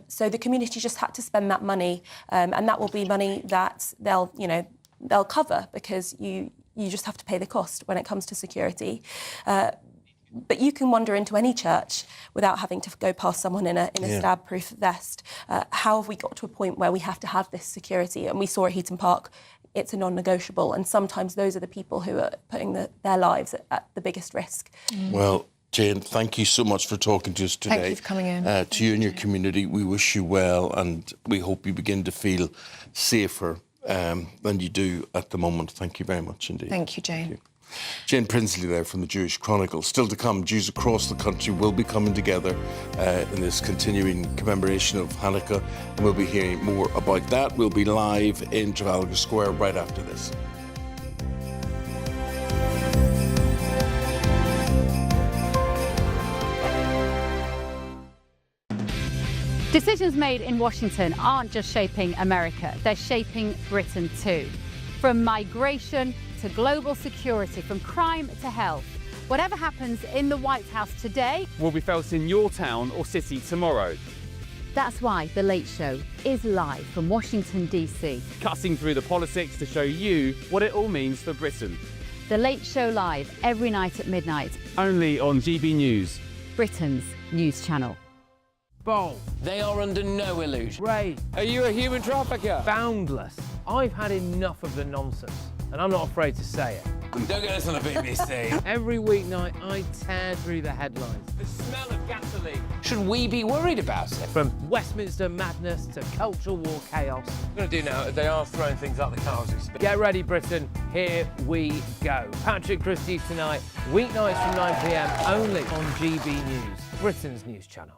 Speaker 5: So the community just had to spend that money, and that will be money that they'll cover because you just have to pay the cost when it comes to security. But you can wander into any church without having to go past someone in a stab-proof vest. How have we got to a point where we have to have this security? And we saw at Heaton Park, it's a non-negotiable. And sometimes those are the people who are putting their lives at the biggest risk.
Speaker 1: Well, Jane, thank you so much for talking to us today.
Speaker 2: Thank you for coming in.
Speaker 1: To you and your community, we wish you well and we hope you begin to feel safer than you do at the moment. Thank you very much indeed.
Speaker 2: Thank you, Jane.
Speaker 1: Thank you. Jane Prinsley there from the Jewish Chronicle. Still to come, Jews across the country will be coming together in this continuing commemoration of Hanukkah, and we'll be hearing more about that. We'll be live in Trafalgar Square right after this.
Speaker 8: Decisions made in Washington aren't just shaping America, they're shaping Britain too. From migration to global security, from crime to health. Whatever happens in the White House today
Speaker 9: will be felt in your town or city tomorrow.
Speaker 8: That's why The Late Show is live from Washington, D.C.
Speaker 9: Cutting through the politics to show you what it all means for Britain.
Speaker 8: The Late Show live every night at midnight.
Speaker 9: Only on GB News,
Speaker 8: Britain's news channel.
Speaker 11: Bold.
Speaker 22: They are under no illusion.
Speaker 11: Ray.
Speaker 22: Are you a human trafficker?
Speaker 11: Boundless. I've had enough of the nonsense, and I'm not afraid to say it.
Speaker 22: Don't get us on the BBC.
Speaker 11: Every weeknight, I tear through the headlines.
Speaker 22: The smell of gasoline. Should we be worried about it?
Speaker 11: From Westminster madness to cultural war chaos.
Speaker 22: What we're going to do now, they are throwing things out the car as we speak.
Speaker 11: Get ready, Britain. Here we go. Patrick Christie tonight, weeknights from 9 p.m, only on GB News, Britain's news channel.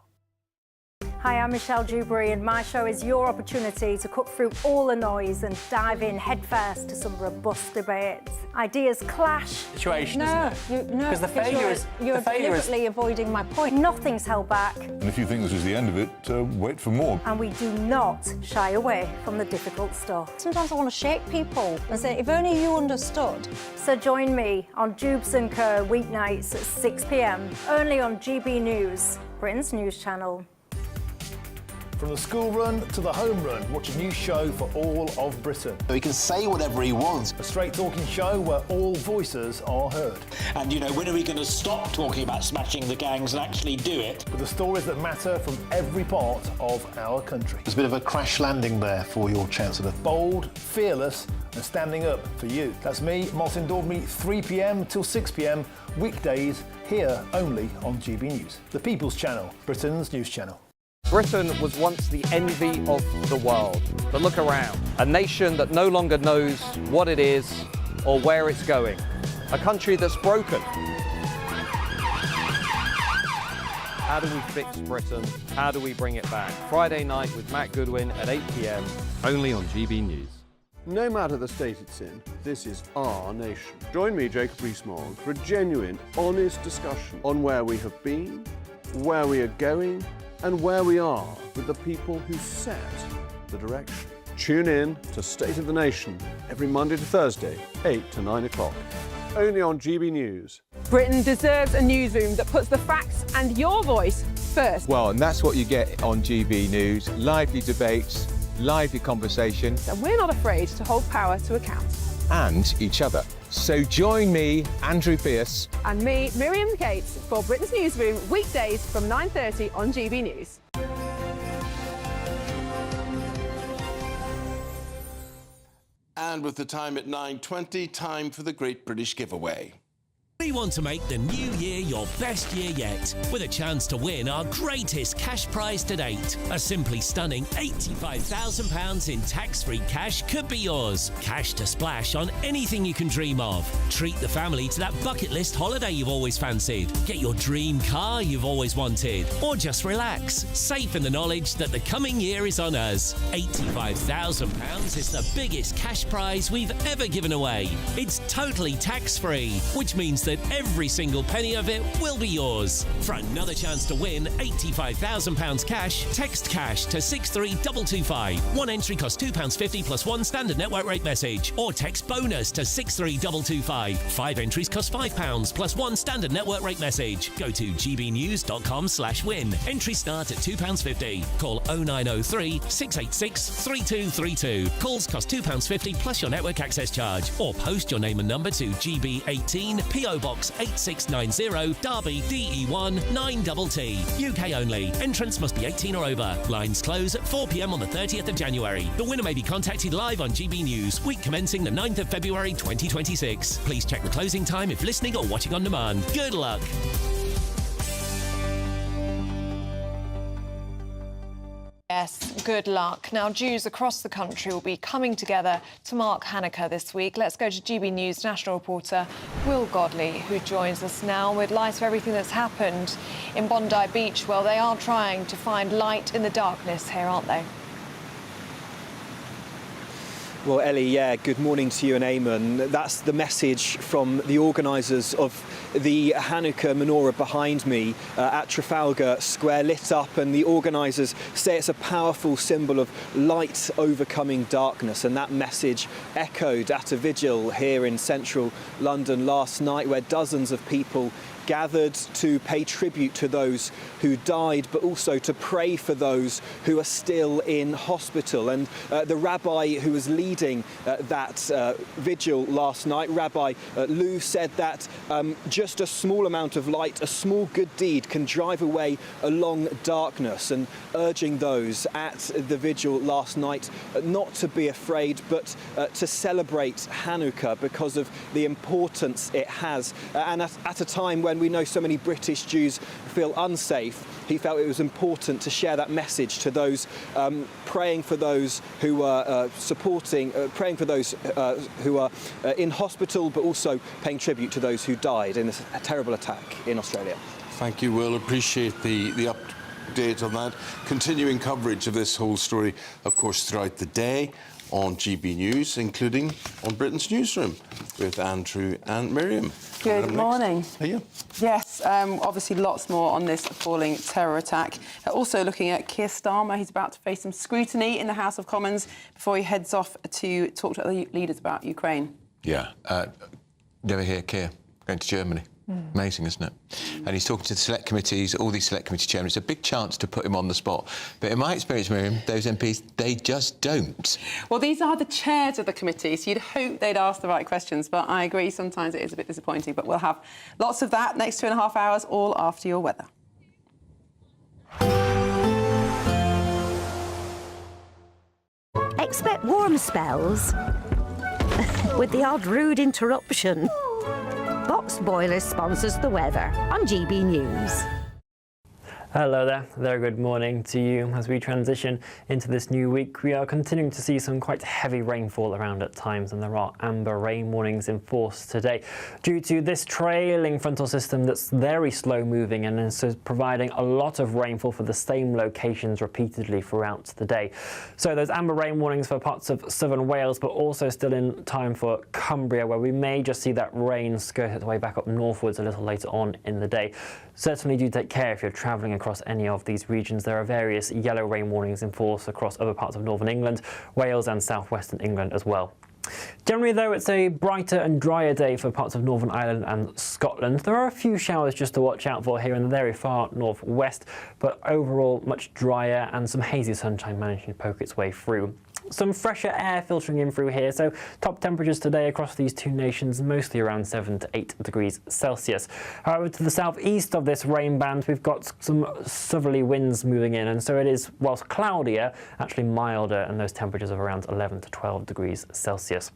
Speaker 23: Hi, I'm Michelle Dewberry, and my show is your opportunity to cut through all the noise and dive in headfirst to some robust debates. Ideas clash.
Speaker 22: Situation, isn't it?
Speaker 23: No,
Speaker 22: because the failure is
Speaker 23: you're deliberately avoiding my point. Nothing's held back.
Speaker 26: And if you think this is the end of it, wait for more.
Speaker 23: And we do not shy away from the difficult stuff.
Speaker 18: Sometimes I want to shake people and say, if only you understood.
Speaker 23: So join me on Jubes & Co. weeknights at 6 p.m, only on GB News, Britain's news channel.
Speaker 7: From the school run to the home run, watch a new show for all of Britain.
Speaker 10: He can say whatever he wants.
Speaker 7: A straight-talking show where all voices are heard.
Speaker 13: And, you know, when are we going to stop talking about smashing the gangs and actually do it?
Speaker 7: With the stories that matter from every part of our country.
Speaker 10: There's a bit of a crash landing there for your Chancellor.
Speaker 7: Bold, fearless and standing up for you. That's me, Martin Daubney, 3 p.m. till 6 p.m, weekdays, here only on GB News. The People's Channel, Britain's news channel.
Speaker 14: Britain was once the envy of the world. But look around. A nation that no longer knows what it is or where it's going. A country that's broken. How do we fix Britain? How do we bring it back? Friday night with Matt Goodwin at 8 p.m, only on GB News.
Speaker 15: No matter the state it's in, this is our nation. Join me, Jacob Rees-Mogg, for a genuine, honest discussion on where we have been, where we are going, and where we are with the people who set the direction. Tune in to State of the Nation every Monday to Thursday, 8 to 9 o'clock, only on GB News.
Speaker 25: Britain deserves a newsroom that puts the facts and your voice first.
Speaker 27: Well, and that's what you get on GB News. Lively debates, lively conversations.
Speaker 25: And we're not afraid to hold power to account.
Speaker 27: And each other. So join me, Andrew Pierce.
Speaker 25: And me, Miriam Cates, for Britain's Newsroom, weekdays from 9:30 on GB News.
Speaker 1: And with the time at 9:20, time for the Great British Giveaway.
Speaker 28: We want to make the new year your best year yet, with a chance to win our greatest cash prize to date. A simply stunning £85,000 in tax-free cash could be yours. Cash to splash on anything you can dream of. Treat the family to that bucket list holiday you've always fancied. Get your dream car you've always wanted. Or just relax, safe in the knowledge that the coming year is on us. £85,000 is the biggest cash prize we've ever given away. It's totally tax-free, which means that every single penny of it will be yours. For another chance to win £85,000 cash, text cash to 63225. One entry costs £2.50 plus one standard network rate message, or text bonus to 63225. 5 entries cost £5 plus one standard network rate message. Go to gbnews.com/win. Entries start at £2.50. Call 0903 686 3232. Calls cost £2.50 plus your network access charge, or post your name and number to GB18 PO Box 8690, Derby, DE1 9TT. UK only. Entrants must be 18 or over. Lines close at 4 p.m. on the 30th of January. The winner may be contacted live on GB News, week commencing the 9th of February 2026. Please check the closing time if listening or watching on demand. Good luck.
Speaker 2: Yes, good luck. Now, Jews across the country will be coming together to mark Hanukkah this week. Let's go to GB News national reporter Will Godley, who joins us now with light of everything that's happened in Bondi Beach. Well, they are trying to find light in the darkness here, aren't they?
Speaker 29: Well, Ellie, yeah, good morning to you and Eamonn. That's the message from the organisers of the Hanukkah menorah behind me at Trafalgar Square, lit up, and the organisers say it's a powerful symbol of light overcoming darkness, and that message echoed at a vigil here in central London last night, where dozens of people gathered to pay tribute to those who died, but also to pray for those who are still in hospital. And the rabbi who was leading that vigil last night, Rabbi Lou, said that just a small amount of light, a small good deed, can drive away a long darkness, and urging those at the vigil last night not to be afraid, but to celebrate Hanukkah because of the importance it has. And at a time when we know so many British Jews feel unsafe, he felt it was important to share that message to those praying for those who are praying for those who are in hospital, but also paying tribute to those who died in this terrible attack in Australia.
Speaker 1: Thank you, Will. Appreciate the update on that. Continuing coverage of this whole story, of course, throughout the day on GB News, including on Britain's Newsroom with Andrew and Miriam.
Speaker 30: Good morning.
Speaker 1: How are you?
Speaker 30: Yes, obviously lots more on this appalling terror attack. Also looking at Keir Starmer. He's about to face some scrutiny in the House of Commons before he heads off to talk to other leaders about Ukraine.
Speaker 31: Yeah. Never hear Keir going to Germany.
Speaker 27: Amazing, isn't it? And he's talking to the select committees, all these select committee chairmen. It's a big chance to put him on the spot. But in my experience, Miriam, those MPs, they just don't.
Speaker 30: Well, these are the chairs of the committee, so you'd hope they'd ask the right questions. But I agree, sometimes it is a bit disappointing. But we'll have lots of that next 2.5 hours, all after your weather.
Speaker 3: Expect warm spells with the odd rude interruption. Box Boiler sponsors the weather on GB News.
Speaker 4: Hello there, very good morning to you. As we transition into this new week, we are continuing to see some quite heavy rainfall around at times, and there are amber rain warnings in force today due to this trailing frontal system that's very slow moving and is providing a lot of rainfall for the same locations repeatedly throughout the day. So there's amber rain warnings for parts of southern Wales, but also still in time for Cumbria, where we may just see that rain skirt its way back up northwards a little later on in the day. Certainly do take care if you're travelling across any of these regions. There are various yellow rain warnings in force across other parts of northern England, Wales and southwestern England as well. Generally, though, it's a brighter and drier day for parts of Northern Ireland and Scotland. There are a few showers just to watch out for here in the very far northwest, but overall much drier and some hazy sunshine managing to poke its way through. Some fresher air filtering in through here, so top temperatures today across these two nations mostly around 7 to 8 degrees Celsius. However, to the southeast of this rain band, we've got some southerly winds moving in, and so it is, whilst cloudier, actually milder, and those temperatures of around 11 to 12 degrees Celsius.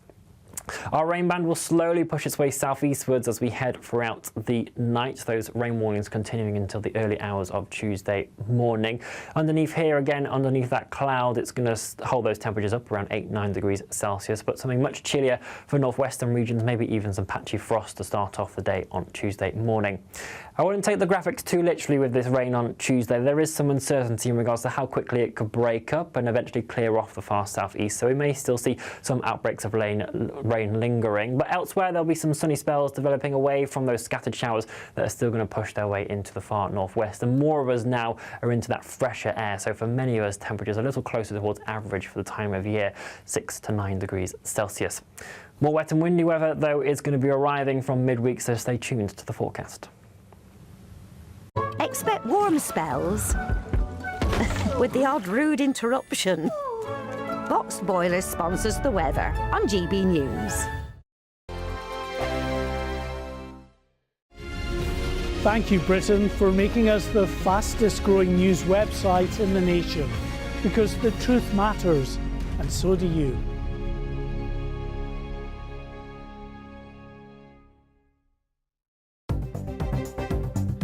Speaker 4: Our rain band will slowly push its way southeastwards as we head throughout the night, those rain warnings continuing until the early hours of Tuesday morning. Underneath here, again, underneath that cloud, it's going to hold those temperatures up around 8-9 degrees Celsius, but something much chillier for northwestern regions, maybe even some patchy frost to start off the day on Tuesday morning. I wouldn't take the graphics too literally with this rain on Tuesday. There is some uncertainty in regards to how quickly it could break up and eventually clear off the far southeast, so we may still see some outbreaks of rain lingering. But elsewhere, there'll be some sunny spells developing away from those scattered showers that are still going to push their way into the far northwest. And more of us now are into that fresher air, so for many of us, temperatures a little closer towards average for the time of year, 6 to 9 degrees Celsius. More wet and windy weather, though, is going to be arriving from midweek, so stay tuned to the forecast.
Speaker 3: Expect warm spells with the odd rude interruption. Box Boiler sponsors the weather on GB News.
Speaker 6: Thank you, Britain, for making us the fastest growing news website in the nation. Because the truth matters, and so do you.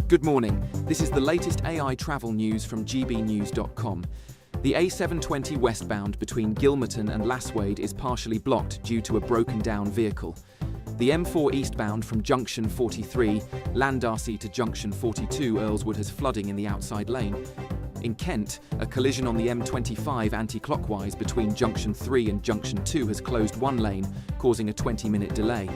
Speaker 12: Good morning. This is the latest AI travel news from gbnews.com. The A720 westbound between Gilmerton and Lasswade is partially blocked due to a broken down vehicle. The M4 eastbound from Junction 43, Landarcy to Junction 42 Earlswood has flooding in the outside lane. In Kent, a collision on the M25 anti-clockwise between Junction 3 and Junction 2 has closed one lane, causing a 20-minute delay.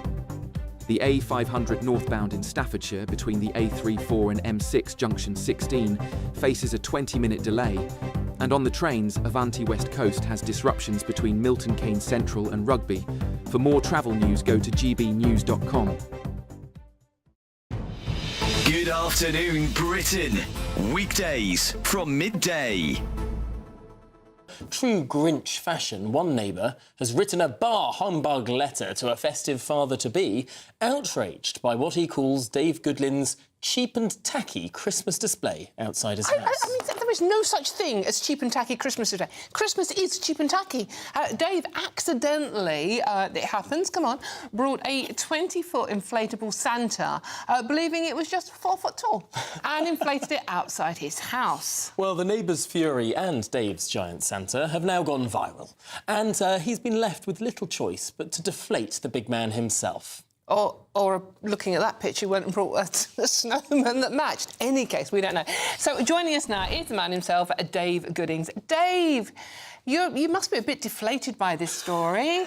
Speaker 12: The A500 northbound in Staffordshire between the A34 and M6 Junction 16 faces a 20-minute delay. And on the trains, Avanti West Coast has disruptions between Milton Keynes Central and Rugby. For more travel news, go to gbnews.com.
Speaker 16: Good afternoon, Britain. Weekdays from midday.
Speaker 17: True Grinch fashion, one neighbour has written a bar humbug letter to a festive father-to-be, outraged by what he calls Dave Goodlin's cheap and tacky Christmas display outside his house.
Speaker 22: I mean, there is no such thing as cheap and tacky Christmas display. Christmas is cheap and tacky. Dave accidentally, it happens, come on, brought a 20-foot inflatable Santa, believing it was just 4 foot tall, and inflated it outside his house.
Speaker 17: Well, the neighbour's fury and Dave's giant Santa have now gone viral, and he's been left with little choice but to deflate the big man himself.
Speaker 22: Or looking at that picture, went and brought a snowman that matched. Any case, we don't know. So joining us now is the man himself, Dave Goodings. Dave, you must be a bit deflated by this story.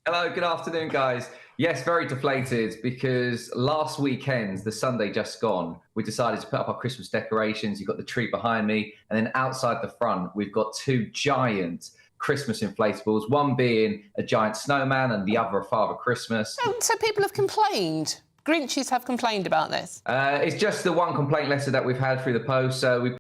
Speaker 19: Hello, good afternoon, guys. Yes, very deflated, because last weekend, the Sunday just gone, we decided to put up our Christmas decorations. You've got the tree behind me, and then outside the front, we've got 2 giant Christmas inflatables, one being a giant snowman and the other a Father Christmas.
Speaker 22: So people have complained? Grinches have complained about this?
Speaker 19: It's just the one complaint letter that we've had through the post. We